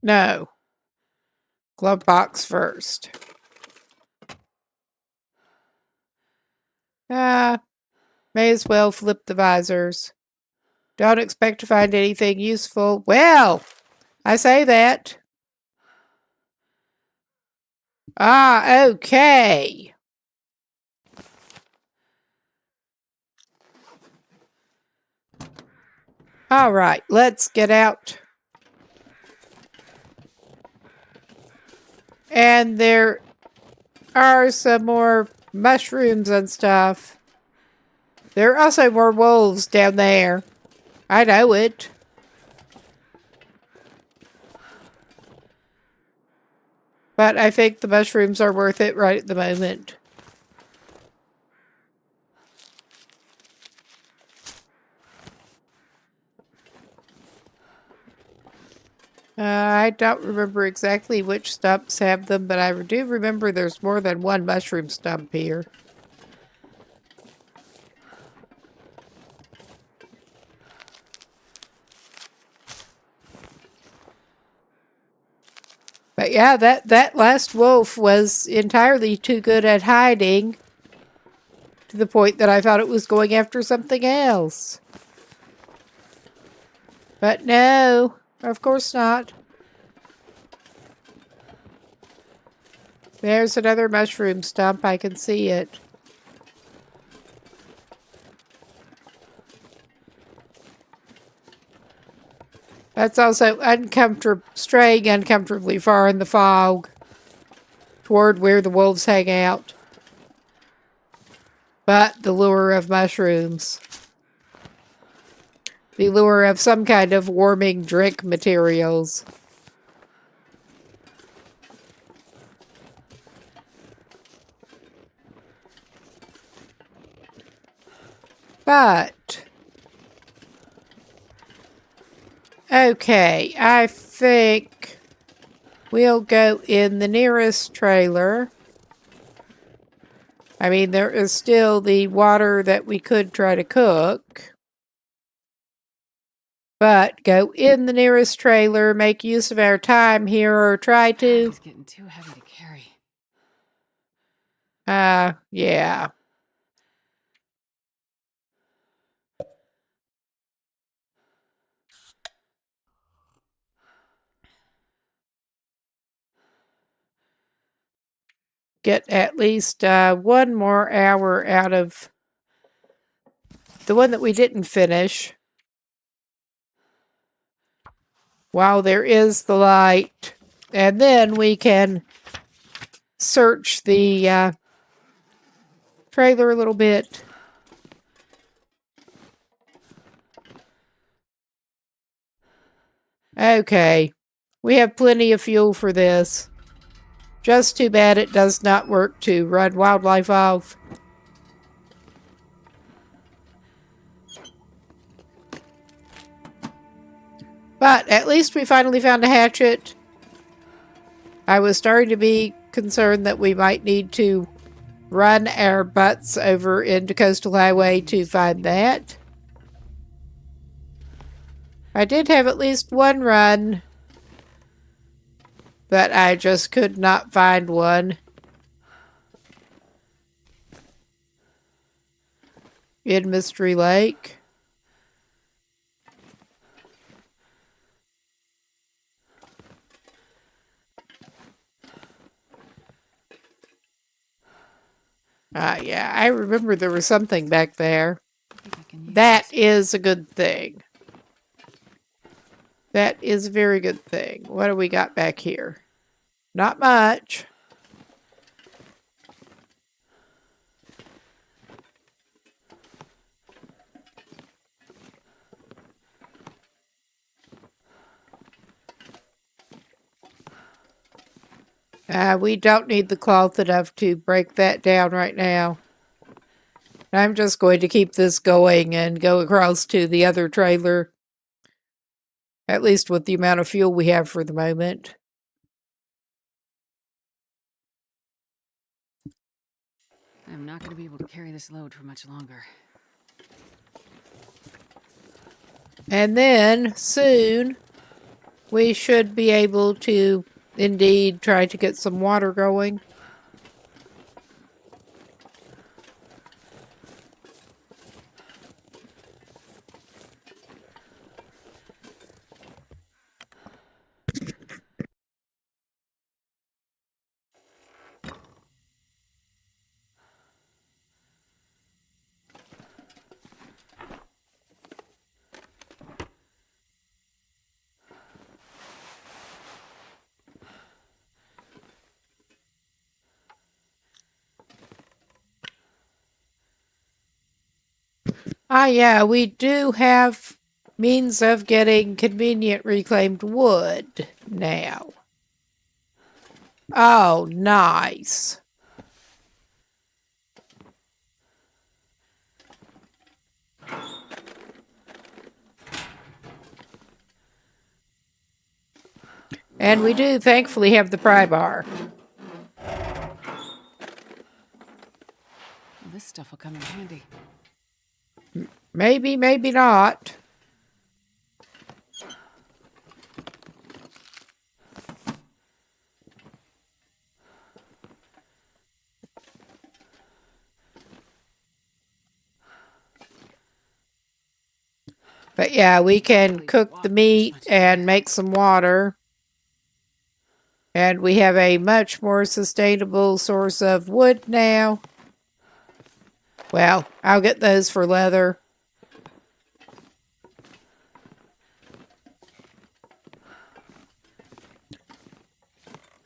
No. Glove box first. May as well flip the visors. Don't expect to find anything useful. Well, I say that. Okay. All right, let's get out. And there are some more mushrooms and stuff. There are also more wolves down there. I know it. But I think the mushrooms are worth it right at the moment. I don't remember exactly which stumps have them, but I do remember there's more than one mushroom stump here. But yeah, that last wolf was entirely too good at hiding to the point that I thought it was going after something else. But no, of course not. There's another mushroom stump. I can see it. That's also straying uncomfortably far in the fog toward where the wolves hang out. But the lure of mushrooms. The lure of some kind of warming drink materials. But, okay, I think we'll go in the nearest trailer. I mean, there is still the water that we could try to cook. But go in the nearest trailer, make use of our time here, or try to... It's getting too heavy to carry. Yeah. Get at least 1 more hour out of the one that we didn't finish while there is the light. And then we can search the trailer a little bit. Okay. We have plenty of fuel for this. Just too bad it does not work to run wildlife off. But at least we finally found a hatchet. I was starting to be concerned that we might need to run our butts over into Coastal Highway to find that. I did have at least one run, but I just could not find one in Mystery Lake. Yeah, I remember there was something back there. That is a good thing. That is a very good thing. What do we got back here? Not much. We don't need the cloth enough to break that down right now. I'm just going to keep this going and go across to the other trailer. At least with the amount of fuel we have for the moment. I'm not going to be able to carry this load for much longer. And then, soon, we should be able to, indeed, try to get some water going. Yeah, we do have means of getting convenient reclaimed wood now. Oh, nice. And we do thankfully have the pry bar. This stuff will come in handy. Maybe, maybe not. But yeah, we can cook the meat and make some water. And we have a much more sustainable source of wood now. Well, I'll get those for leather.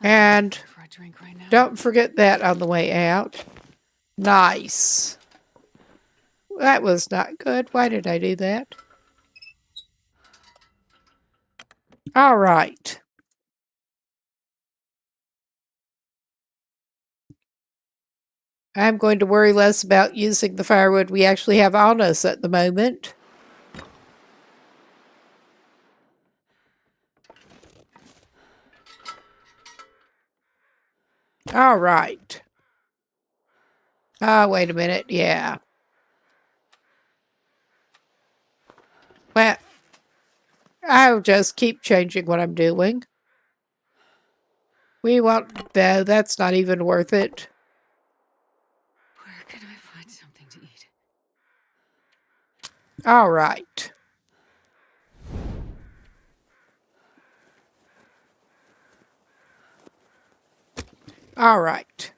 And don't forget that on the way out. Nice. That was not good. Why did I do that? All right. I'm going to worry less about using the firewood we actually have on us at the moment. All right. Oh, wait a minute. Yeah. Well, I'll just keep changing what I'm doing. We won't, though. That's not even worth it. Where can I find something to eat? All right. All right.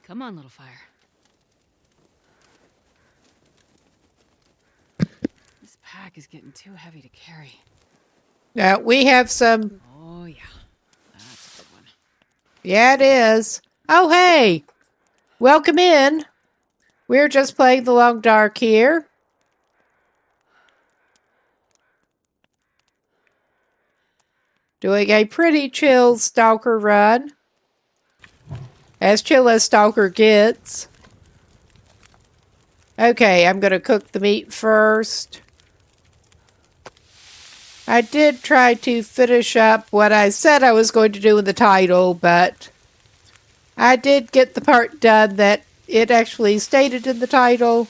Come on, little fire. This pack is getting too heavy to carry. Now, we have some... Oh, yeah. That's a good one. Yeah, it is. Oh, hey. Welcome in. We're just playing the Long Dark here. Doing a pretty chill Stalker run. As chill as Stalker gets. Okay, I'm going to cook the meat first. I did try to finish up what I said I was going to do in the title, but I did get the part done that it actually stated in the title,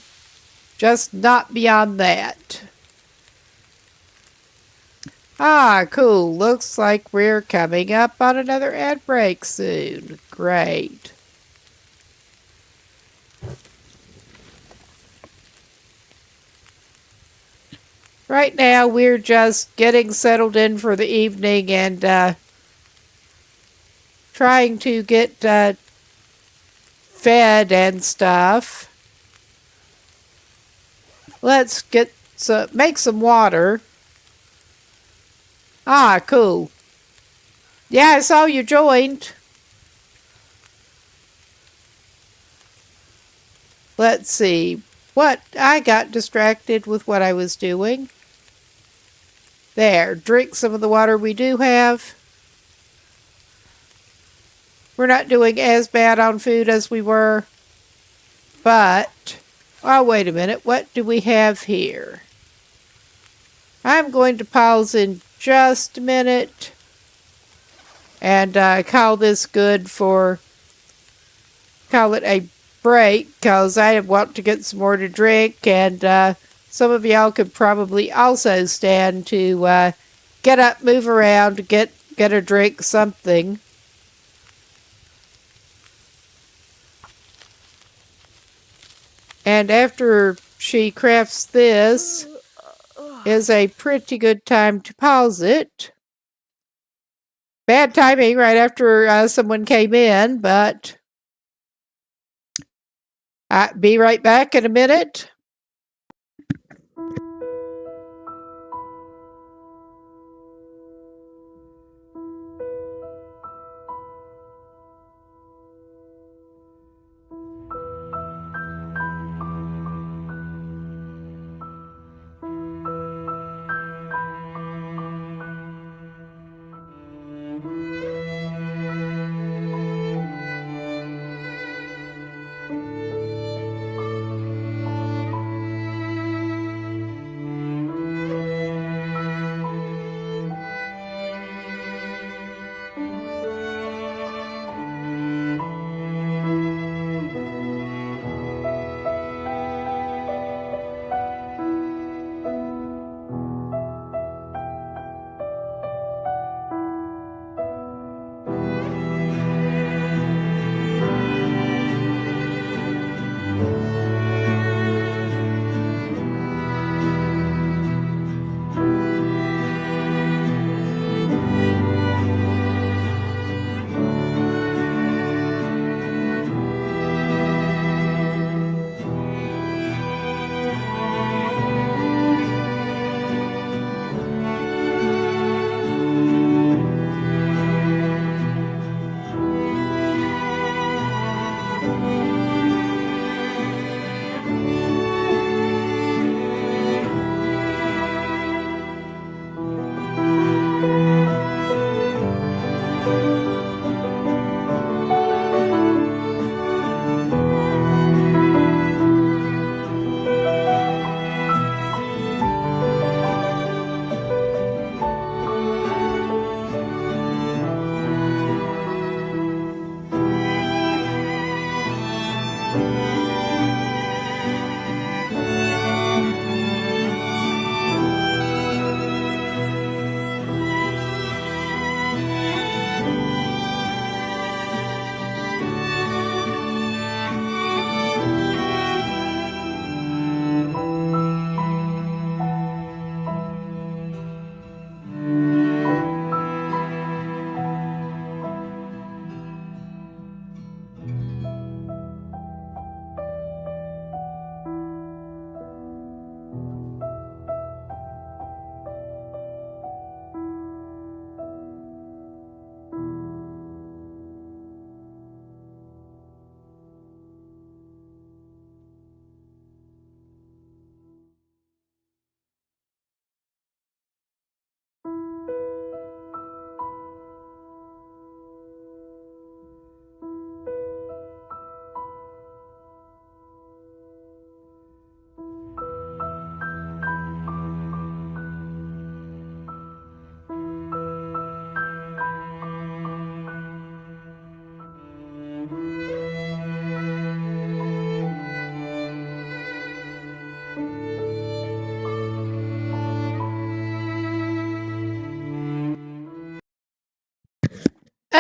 just not beyond that. Ah, cool. Looks like we're coming up on another ad break soon. Great. Right now, we're just getting settled in for the evening and trying to get fed and stuff. Let's make some water. Ah, cool. Yeah, I saw you joined. Let's see. What? I got distracted with what I was doing. There, drink some of the water we do have. We're not doing as bad on food as we were. But, oh, wait a minute. What do we have here? I'm going to pause in just a minute and call this good for, call it a break, because I want to get some more to drink, and some of y'all could probably also stand to get up, move around, get a drink, something. And after she crafts this, is a pretty good time to pause it. Bad timing right after someone came in, but I'll be right back in a minute.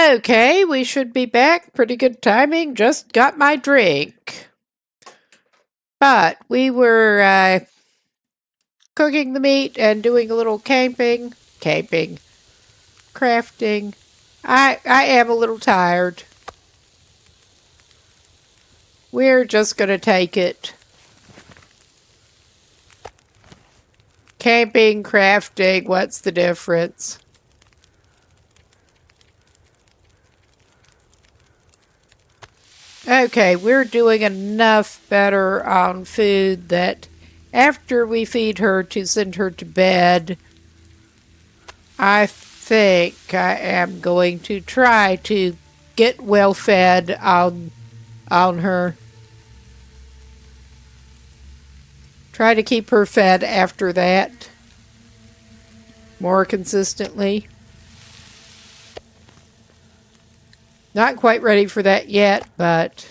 Okay, we should be back. Pretty good timing. Just got my drink. But we were cooking the meat and doing a little crafting. I am a little tired. We're just going to take it. Camping, crafting, what's the difference? Okay, we're doing enough better on food that after we feed her to send her to bed, I think I am going to try to get well fed on her. Try to keep her fed after that more consistently. Not quite ready for that yet, but...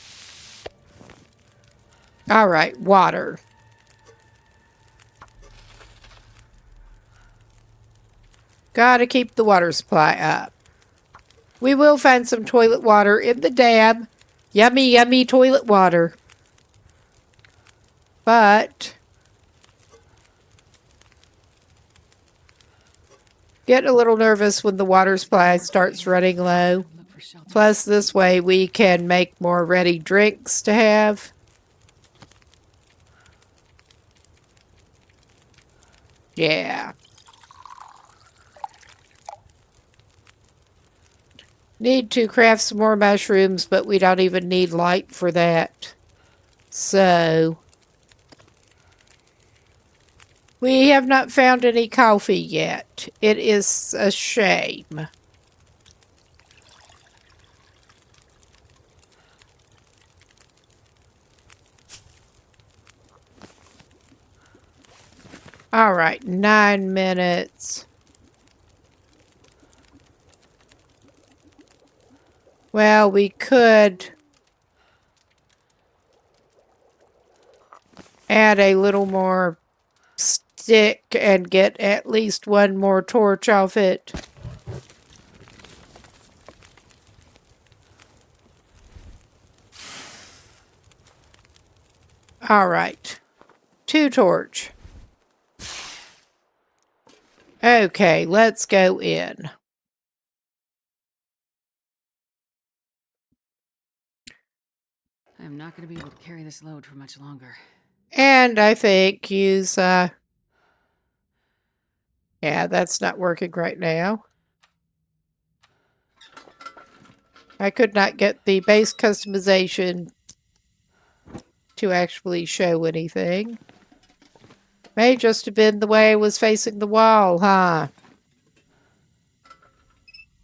Alright, water. Gotta keep the water supply up. We will find some toilet water in the dam. Yummy, yummy toilet water. But... get a little nervous when the water supply starts running low. Plus, this way we can make more ready drinks to have. Yeah. Need to craft some more mushrooms, but we don't even need light for that. So... we have not found any coffee yet. It is a shame. All right, 9 minutes. Well, we could add a little more stick and get at least one more torch off it. All right, 2 torch. Okay, let's go in. I'm not going to be able to carry this load for much longer. And I think use, yeah, that's not working right now. I could not get the base customization to actually show anything. May just have been the way I was facing the wall, huh?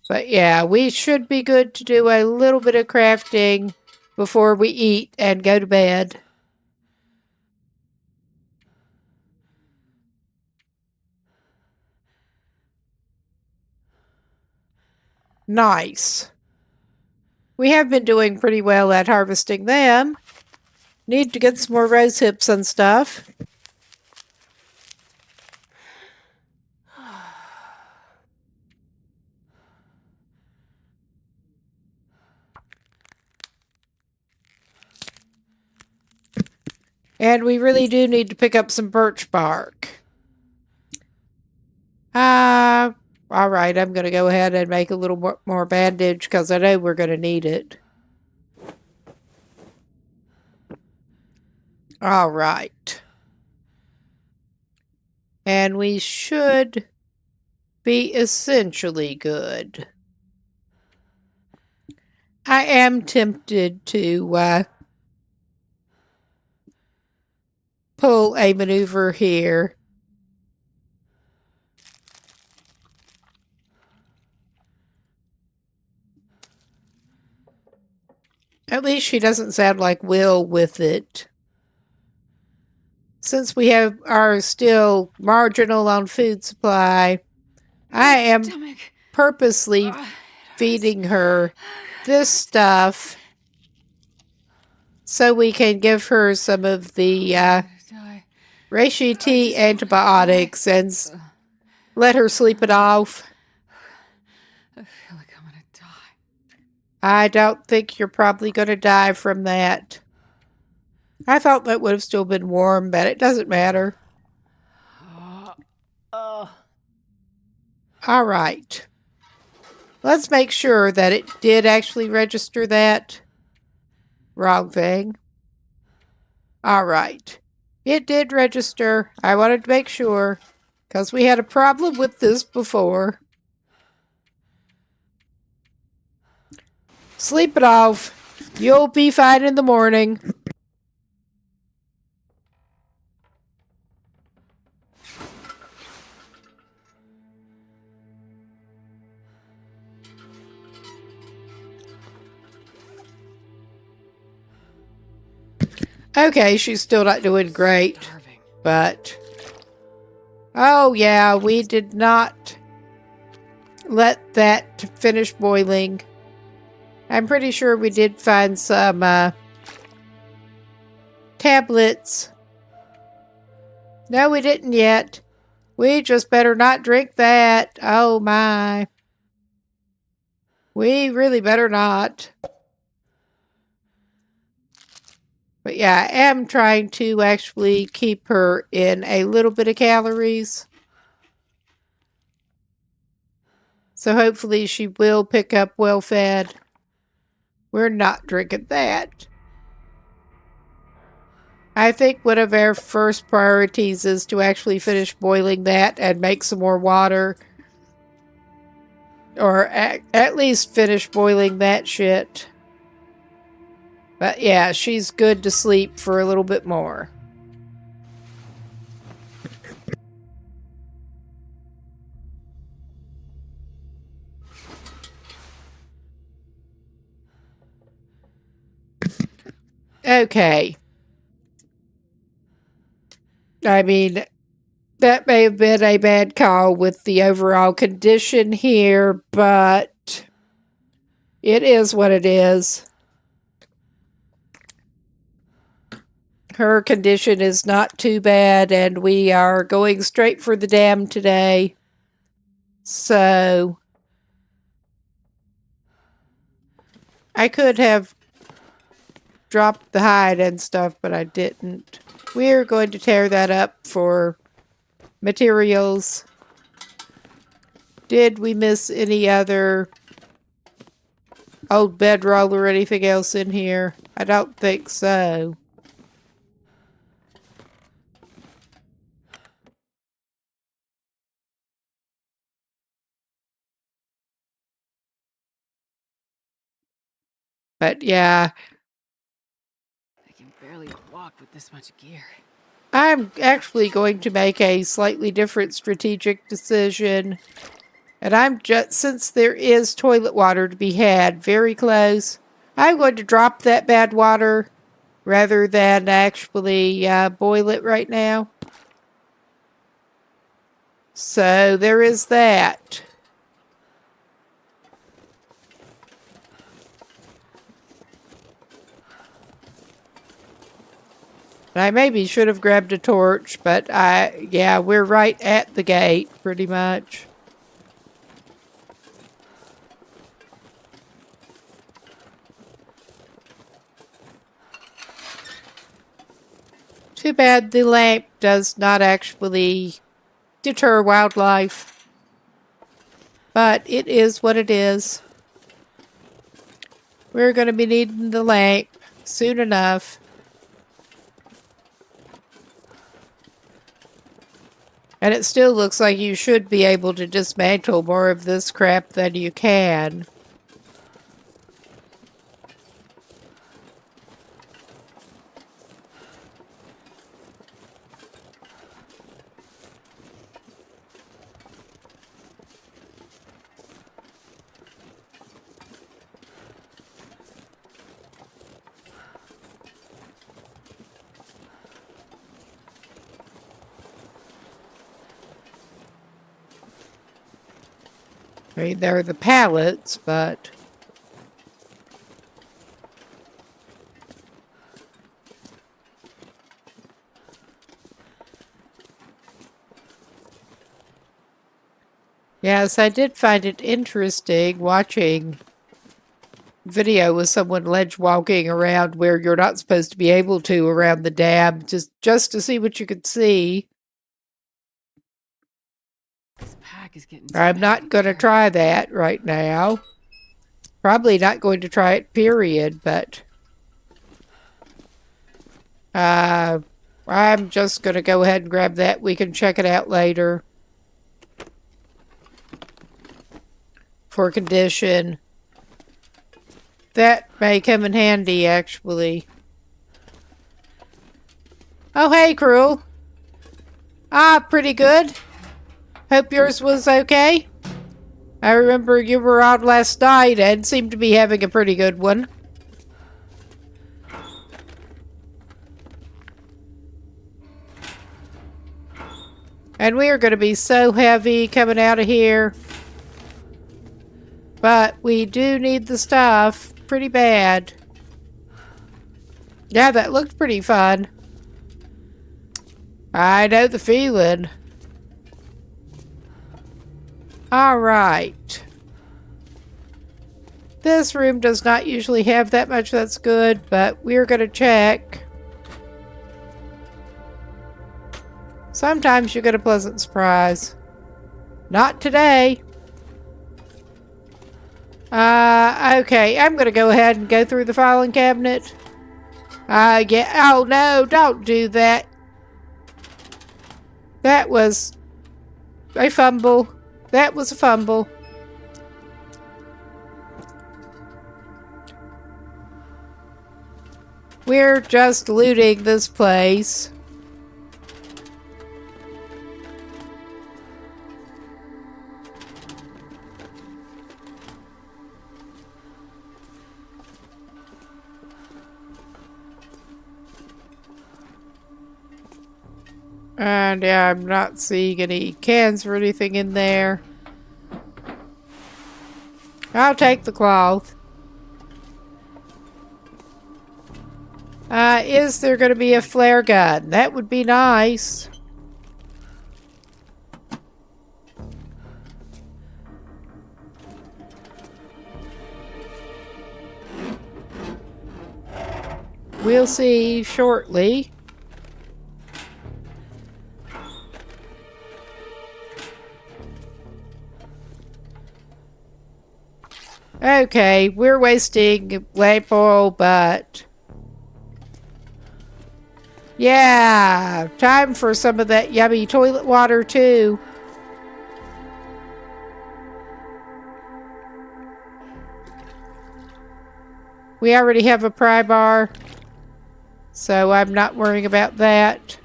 But yeah, we should be good to do a little bit of crafting before we eat and go to bed. Nice. We have been doing pretty well at harvesting them. Need to get some more rose hips and stuff. And we really do need to pick up some birch bark. Alright, I'm going to go ahead and make a little more bandage because I know we're going to need it. Alright. And we should be essentially good. I am tempted to pull a maneuver here. At least she doesn't sound like Will with it. Since we are still marginal on food supply, I am purposely feeding her this stuff so we can give her some of the reishi tea antibiotics and let her sleep it off. I feel like I'm gonna die. I don't think you're probably going to die from that. I thought that would have still been warm, but it doesn't matter. All right. Let's make sure that it did actually register that. Wrong thing. All right. It did register. I wanted to make sure, because we had a problem with this before. Sleep it off. You'll be fine in the morning. Okay, she's still not doing great, but... Oh, yeah, we did not let that finish boiling. I'm pretty sure we did find some tablets. No, we didn't yet. We just better not drink that. Oh, my. We really better not. But yeah, I am trying to actually keep her in a little bit of calories. So hopefully she will pick up well fed. We're not drinking that. I think one of our first priorities is to actually finish boiling that and make some more water. Or at least finish boiling that shit. But yeah, she's good to sleep for a little bit more. Okay. I mean, that may have been a bad call with the overall condition here, but it is what it is. Her condition is not too bad, and we are going straight for the dam today. So, I could have dropped the hide and stuff, but I didn't. We're going to tear that up for materials. Did we miss any other old bedroll or anything else in here? I don't think so. But yeah, I can barely walk with this much gear. I'm actually going to make a slightly different strategic decision. And I'm just, since there is toilet water to be had very close, I'm going to drop that bad water rather than actually boil it right now. So there is that. I maybe should have grabbed a torch, but yeah, we're right at the gate, pretty much. Too bad the lamp does not actually deter wildlife. But it is what it is. We're going to be needing the lamp soon enough. And it still looks like you should be able to dismantle more of this crap than you can. I mean, they're the pallets, but... Yes, I did find it interesting watching video with someone ledge walking around where you're not supposed to be able to around the dam, just to see what you could see. This pack is getting I'm not going to try that right now. Probably not going to try it, period, but I'm just going to go ahead and grab that. We can check it out later for condition. That may come in handy, actually. Oh, hey, Cruel. Pretty good. Hope yours was okay. I remember you were on last night and seemed to be having a pretty good one. And we are going to be so heavy coming out of here. But we do need the stuff pretty bad. Yeah, that looked pretty fun. I know the feeling. Alright. This room does not usually have that much that's good, but we're going to check. Sometimes you get a pleasant surprise. Not today. Okay, I'm going to go ahead and go through the filing cabinet. Yeah, oh no, don't do that. That was a fumble. That was a fumble. We're just looting this place. And yeah, I'm not seeing any cans or anything in there. I'll take the cloth. Is there going to be a flare gun? That would be nice. We'll see shortly. Okay, we're wasting lamp oil, but yeah, time for some of that yummy toilet water too. We already have a pry bar, so I'm not worrying about that.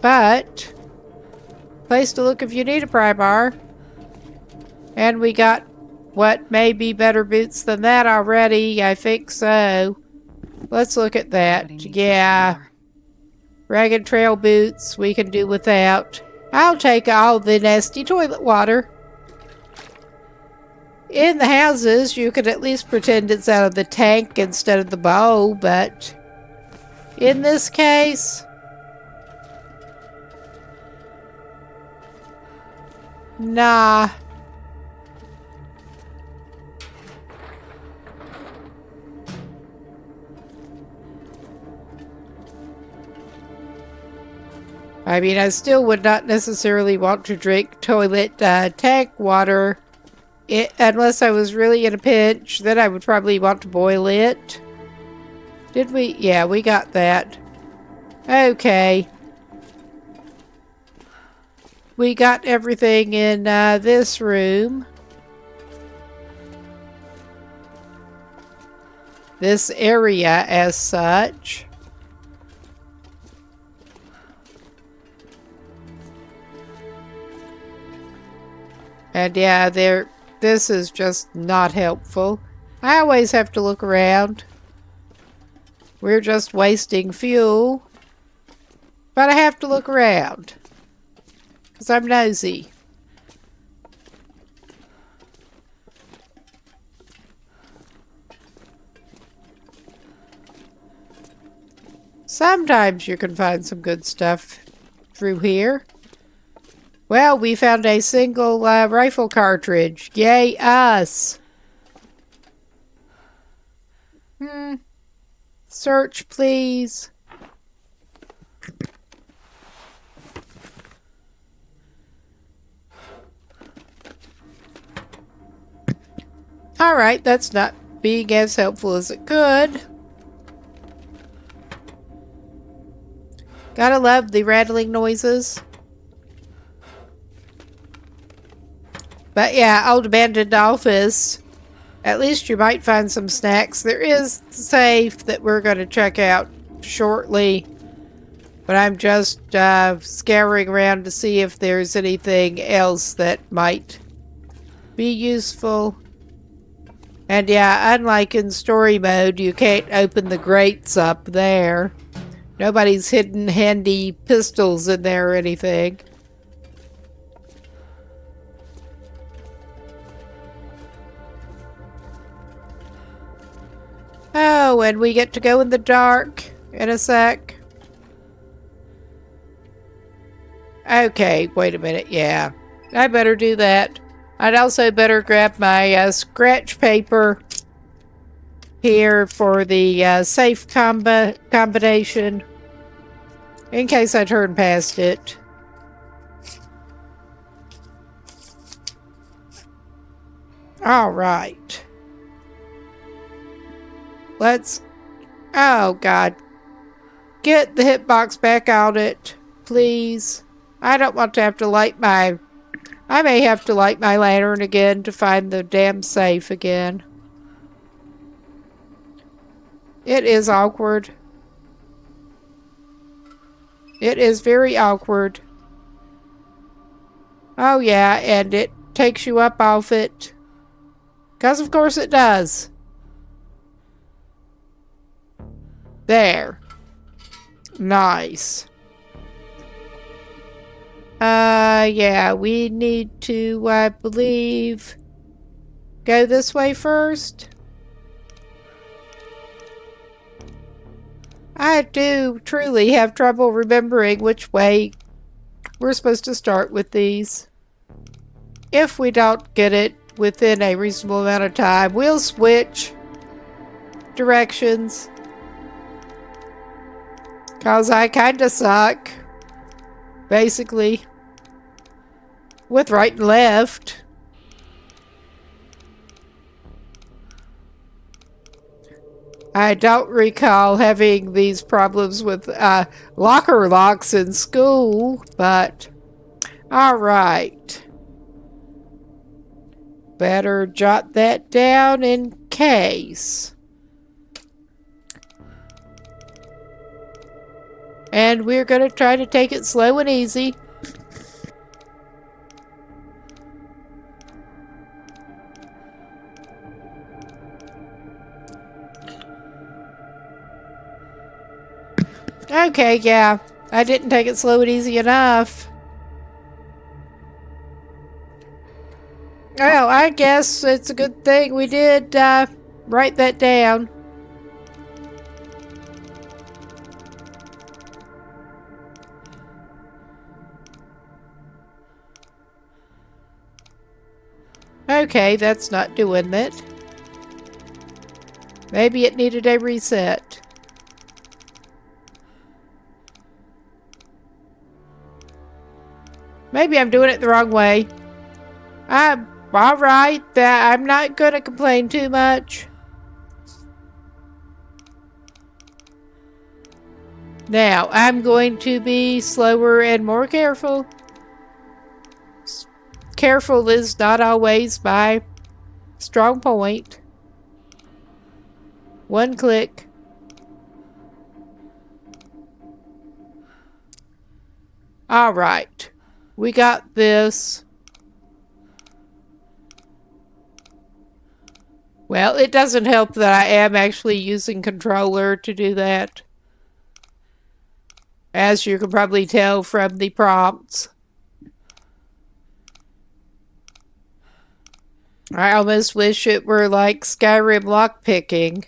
But place to look if you need a pry bar. And we got what may be better boots than that already. I think so. Let's look at that. Yeah. Ragged trail boots we can do without. I'll take all the nasty toilet water. In the houses, you could at least pretend it's out of the tank instead of the bowl, but in this case, nah. I mean, I still would not necessarily want to drink toilet tank water unless I was really in a pinch. Then I would probably want to boil it. Did we? Yeah, we got that. Okay. We got everything in this room. This area as such. And yeah, this is just not helpful. I always have to look around. We're just wasting fuel. But I have to look around. Because I'm nosy. Sometimes you can find some good stuff through here. Well, we found a single rifle cartridge. Yay, us. Search, please. Alright, that's not being as helpful as it could. Gotta love the rattling noises. But yeah, old abandoned office. At least you might find some snacks. There is the safe that we're going to check out shortly. But I'm just scouring around to see if there's anything else that might be useful. And yeah, unlike in story mode, you can't open the grates up there. Nobody's hidden handy pistols in there or anything. Oh, and we get to go in the dark in a sec. Okay, wait a minute. Yeah, I better do that. I'd also better grab my scratch paper here for the safe combination in case I turn past it. All right. Let's... Oh, God. Get the hitbox back on it, please. I don't want to have to light my... I may have to light my lantern again to find the damn safe again. It is awkward. It is very awkward. Oh, yeah, and it takes you up off it. 'Cause of course it does. There. Nice. Yeah, we need to, I believe, go this way first. I do truly have trouble remembering which way we're supposed to start with these. If we don't get it within a reasonable amount of time, we'll switch directions. 'Cause I kinda suck. Basically. With right and left. I don't recall having these problems with locker locks in school, but alright. Better jot that down in case. And we're going to try to take it slow and easy. Okay, yeah. I didn't take it slow and easy enough. Well, I guess it's a good thing we did write that down. Okay, that's not doing it. Maybe it needed a reset. Maybe I'm doing it the wrong way. Alright, I'm not gonna complain too much. Now, I'm going to be slower and more careful. Careful is not always my strong point. One click. Alright. We got this. Well, it doesn't help that I am actually using controller to do that. As you can probably tell from the prompts. I almost wish it were like Skyrim lockpicking.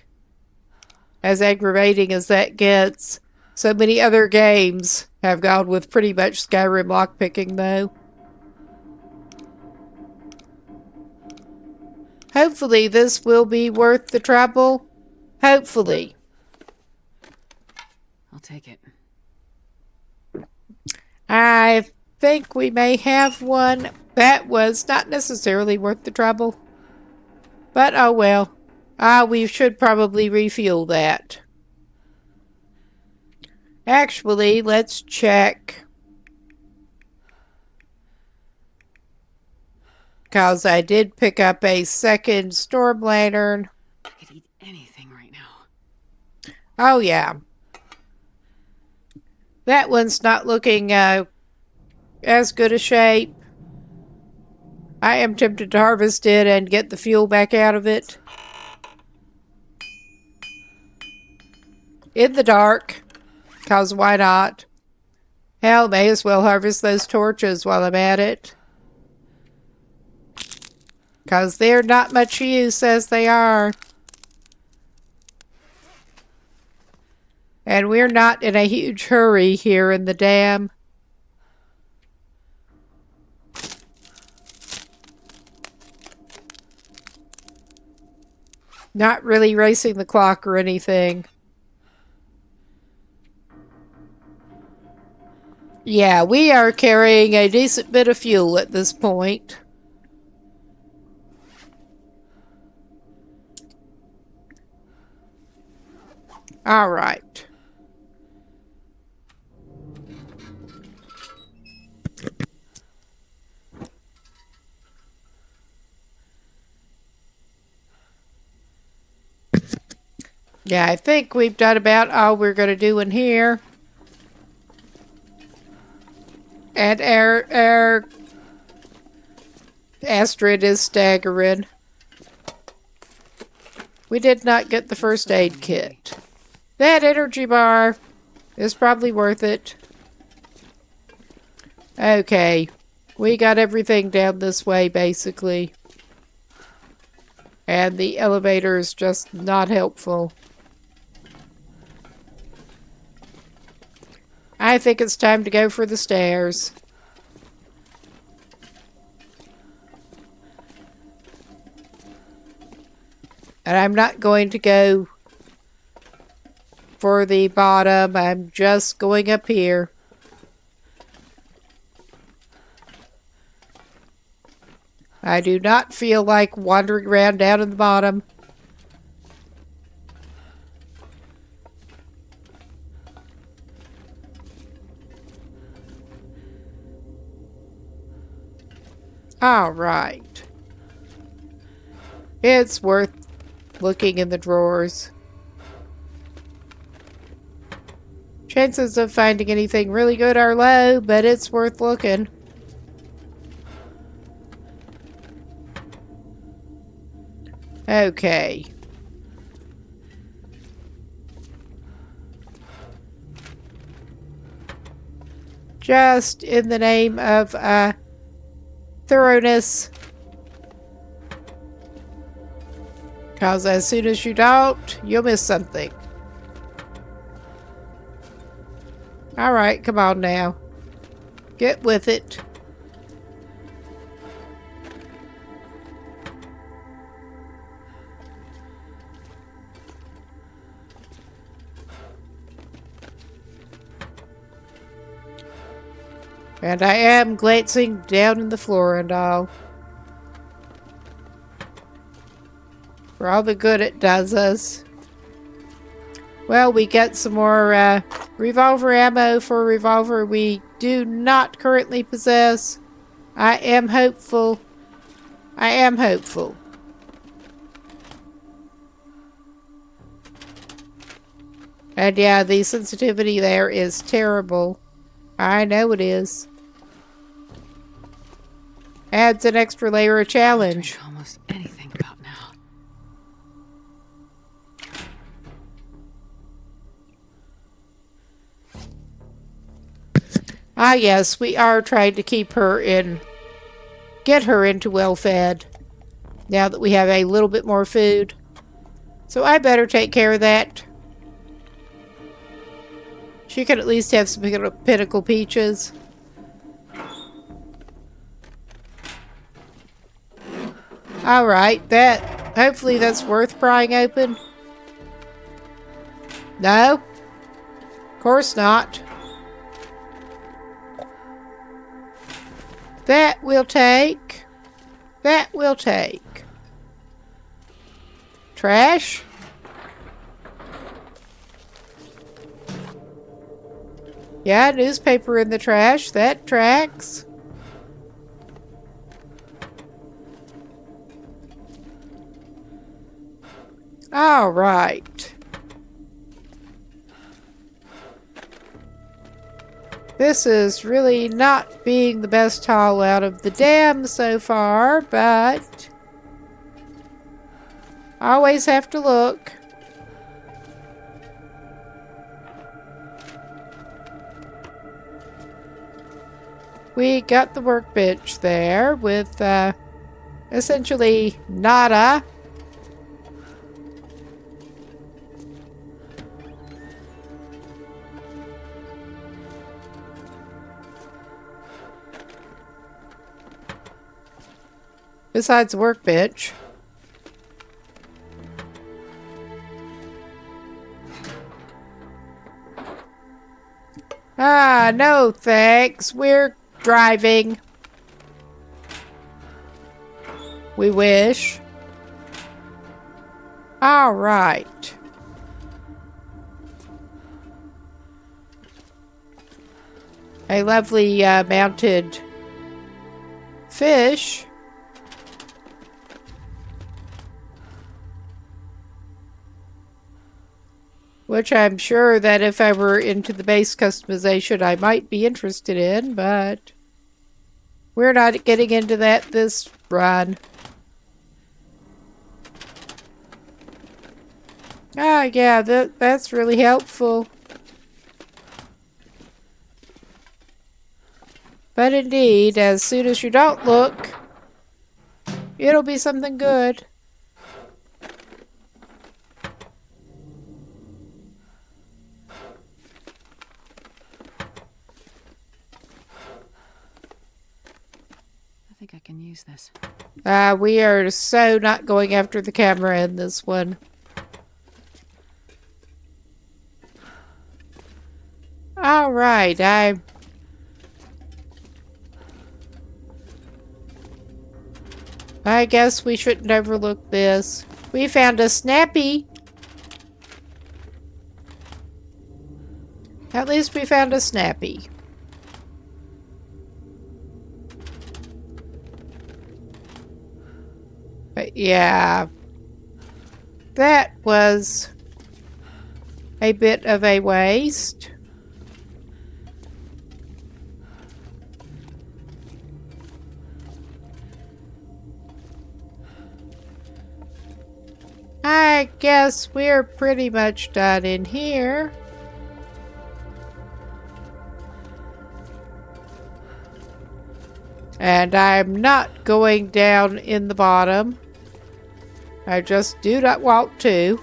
As aggravating as that gets. So many other games have gone with pretty much Skyrim lockpicking, though. Hopefully this will be worth the trouble. Hopefully. I'll take it. I think we may have one that was not necessarily worth the trouble. But oh well. We should probably refuel that. Actually, let's check. Because I did pick up a second storm lantern. I could eat anything right now. Oh yeah. That one's not looking as good a shape. I am tempted to harvest it and get the fuel back out of it. In the dark. Because why not? Hell, may as well harvest those torches while I'm at it. Because they're not much use as they are. And we're not in a huge hurry here in the dam. Not really racing the clock or anything. Yeah, we are carrying a decent bit of fuel at this point. All right. Yeah, I think we've done about all we're going to do in here. And our Astrid is staggering. We did not get the first aid kit. That energy bar is probably worth it. Okay. We got everything down this way, basically. And the elevator is just not helpful. I think it's time to go for the stairs. And I'm not going to go for the bottom. I'm just going up here. I do not feel like wandering around down in the bottom. All right. It's worth looking in the drawers. Chances of finding anything really good are low, but it's worth looking. Okay. Just in the name of thoroughness. Because as soon as you don't, you'll miss something. Alright, come on now. Get with it. And I am glancing down in the floor and all. For all the good it does us. Well, we get some more revolver ammo for a revolver we do not currently possess. I am hopeful. I am hopeful. And yeah, the sensitivity there is terrible. I know it is. Adds an extra layer of challenge. Drink almost anything about now. Ah, yes, we are trying to keep her in, get her into well-fed, now that we have a little bit more food. So I better take care of that. She could at least have some pinnacle peaches. Alright, hopefully that's worth prying open. No? Of course not. That we'll take. That we'll take. Trash? Yeah, newspaper in the trash. That tracks. All right. This is really not being the best haul out of the dam so far, but always have to look. We got the workbench there with essentially nada. Besides the workbench. Ah, no thanks. We're driving. We wish. All right. A lovely mounted fish. Which I'm sure that if I were into the base customization, I might be interested in, but we're not getting into that this run. Ah, yeah, that's really helpful. But indeed, as soon as you don't look, it'll be something good. I think I can use this. We are so not going after the camera in this one. All right, I guess we shouldn't overlook this. We found a snappy. At least we found a snappy. But yeah, that was a bit of a waste. I guess we're pretty much done in here. And I'm not going down in the bottom. I just do not want to.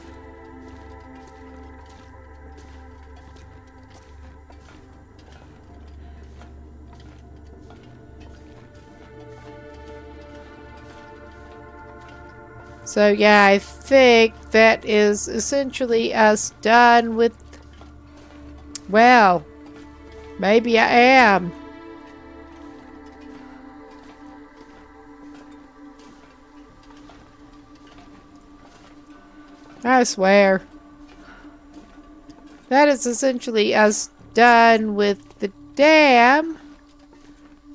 So yeah, I think that is essentially us done with... Well, maybe I am. I swear. That is essentially us done with the dam.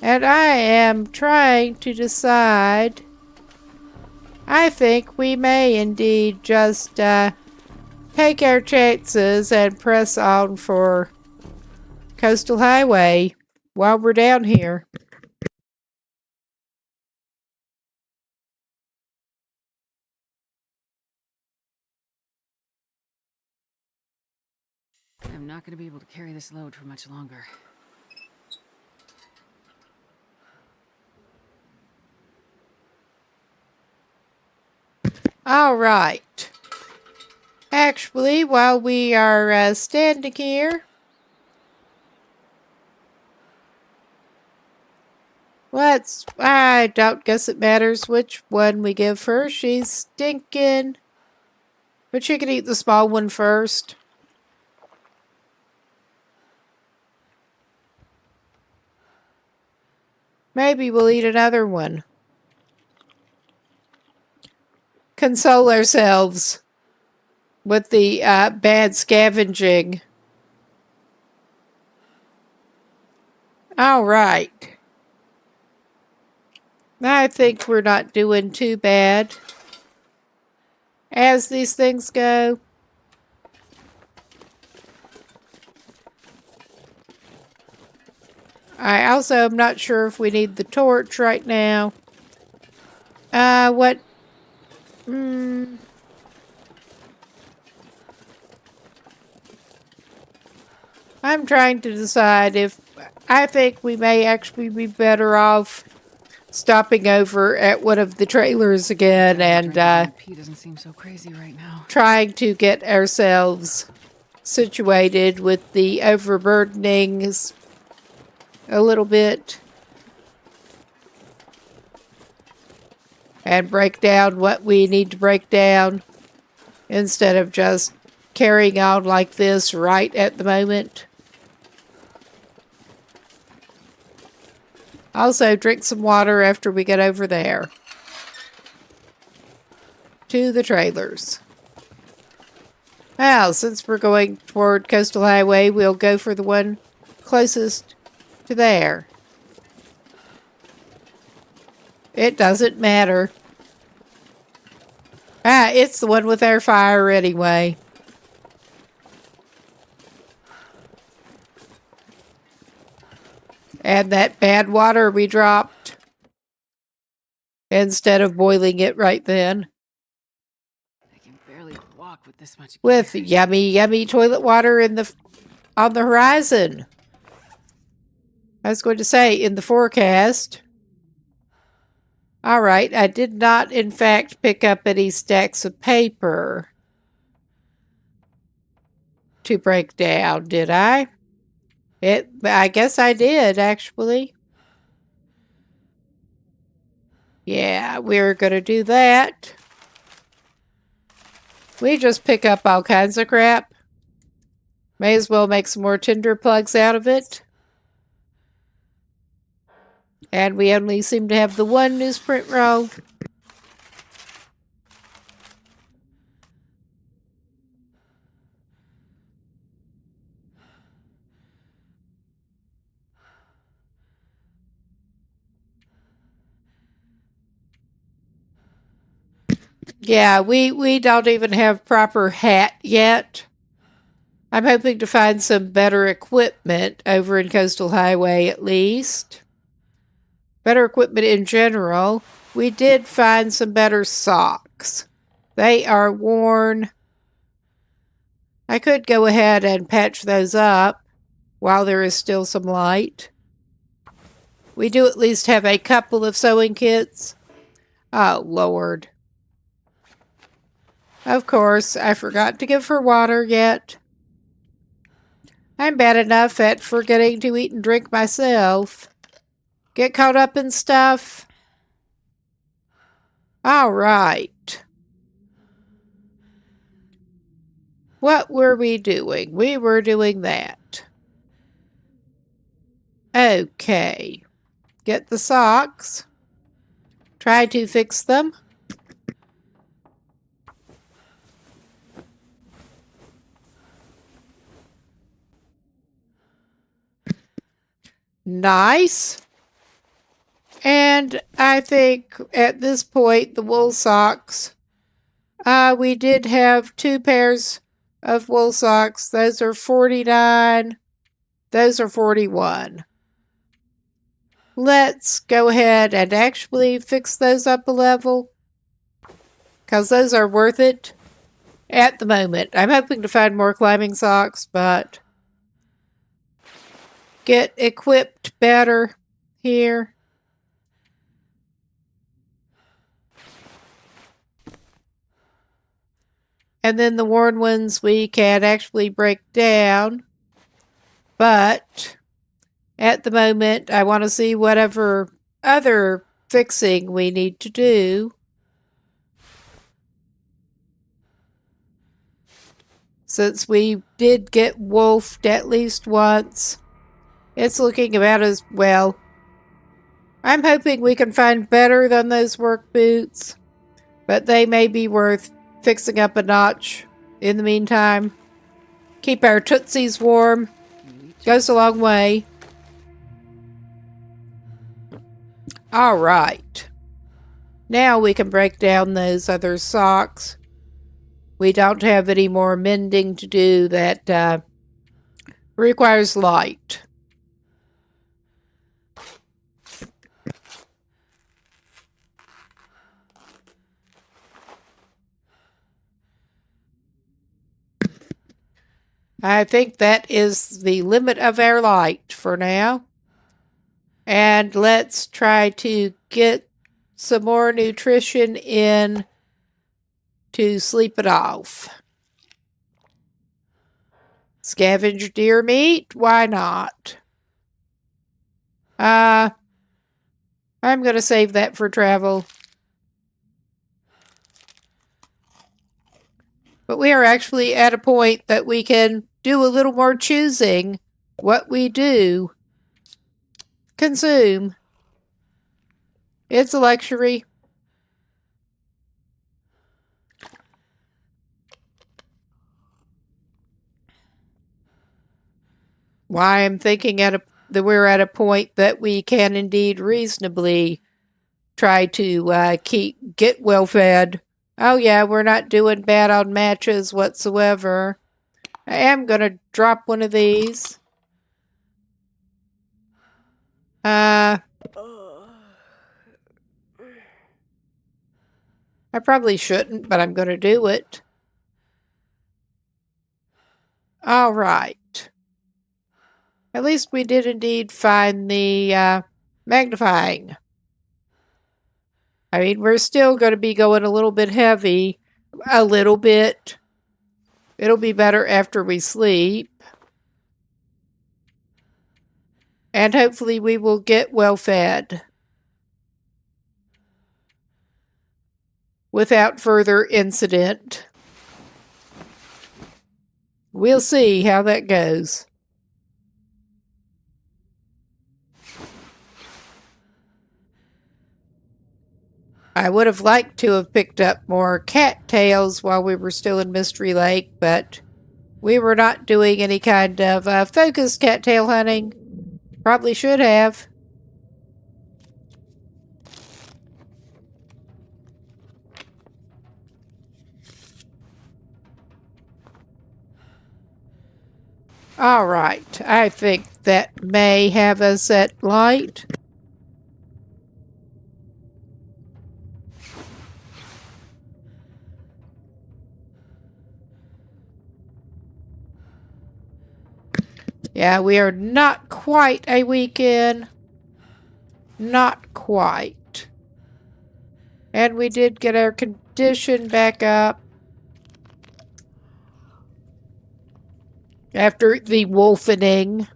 And I am trying to decide... I think we may indeed just take our chances and press on for Coastal Highway while we're down here. I'm not going to be able to carry this load for much longer. All right. Actually, while we are standing here, I don't guess it matters which one we give her. She's stinking. But she can eat the small one first. Maybe we'll eat another one. Console ourselves with the bad scavenging. All right. I think we're not doing too bad as these things go. I also am not sure if we need the torch right now. What? I'm trying to decide if I think we may actually be better off stopping over at one of the trailers again and Pete doesn't seem so crazy right now. trying to get ourselves situated with the overburdenings a little bit and break down what we need to break down instead of just carrying on like this right at the moment. Also, drink some water after we get over there to the trailers. Well, since we're going toward Coastal Highway, we'll go for the one closest to there. It doesn't matter. It's the one with our fire anyway. And that bad water we dropped instead of boiling it right then. I can barely walk with this much gear. With yummy, yummy toilet water on the horizon. I was going to say, in the forecast. All right, I did not, in fact, pick up any stacks of paper to break down, did I? I guess I did, actually. Yeah, we're going to do that. We just pick up all kinds of crap. May as well make some more tinder plugs out of it. And we only seem to have the one newsprint roll. Yeah, we don't even have proper hat yet. I'm hoping to find some better equipment over in Coastal Highway at least. Better equipment in general. We did find some better socks. They are worn. I could go ahead and patch those up while there is still some light. We do at least have a couple of sewing kits. Oh, Lord. Of course, I forgot to give her water yet. I'm bad enough at forgetting to eat and drink myself. Get caught up in stuff. All right. What were we doing? We were doing that. Okay. Get the socks. Try to fix them. Nice. And I think at this point, the wool socks, we did have 2 pairs of wool socks. Those are 49. Those are 41. Let's go ahead and actually fix those up a level, because those are worth it at the moment. I'm hoping to find more climbing socks, but get equipped better here. And then the worn ones we can actually break down. But at the moment, I want to see whatever other fixing we need to do. Since we did get wolfed at least once, it's looking about as well. I'm hoping we can find better than those work boots, but they may be worth fixing up a notch in the meantime. Keep our tootsies warm. Goes a long way. All right. Now we can break down those other socks. We don't have any more mending to do that requires light. I think that is the limit of our light for now. And let's try to get some more nutrition in to sleep it off. Scavenge deer meat? Why not? I'm going to save that for travel. But we are actually at a point that we can do a little more choosing what we do consume. It's a luxury. Why I'm thinking that we're at a point that we can indeed reasonably try to get well fed. Oh yeah, we're not doing bad on matches whatsoever. I am going to drop one of these. I probably shouldn't, but I'm going to do it. All right. At least we did indeed find the magnifying. I mean, we're still going to be going a little bit heavy. A little bit. It'll be better after we sleep. And hopefully we will get well fed. Without further incident. We'll see how that goes. I would have liked to have picked up more cattails while we were still in Mystery Lake, but we were not doing any kind of focused cattail hunting. Probably should have. All right, I think that may have us at light. Yeah, we are not quite a week in. Not quite. And we did get our condition back up. After the wolfening.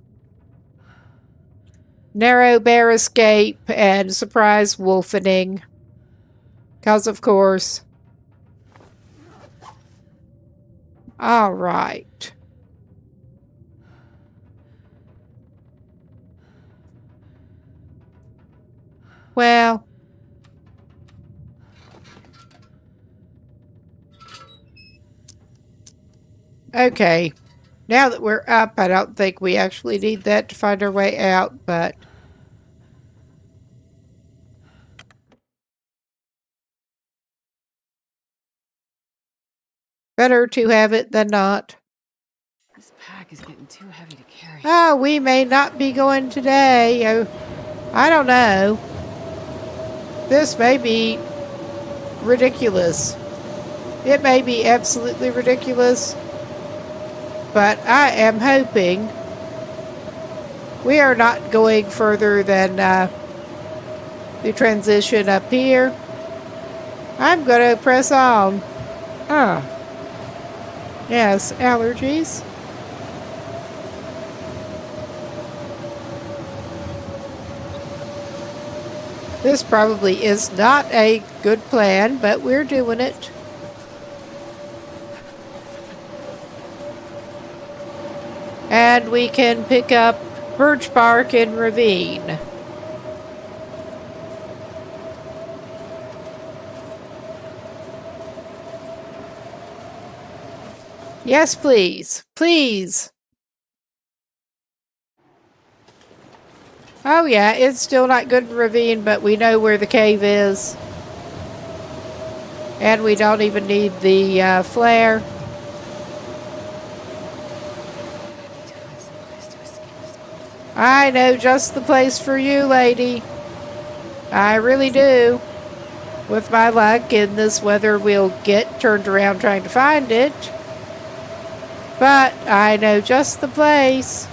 Narrow bear escape and surprise wolfening. Because of course. All right. Well. Okay. Now that we're up, I don't think we actually need that to find our way out, but... better to have it than not. This pack is getting too heavy to carry. Oh, we may not be going today. Oh, I don't know. This may be ridiculous. It may be absolutely ridiculous. But I am hoping we are not going further than the transition up here. I'm going to press on. Yes, allergies. This probably is not a good plan, but we're doing it. And we can pick up birch bark and ravine. Yes, please. Please. Oh yeah, it's still not good in ravine, but we know where the cave is. And we don't even need the flare. I know just the place for you, lady. I really do. With my luck, in this weather, we'll get turned around trying to find it. But I know just the place.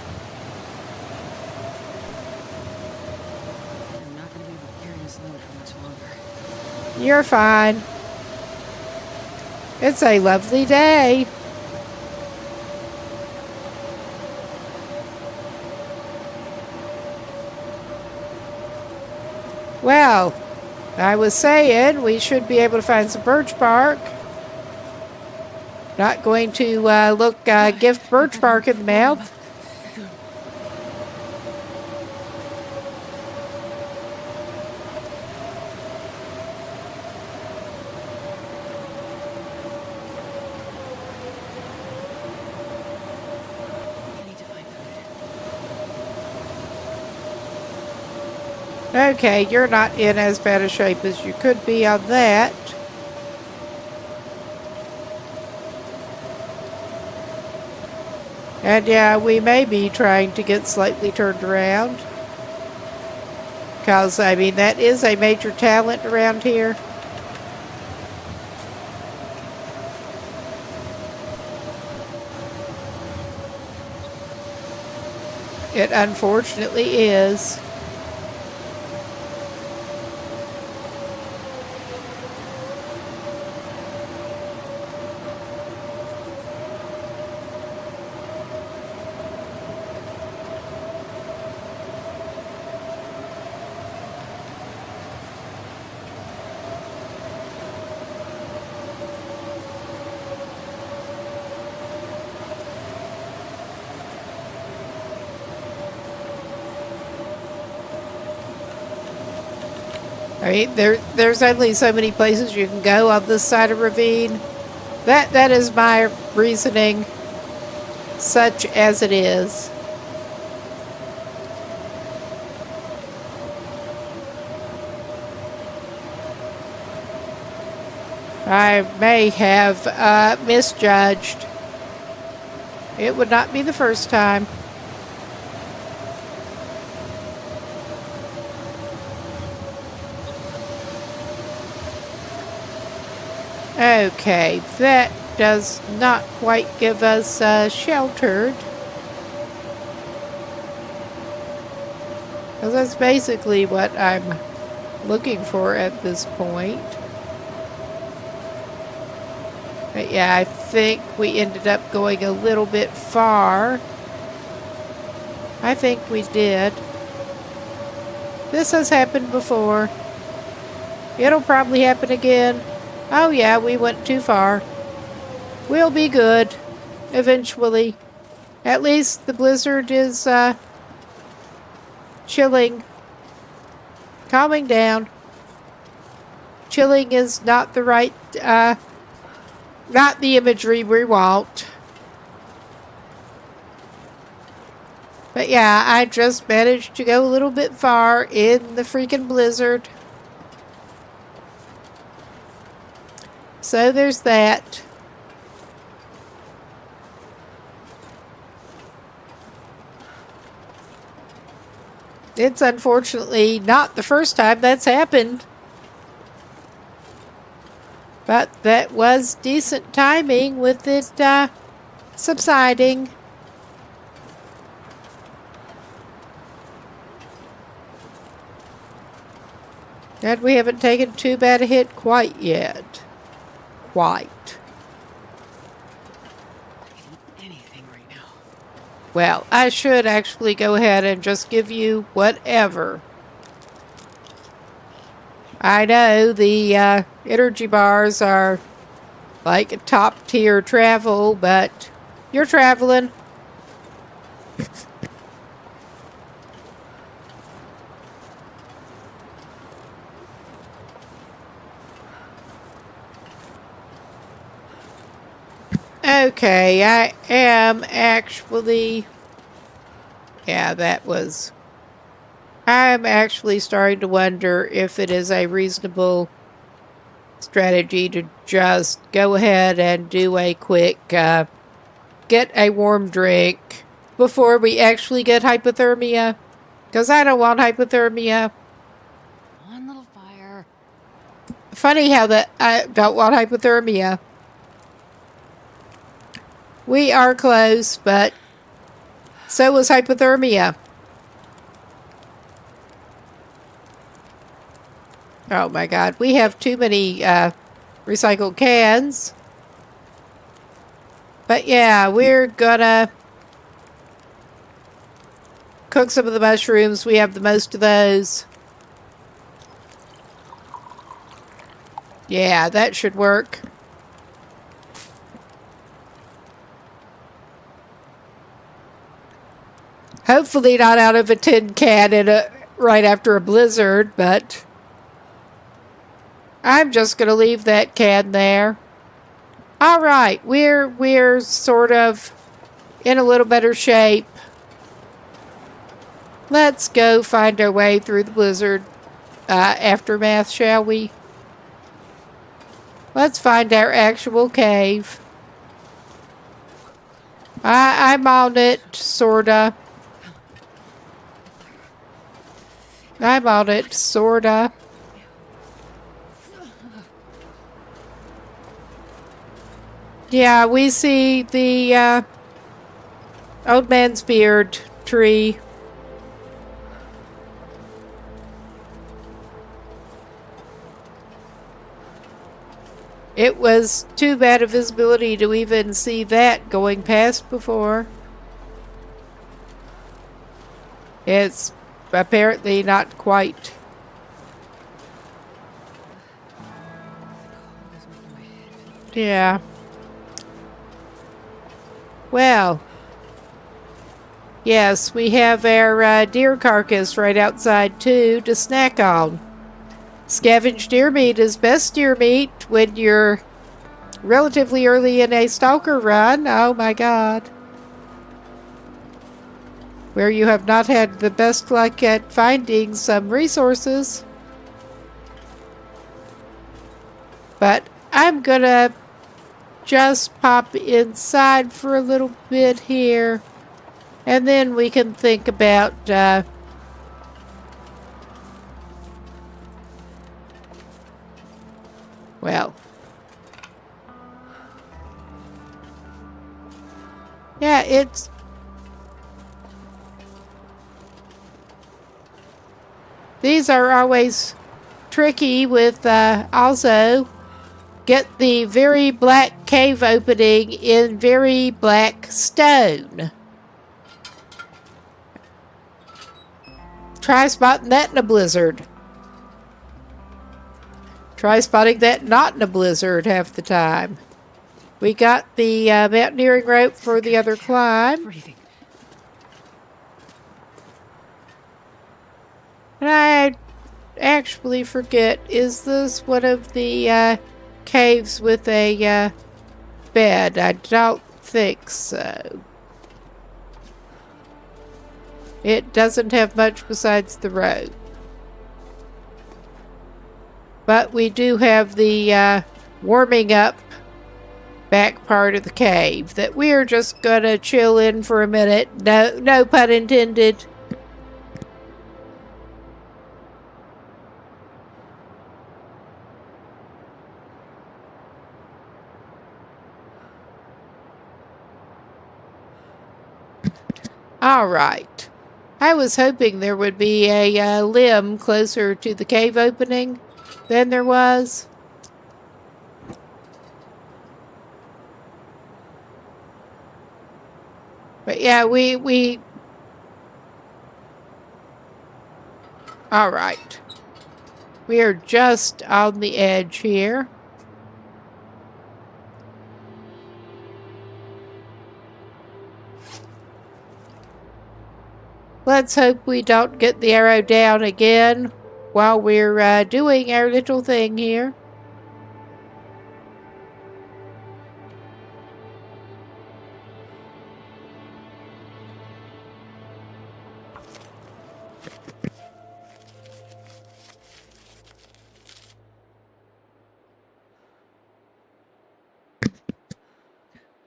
I'm not going to be able to carry this load for much longer. You're fine. It's a lovely day. Well, I was saying we should be able to find some birch bark. Not going to give birch bark in the mouth. I need to find food. Okay, you're not in as bad a shape as you could be on that. And yeah, we may be trying to get slightly turned around. Because, I mean, that is a major talent around here. It unfortunately is. I mean, there's only so many places you can go on this side of ravine. That is my reasoning, such as it is. I may have misjudged. It would not be the first time. Okay, that does not quite give us sheltered. Because that's basically what I'm looking for at this point. But yeah, I think we ended up going a little bit far. I think we did. This has happened before. It'll probably happen again. Oh yeah, we went too far. We'll be good. Eventually. At least the blizzard is chilling. Calming down. Chilling is not the right, not the imagery we want. But yeah, I just managed to go a little bit far in the freaking blizzard. So there's that. It's unfortunately not the first time that's happened. But that was decent timing with it subsiding. And we haven't taken too bad a hit quite yet. Quite. I can eat anything right now. Well, I should actually go ahead and just give you whatever. I know the energy bars are like a top tier travel, but you're traveling. Okay, I am actually... Yeah, that was... I'm actually starting to wonder if it is a reasonable strategy to just go ahead and do a quick get a warm drink before we actually get hypothermia. Because I don't want hypothermia. One little fire. Funny how that I don't want hypothermia. We are close, but so was hypothermia. Oh my god, we have too many recycled cans. But yeah, we're gonna cook some of the mushrooms. We have the most of those. Yeah, that should work. Hopefully not out of a tin can right after a blizzard, but I'm just going to leave that can there. All right, we're sort of in a little better shape. Let's go find our way through the blizzard aftermath, shall we? Let's find our actual cave. I'm on it, sorta. I'm on it, sorta. Yeah, we see the old man's beard tree. It was too bad a visibility to even see that going past before. It's apparently not quite. Yeah. Well. Yes, we have our deer carcass right outside too to snack on. Scavenged deer meat is best deer meat when you're relatively early in a Stalker run. Oh my god. Where you have not had the best luck at finding some resources. But I'm gonna just pop inside for a little bit here. And then we can think about well, yeah, it's these are always tricky with also get the very black cave opening in very black stone. Try spotting that in a blizzard. Try spotting that not in a blizzard half the time. We got the mountaineering rope for the other climb. Breathing. And I actually forget, is this one of the caves with a bed? I don't think so. It doesn't have much besides the rope. But we do have the warming up back part of the cave that we're just gonna chill in for a minute. No pun intended. All right. I was hoping there would be a limb closer to the cave opening than there was. But yeah, we all right. We are just on the edge here. Let's hope we don't get the arrow down again while we're doing our little thing here.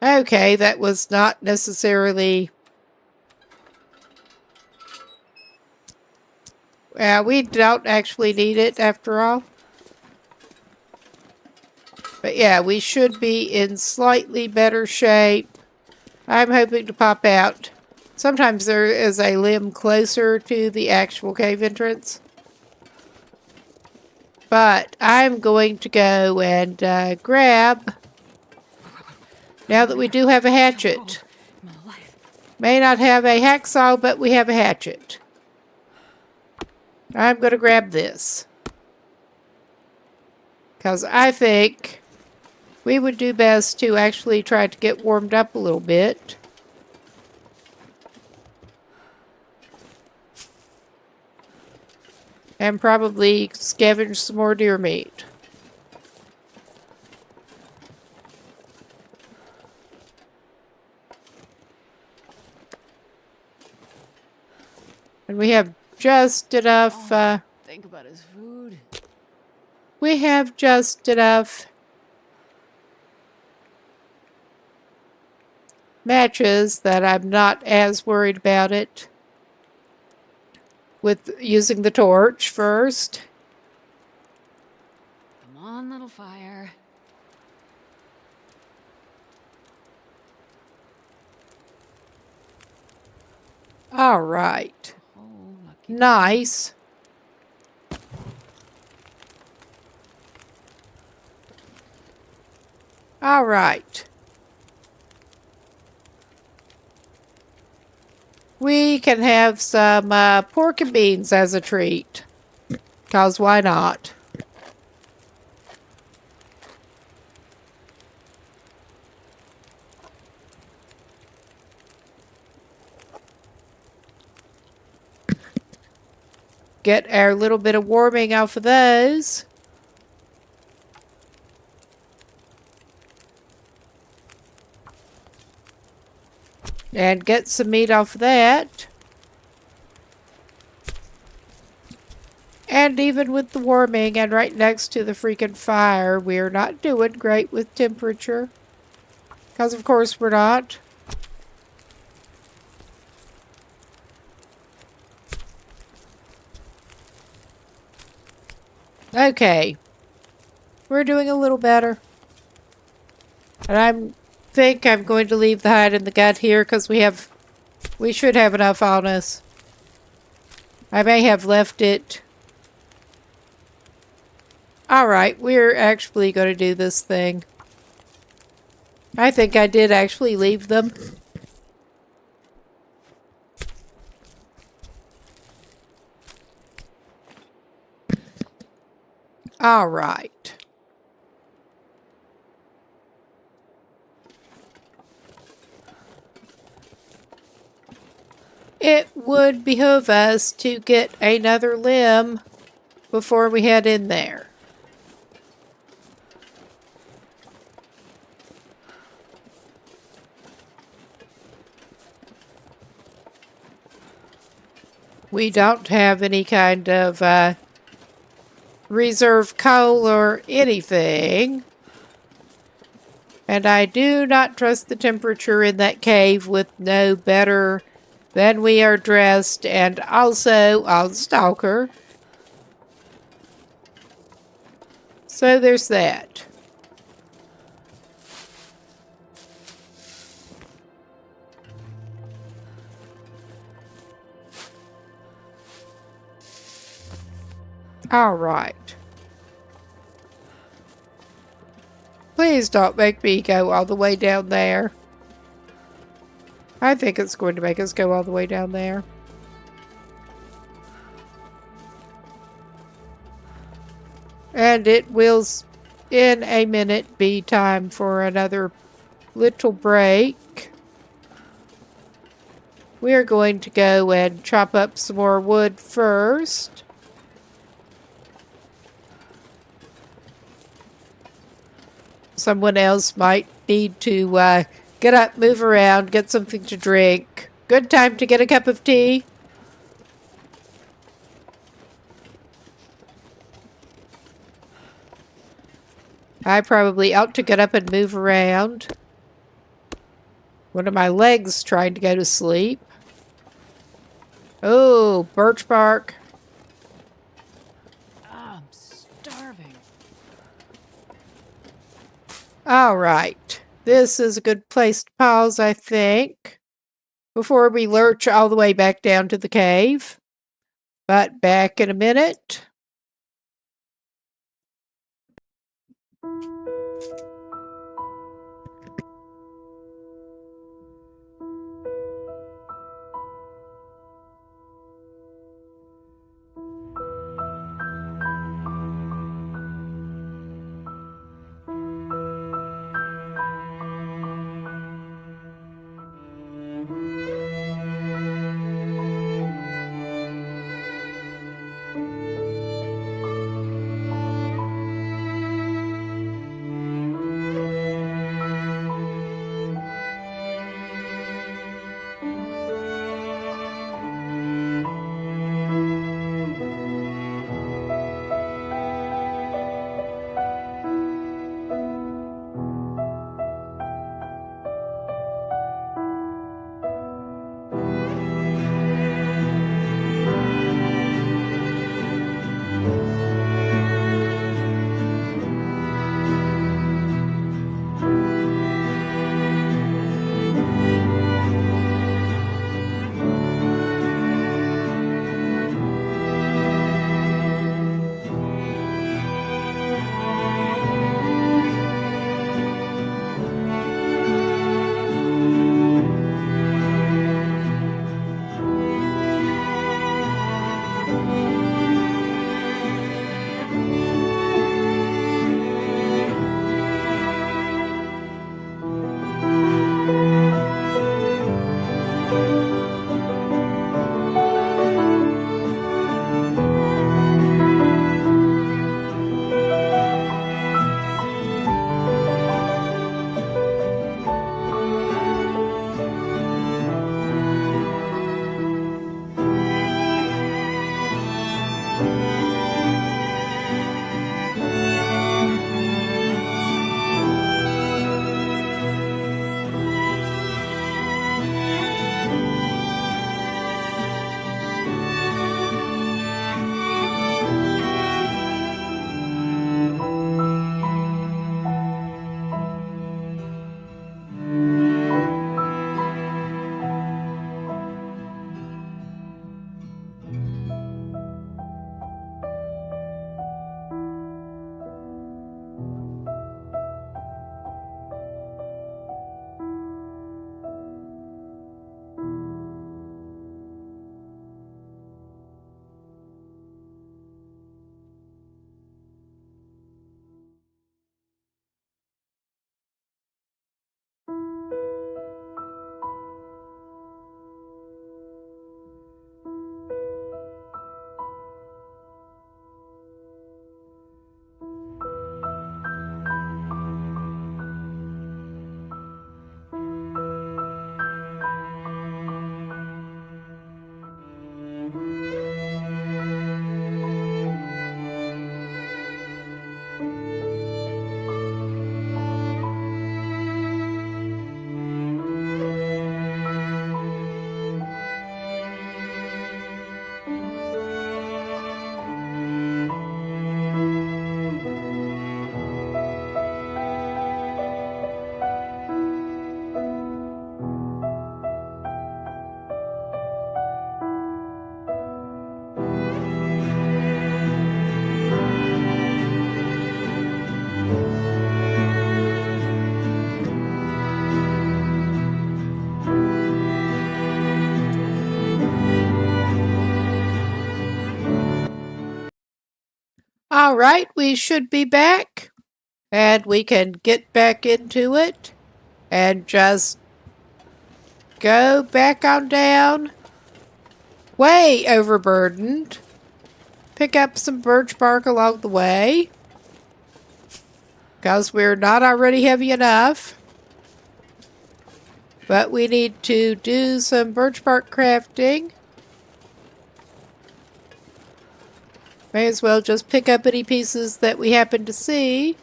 Okay, that was not necessarily... we don't actually need it after all. But yeah, we should be in slightly better shape. I'm hoping to pop out. Sometimes there is a limb closer to the actual cave entrance. But I'm going to go and grab... Now that we do have a hatchet. May not have a hacksaw, but we have a hatchet. I'm going to grab this. Because I think we would do best to actually try to get warmed up a little bit. And probably scavenge some more deer meat. And we have just enough... Think about his food. we have just enough matches that I'm not as worried about it. With using the torch first. Come on, little fire. All right. Oh, lucky. Nice. All right. We can have some pork and beans as a treat. 'Cause why not? Get our little bit of warming off of those. And get some meat off of that. And even with the warming and right next to the freaking fire, we're not doing great with temperature. Because of course we're not. Okay. We're doing a little better. And I think I'm going to leave the hide and the gut here because we should have enough on us. I may have left it. Alright, we're actually going to do this thing. I think I did actually leave them. Alright. It would behoove us to get another limb before we head in there. We don't have any kind of reserve coal or anything. And I do not trust the temperature in that cave with no better than we are dressed and also on Stalker. So there's that. All right. Please don't make me go all the way down there. I think it's going to make us go all the way down there. And it will, in a minute, be time for another little break. We are going to go and chop up some more wood first. Someone else might need to get up, move around, get something to drink. Good time to get a cup of tea. I probably ought to get up and move around. One of my legs trying to go to sleep. Oh, birch bark. I'm starving. All right. This is a good place to pause, I think, before we lurch all the way back down to the cave. But back in a minute. All right, we should be back. And we can get back into it. And just go back on down. Way overburdened. Pick up some birch bark along the way. Because we're not already heavy enough. But we need to do some birch bark crafting. May as well just pick up any pieces that we happen to see.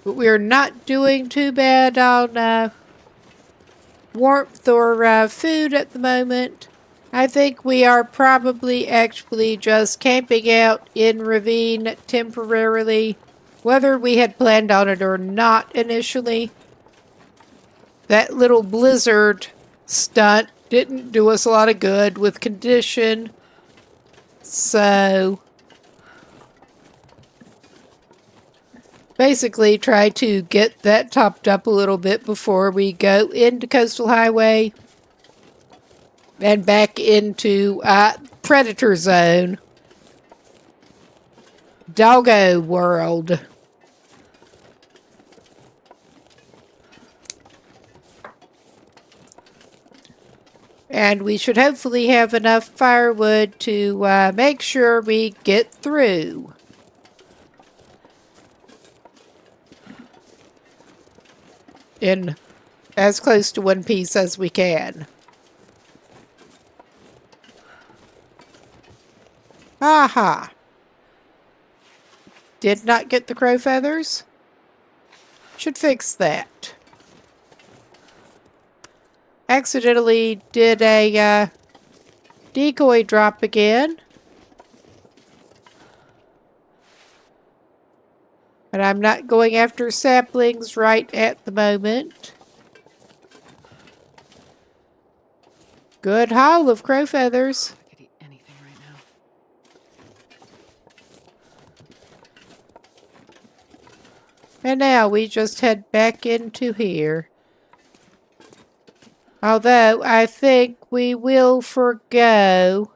But we're not doing too bad on warmth or food at the moment. I think we are probably actually just camping out in Ravine temporarily, whether we had planned on it or not initially. That little blizzard stunt didn't do us a lot of good with condition, so basically try to get that topped up a little bit before we go into Coastal Highway and back into Predator Zone. Doggo World. And we should hopefully have enough firewood to make sure we get through. In as close to one piece as we can. Aha! Did not get the crow feathers? Should fix that. Accidentally did a decoy drop again. But I'm not going after saplings right at the moment. Good haul of crow feathers. I could eat anything right now. And now we just head back into here. Although, I think we will forgo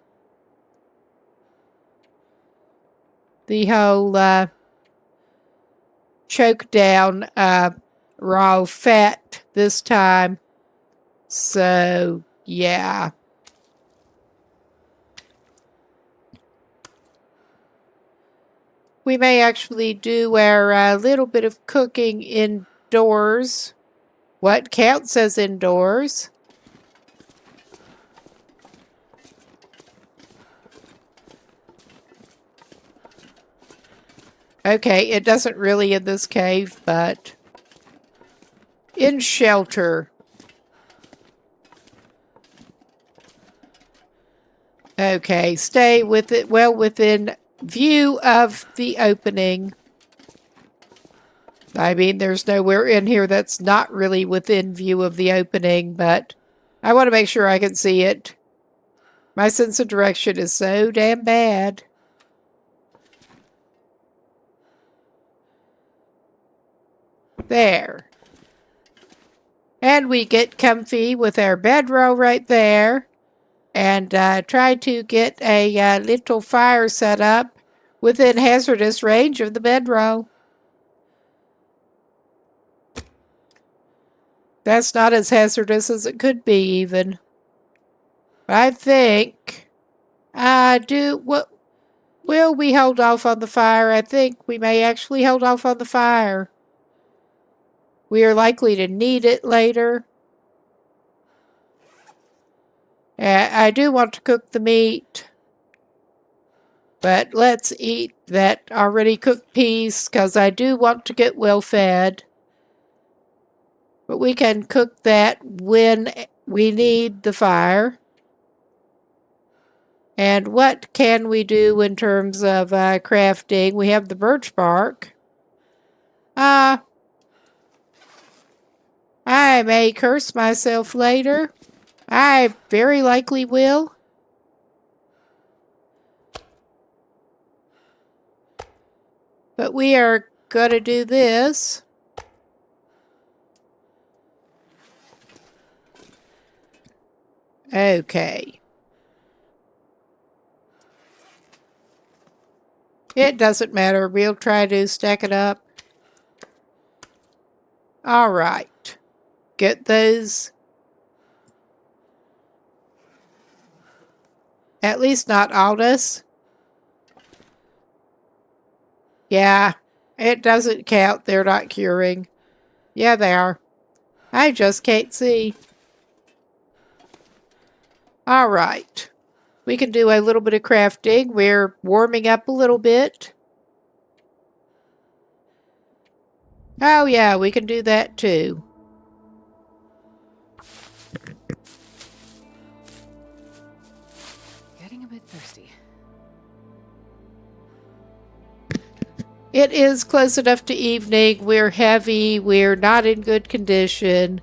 the whole choke down raw fat this time. So, yeah. We may actually do our little bit of cooking indoors. What counts as indoors? Okay, it doesn't really in this cave, but in shelter. Okay, stay with it well within view of the opening. I mean, there's nowhere in here that's not really within view of the opening, but I want to make sure I can see it. My sense of direction is so damn bad. There. And we get comfy with our bedroll right there. And try to get a little fire set up within hazardous range of the bedroll. That's not as hazardous as it could be, even. I think... will we hold off on the fire? I think we may actually hold off on the fire. We are likely to need it later. I do want to cook the meat. But let's eat that already cooked piece, because I do want to get well fed. But we can cook that when we need the fire. And what can we do in terms of crafting? We have the birch bark. I may curse myself later. I very likely will. But we are going to do this. Okay. It doesn't matter. We'll try to stack it up. All right. Get those. At least not on us. Yeah, it doesn't count. They're not curing. Yeah, they are. I just can't see. All right. We can do a little bit of crafting. We're warming up a little bit. Oh, yeah, we can do that too. Getting a bit thirsty. It is close enough to evening. We're heavy. We're not in good condition.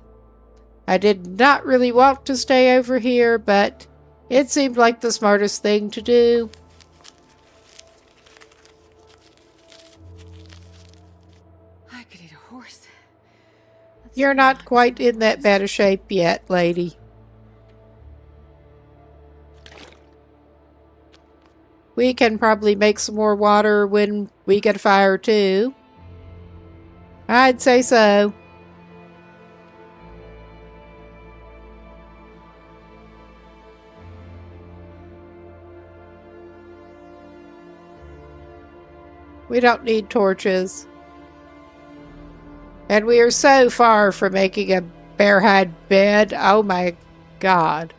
I did not really want to stay over here, but it seemed like the smartest thing to do. I could eat a horse. You're not quite in that bad a shape yet, lady. We can probably make some more water when we get a fire, too. I'd say so. We don't need torches. And we are so far from making a bear hide bed. Oh my god.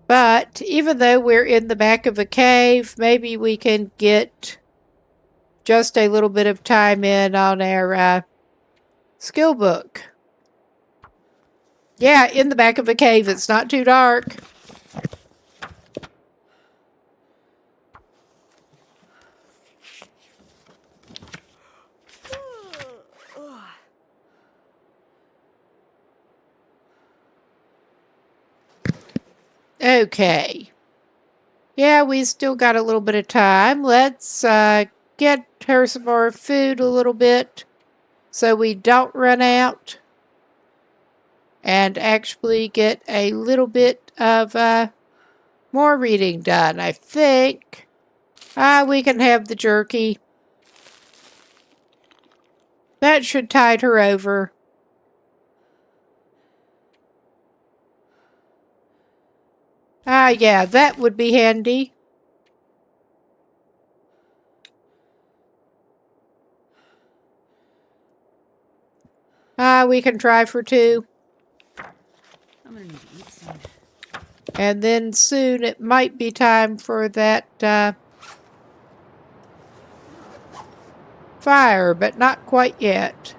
But even though we're in the back of a cave, maybe we can get just a little bit of time in on our skill book. Yeah, in the back of a cave. It's not too dark. Okay. Yeah, we still got a little bit of time. Let's get her some more food a little bit so we don't run out. And actually get a little bit of more reading done, I think. We can have the jerky. That should tide her over. Yeah, that would be handy. We can try for 2. I'm gonna need to eat soon. And then soon it might be time for that fire, but not quite yet.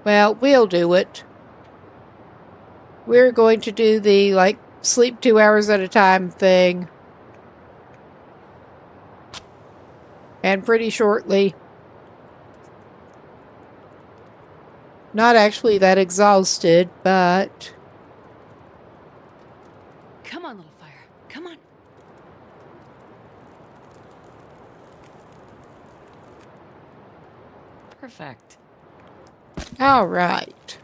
Well, we'll do it. We're going to do the, like, sleep 2 hours at a time thing. And pretty shortly. Not actually that exhausted, but... Come on, little fire. Come on. Perfect. all right.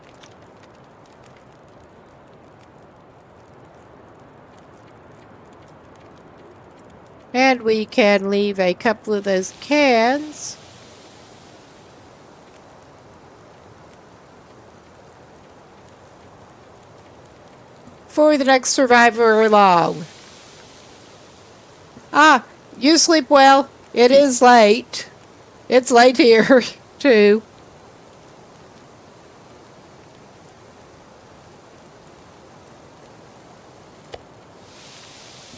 And we can leave a couple of those cans. For the next survivor along. Ah, you sleep well. It is late. It's late here, too.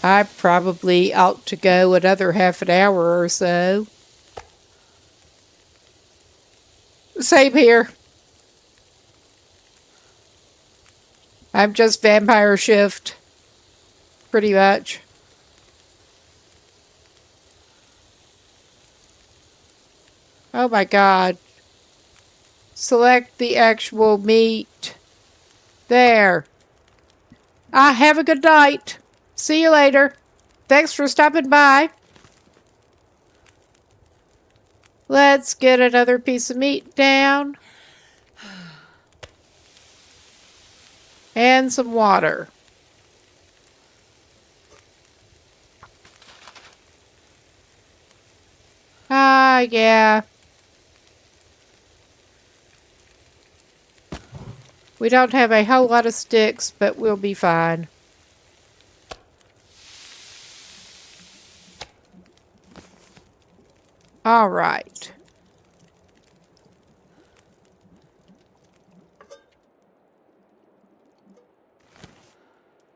I probably ought to go another half an hour or so. Same here. I'm just vampire shift. Pretty much. Oh my god. Select the actual meat. There. Have a good night. See you later. Thanks for stopping by. Let's get another piece of meat down. And some water. Yeah. We don't have a whole lot of sticks, but we'll be fine. All right.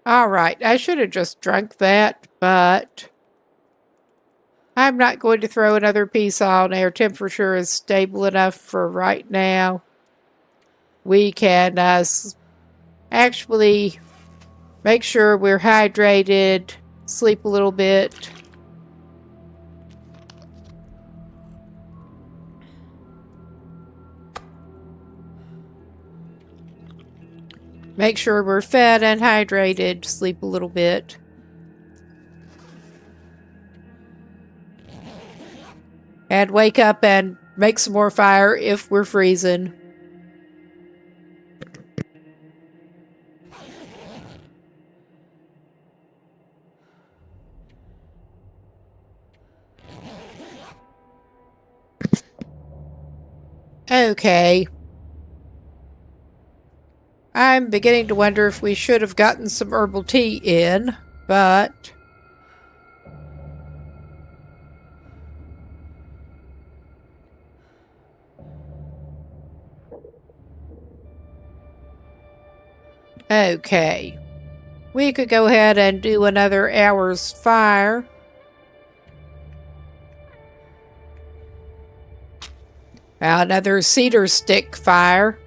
All right. I should have just drunk that, but I'm not going to throw another piece on. Air temperature is stable enough for right now. We can actually make sure we're hydrated, sleep a little bit. Make sure we're fed and hydrated, sleep a little bit. And wake up and make some more fire if we're freezing. Okay. I'm beginning to wonder if we should have gotten some herbal tea in, but okay. We could go ahead and do another hour's fire. Another cedar stick fire.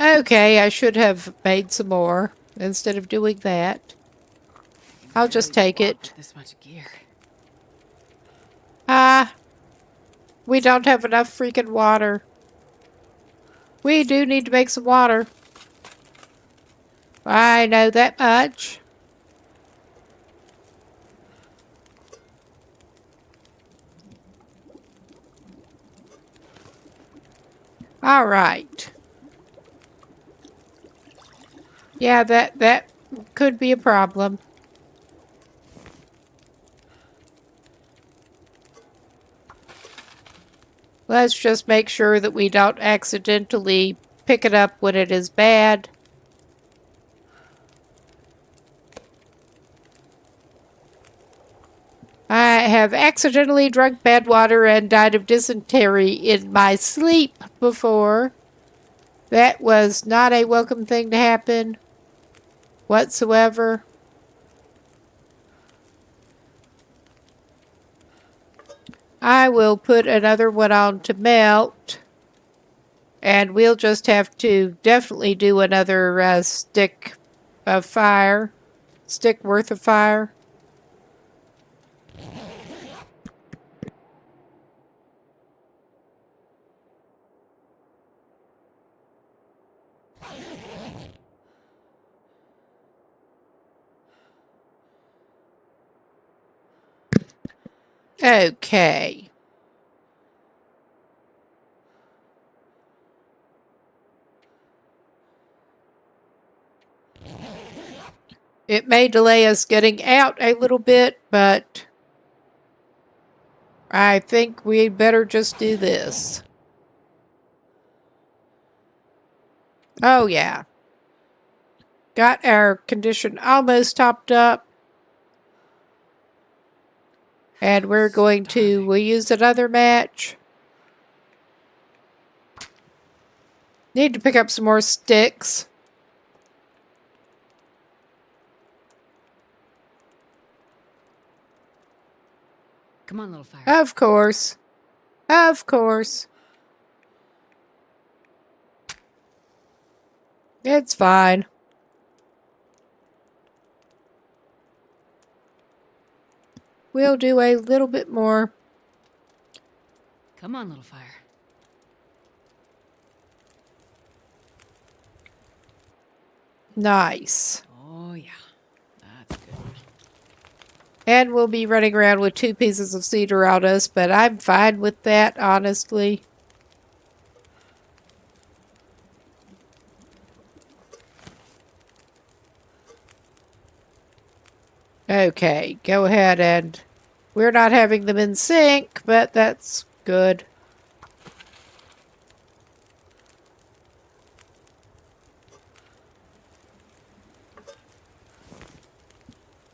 Okay, I should have made some more instead of doing that. I'll just take it. This much gear. We don't have enough freaking water. We do need to make some water. I know that much. All right. Yeah, that could be a problem. Let's just make sure that we don't accidentally pick it up when it is bad. I have accidentally drunk bad water and died of dysentery in my sleep before. That was not a welcome thing to happen whatsoever. I will put another one on to melt. And we'll just have to definitely do another stick of fire. Stick worth of fire. Okay. It may delay us getting out a little bit, but I think we'd better just do this. Oh, yeah. Got our condition almost topped up. And we're going to we'll use another match. Need to pick up some more sticks. Come on, little fire. Of course. Of course. It's fine. We'll do a little bit more. Come on, little fire. Nice. Oh, yeah. That's good. And we'll be running around with 2 pieces of cedar on us, but I'm fine with that, honestly. Okay, go ahead and... We're not having them in sync, but that's good.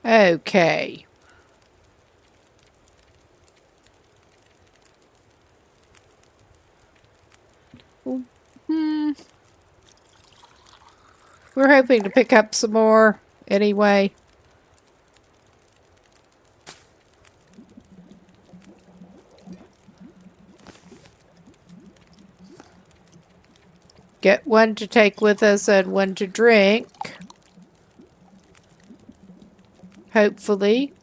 Okay. We're hoping to pick up some more anyway. Get one to take with us and one to drink. Hopefully.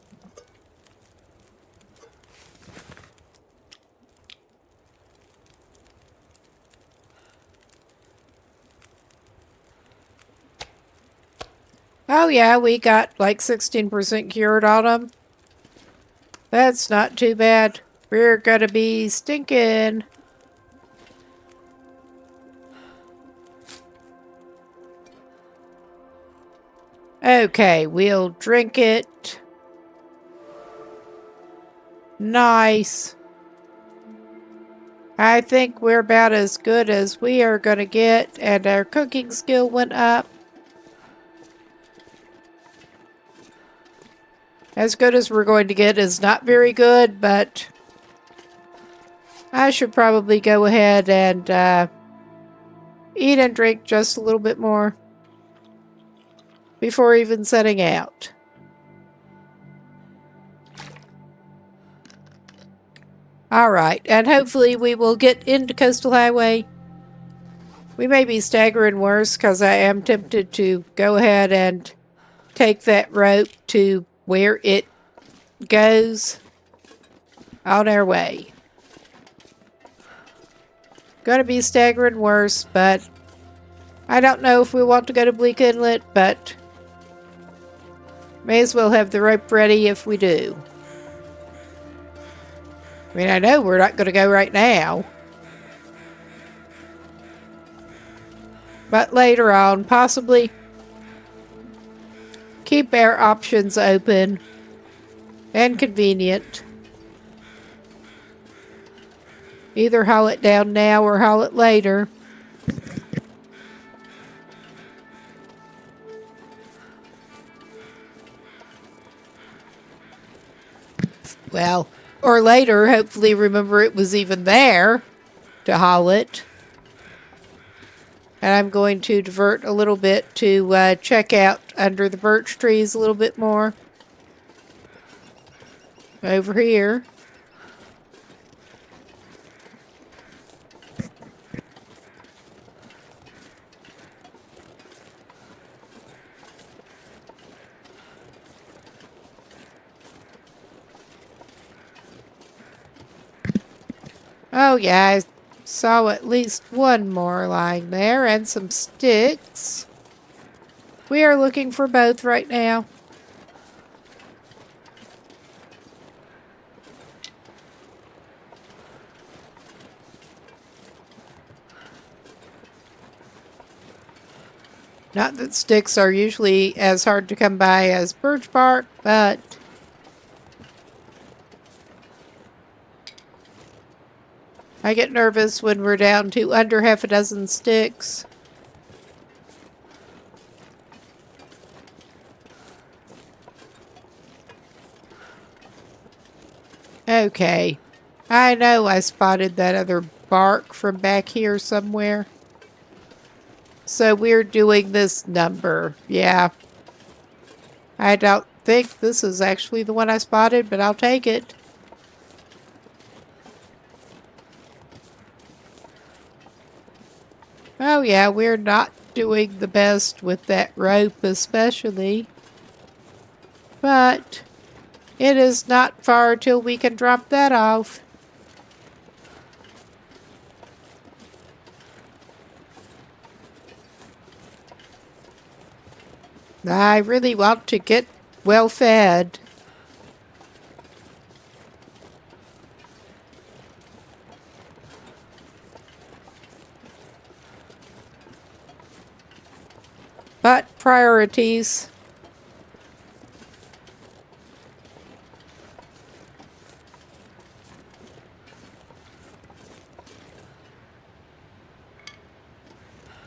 Oh yeah, we got like 16% cured on them. That's not too bad. We're gonna be stinking. Okay, we'll drink it. Nice. I think we're about as good as we are gonna get, and our cooking skill went up. As good as we're going to get is not very good, but I should probably go ahead and eat and drink just a little bit more before even setting out. Alright, and hopefully we will get into Coastal Highway. We may be staggering worse because I am tempted to go ahead and take that rope to where it goes on our way. Gonna be staggering worse, but I don't know if we want to go to Bleak Inlet, but may as well have the rope ready if we do. I mean, I know we're not going to go right now. But later on, possibly. Keep our options open and convenient. Either haul it down now or haul it later. Well, or later, hopefully remember it was even there to haul it. And I'm going to divert a little bit to check out under the birch trees a little bit more. Over here. Oh yeah, I saw at least one more lying there and some sticks. We are looking for both right now. Not that sticks are usually as hard to come by as birch bark, but I get nervous when we're down to under half a dozen sticks. Okay. I know I spotted that other bark from back here somewhere. So we're doing this number. Yeah. I don't think this is actually the one I spotted, but I'll take it. Oh yeah, we're not doing the best with that rope especially. But it is not far till we can drop that off. I really want to get well fed. But priorities.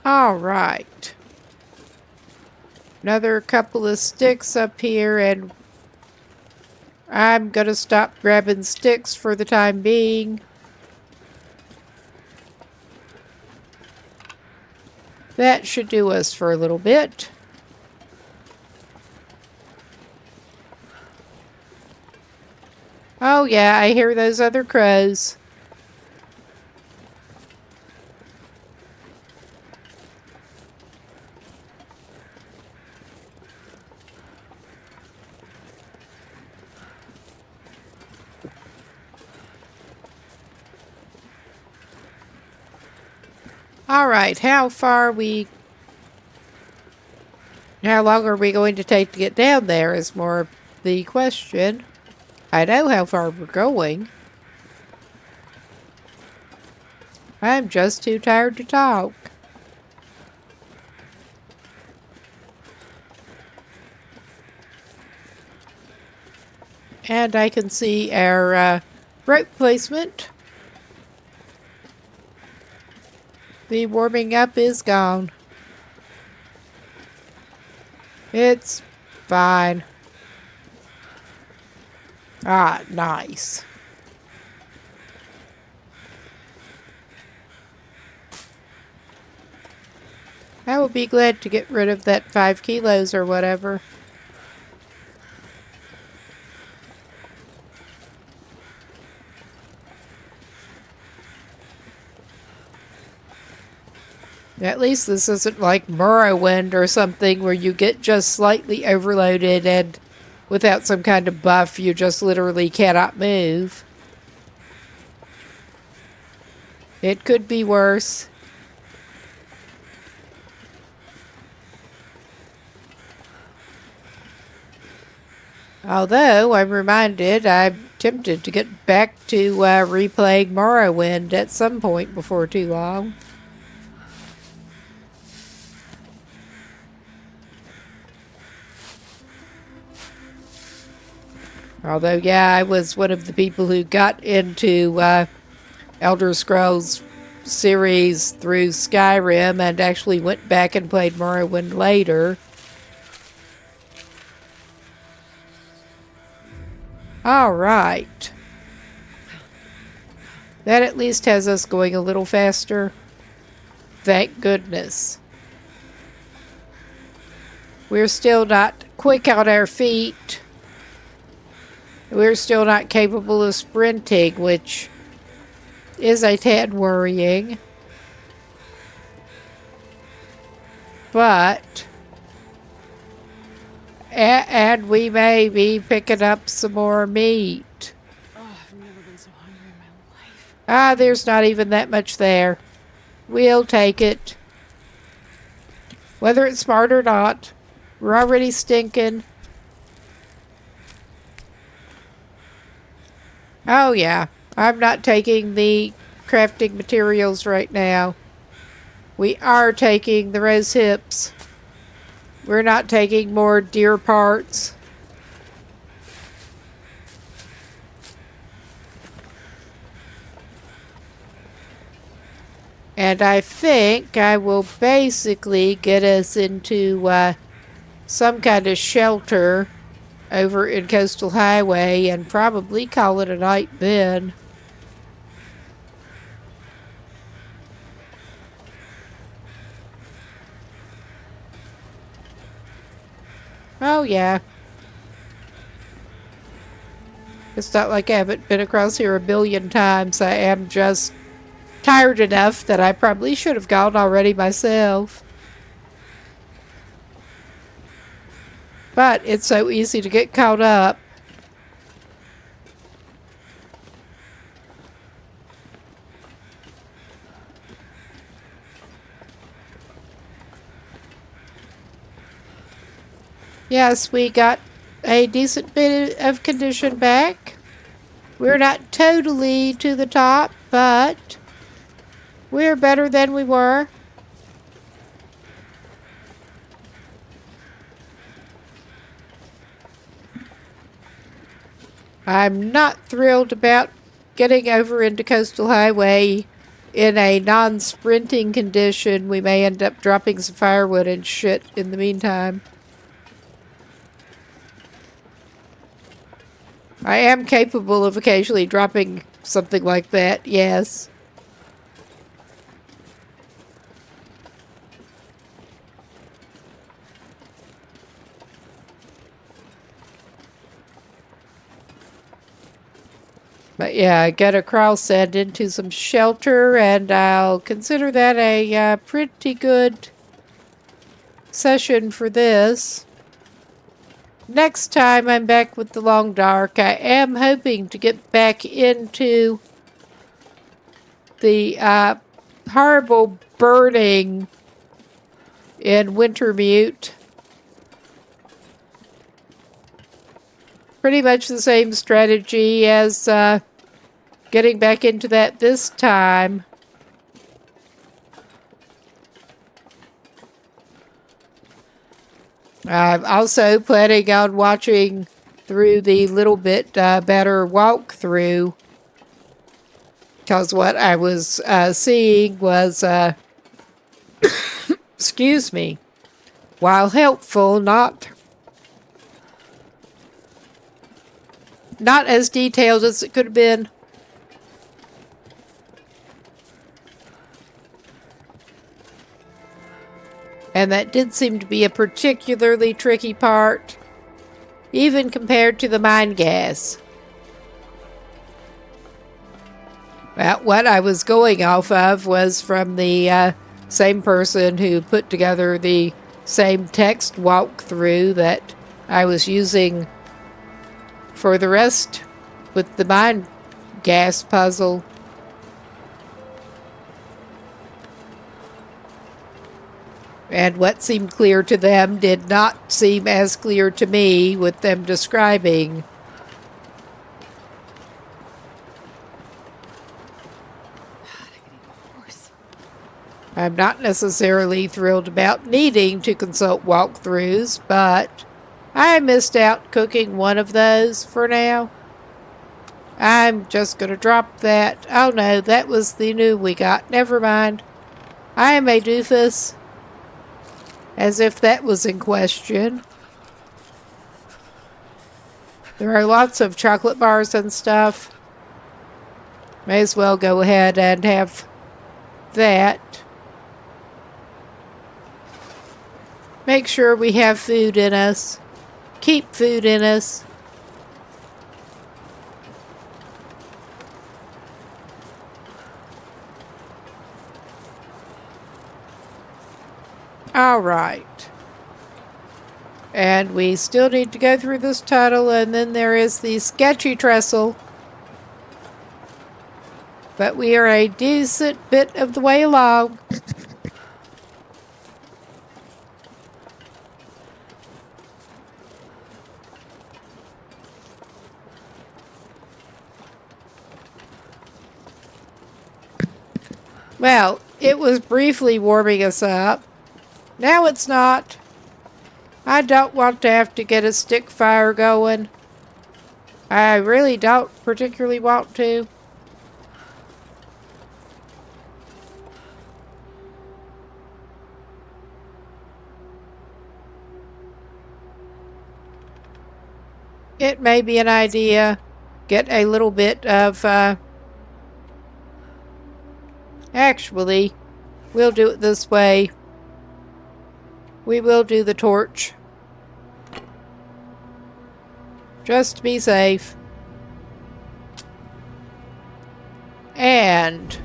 All right. Another couple of sticks up here, and I'm gonna stop grabbing sticks for the time being. That should do us for a little bit. Oh yeah, I hear those other crows. Alright, how long are we going to take to get down there is more the question. I know how far we're going. I'm just too tired to talk. And I can see our rope placement. The warming up is gone. It's fine. Ah, nice. I will be glad to get rid of that 5 kilos or whatever. At least this isn't like Morrowind or something where you get just slightly overloaded and without some kind of buff you just literally cannot move. It could be worse. Although, I'm reminded, I'm tempted to get back to replaying Morrowind at some point before too long. Although, yeah, I was one of the people who got into Elder Scrolls series through Skyrim and actually went back and played Morrowind later. Alright. That at least has us going a little faster. Thank goodness. We're still not quick on our feet. We're still not capable of sprinting, which is a tad worrying. But, and we may be picking up some more meat. Oh, I've never been so hungry in my life. Ah, there's not even that much there. We'll take it. Whether it's smart or not, we're already stinking. Oh yeah, I'm not taking the crafting materials right now. We are taking the rose hips. We're not taking more deer parts. And I think I will basically get us into some kind of shelter over in Coastal Highway and probably call it a night then. Oh yeah. It's not like I haven't been across here a billion times. I am just tired enough that I probably should have gone already myself. But it's so easy to get caught up. Yes, we got a decent bit of condition back. We're not totally to the top, but we're better than we were. I'm not thrilled about getting over into Coastal Highway in a non-sprinting condition. We may end up dropping some firewood and shit in the meantime. I am capable of occasionally dropping something like that, yes. But yeah, get across and into some shelter, and I'll consider that a pretty good session for this. Next time I'm back with the Long Dark, I am hoping to get back into the horrible burning in Wintermute. Pretty much the same strategy as getting back into that this time. I'm also planning on watching through the little bit better walkthrough, because what I was seeing was, excuse me, while helpful, not as detailed as it could have been. And that did seem to be a particularly tricky part, even compared to the mine gas. Well, what I was going off of was from the same person who put together the same text walkthrough that I was using for the rest with the mine gas puzzle. And what seemed clear to them did not seem as clear to me with them describing. I'm not necessarily thrilled about needing to consult walkthroughs, but I missed out cooking one of those for now. I'm just going to drop that. Oh no, that was the new we got. Never mind. I am a doofus. As if that was in question. There are lots of chocolate bars and stuff. May as well go ahead and have that. Make sure we have food in us. Keep food in us. Alright. And we still need to go through this tunnel, and then there is the sketchy trestle. But we are a decent bit of the way along. Well, it was briefly warming us up. Now it's not. I don't want to have to get a stick fire going. I really don't particularly want to. It may be an idea. Get a little bit of, actually, we'll do it this way. We will do the torch. Just to be safe. And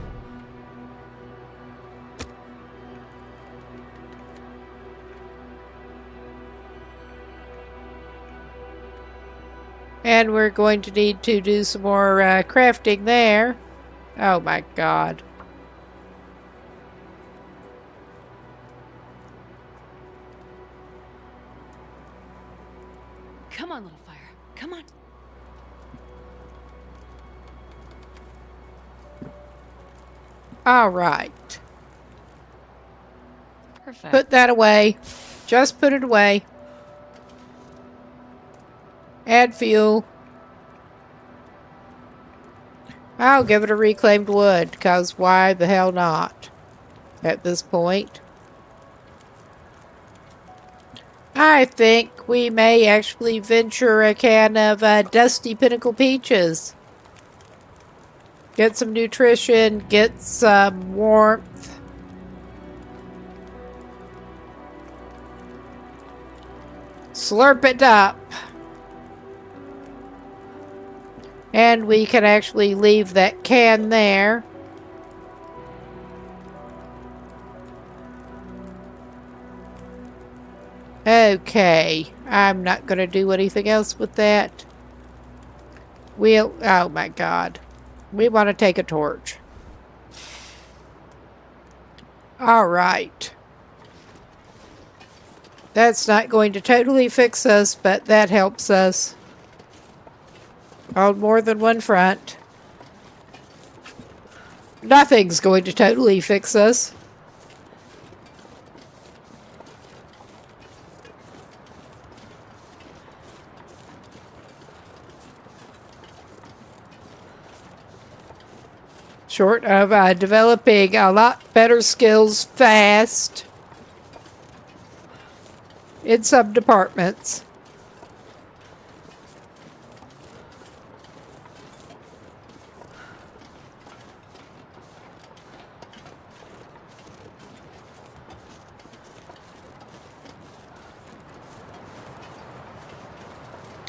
And we're going to need to do some more crafting there. Oh my god. Come on, little fire. Come on. All right. Perfect. Put that away. Just put it away. Add fuel. I'll give it a reclaimed wood, because why the hell not at this point? I think we may actually venture a can of Dusty Pinnacle Peaches. Get some nutrition, get some warmth. Slurp it up. And we can actually leave that can there. Okay, I'm not going to do anything else with that. Oh my god. We want to take a torch. Alright. That's not going to totally fix us, but that helps us on more than one front. Nothing's going to totally fix us. Short of developing a lot better skills fast in some departments.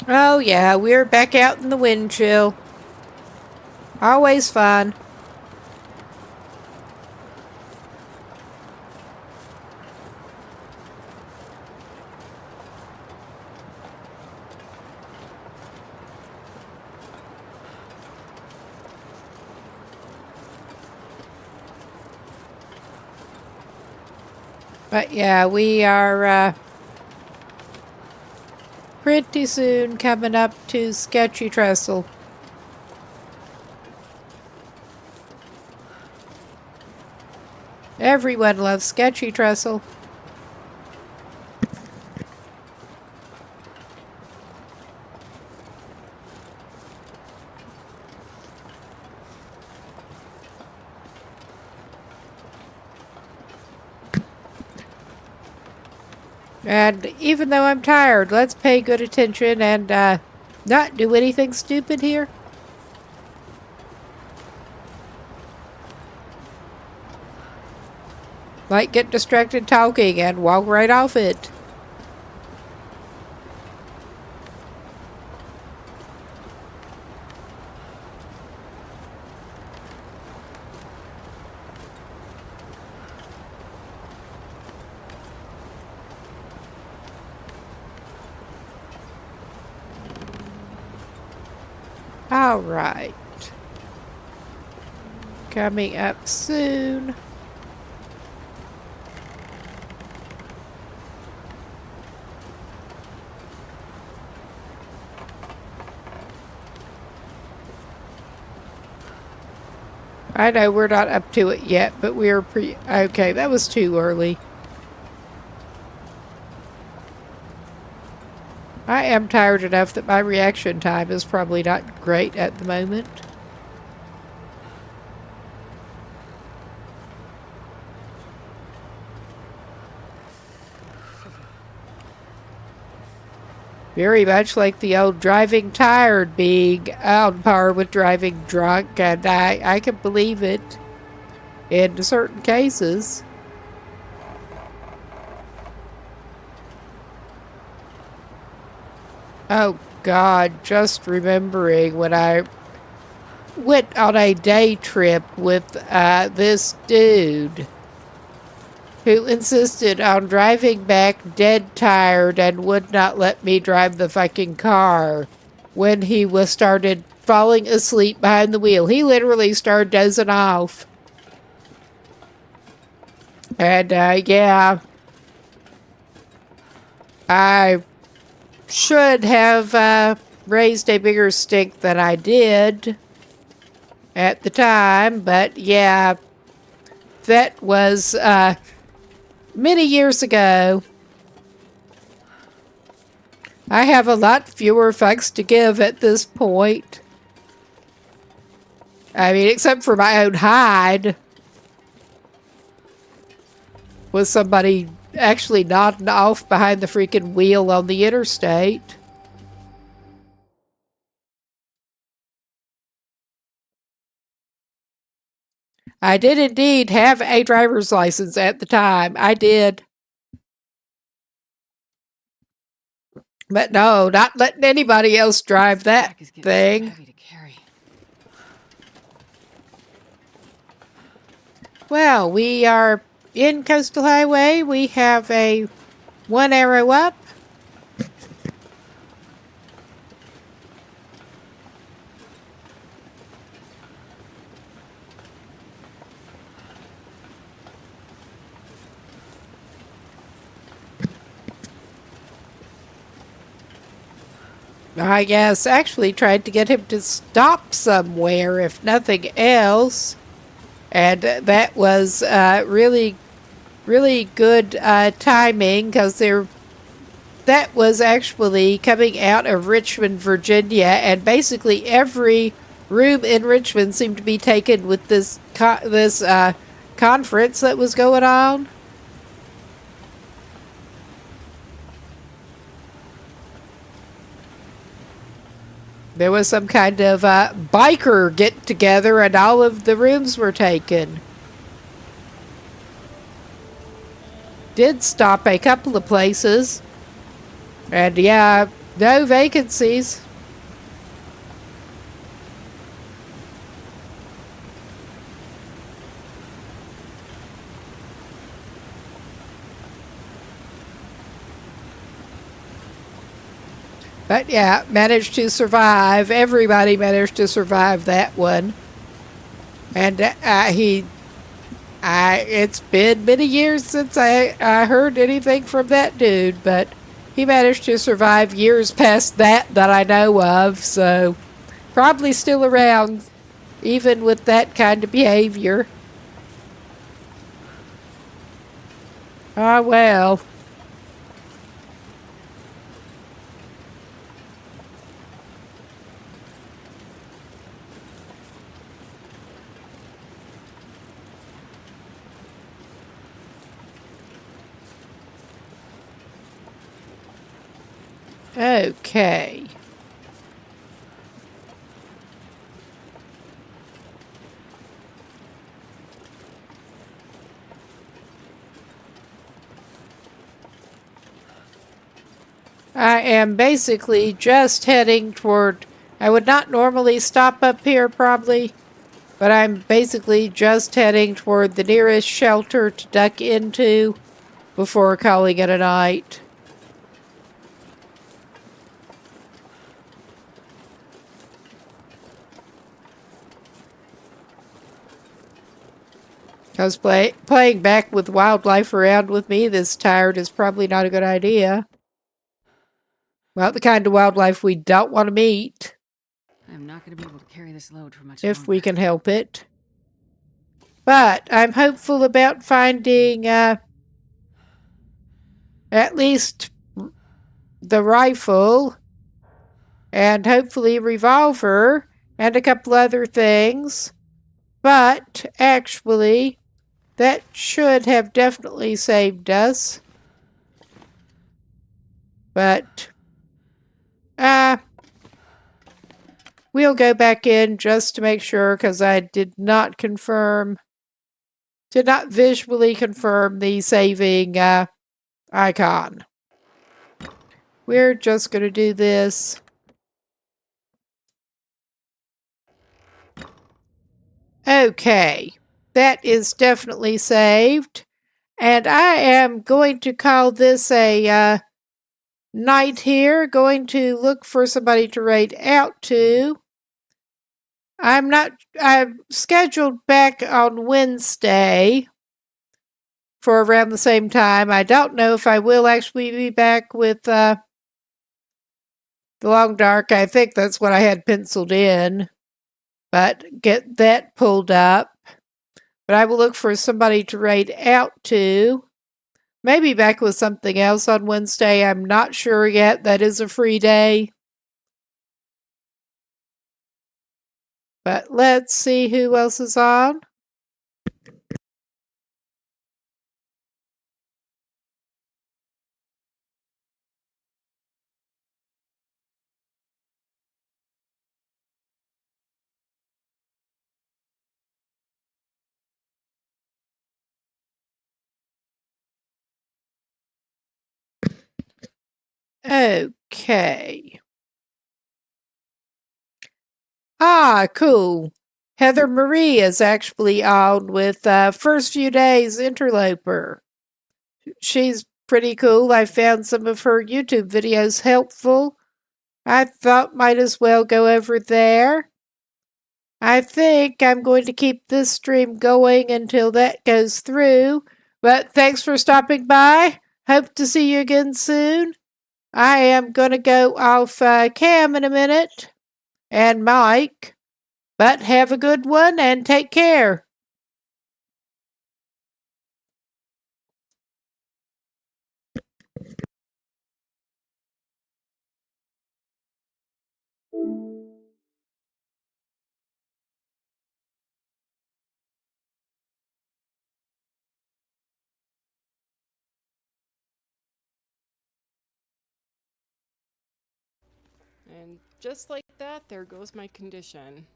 Oh yeah, we're back out in the wind chill. Always fun. But yeah, we are pretty soon coming up to Sketchy Trestle. Everyone loves Sketchy Trestle. And even though I'm tired, let's pay good attention and not do anything stupid here. Like get distracted talking and walk right off it. All right. Coming up soon. I know we're not up to it yet, but we are okay, that was too early. I am tired enough that my reaction time is probably not great at the moment. Very much like the old driving tired being on par with driving drunk, and I can believe it in certain cases. Oh God, just remembering when I went on a day trip with this dude who insisted on driving back dead tired and would not let me drive the fucking car when he was started falling asleep behind the wheel. He literally started dozing off. And, yeah, I should have raised a bigger stink than I did at the time, but yeah, that was many years ago. I have a lot fewer fucks to give at this point. I mean, except for my own hide. With somebody actually nodding off behind the freaking wheel on the interstate. I did indeed have a driver's license at the time. I did. But no, not letting anybody else drive that Pack is getting thing. so heavy to carry. Well, we are in Coastal Highway. We have a 1 arrow up. I guess actually tried to get him to stop somewhere, if nothing else. And that was really, really good timing, because that was actually coming out of Richmond, Virginia, and basically every room in Richmond seemed to be taken with this conference that was going on. There was some kind of biker get-together, and all of the rooms were taken. Did stop a couple of places. And yeah, no vacancies. But yeah, managed to survive. Everybody managed to survive that one. And it's been many years since I heard anything from that dude, but he managed to survive years past that I know of, so probably still around, even with that kind of behavior. Ah, well. Okay. I am basically just heading toward... I would not normally stop up here, probably, but I'm basically just heading toward the nearest shelter to duck into before calling it a night. Because playing back with wildlife around with me this tired is probably not a good idea. Well, the kind of wildlife we don't want to meet. I'm not going to be able to carry this load for much If longer. we can help it. But I'm hopeful about finding at least the rifle and hopefully revolver and a couple other things. But actually, that should have definitely saved us. But we'll go back in just to make sure, because I did not visually confirm the saving icon. We're just going to do this. Okay, that is definitely saved. And I am going to call this a night here. Going to look for somebody to raid out to. I'm scheduled back on Wednesday for around the same time. I don't know if I will actually be back with the Long Dark. I think that's what I had penciled in, but get that pulled up. But I will look for somebody to raid out to. Maybe back with something else on Wednesday. I'm not sure yet. That is a free day. But let's see who else is on. Okay. Ah, cool. Heather Marie is actually on with First Few Days Interloper. She's pretty cool. I found some of her YouTube videos helpful. I thought might as well go over there. I think I'm going to keep this stream going until that goes through. But thanks for stopping by. Hope to see you again soon. I am going to go off cam in a minute. And Mike. But have a good one and take care. And just like that, there goes my condition.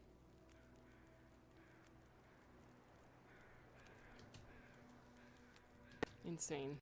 Insane.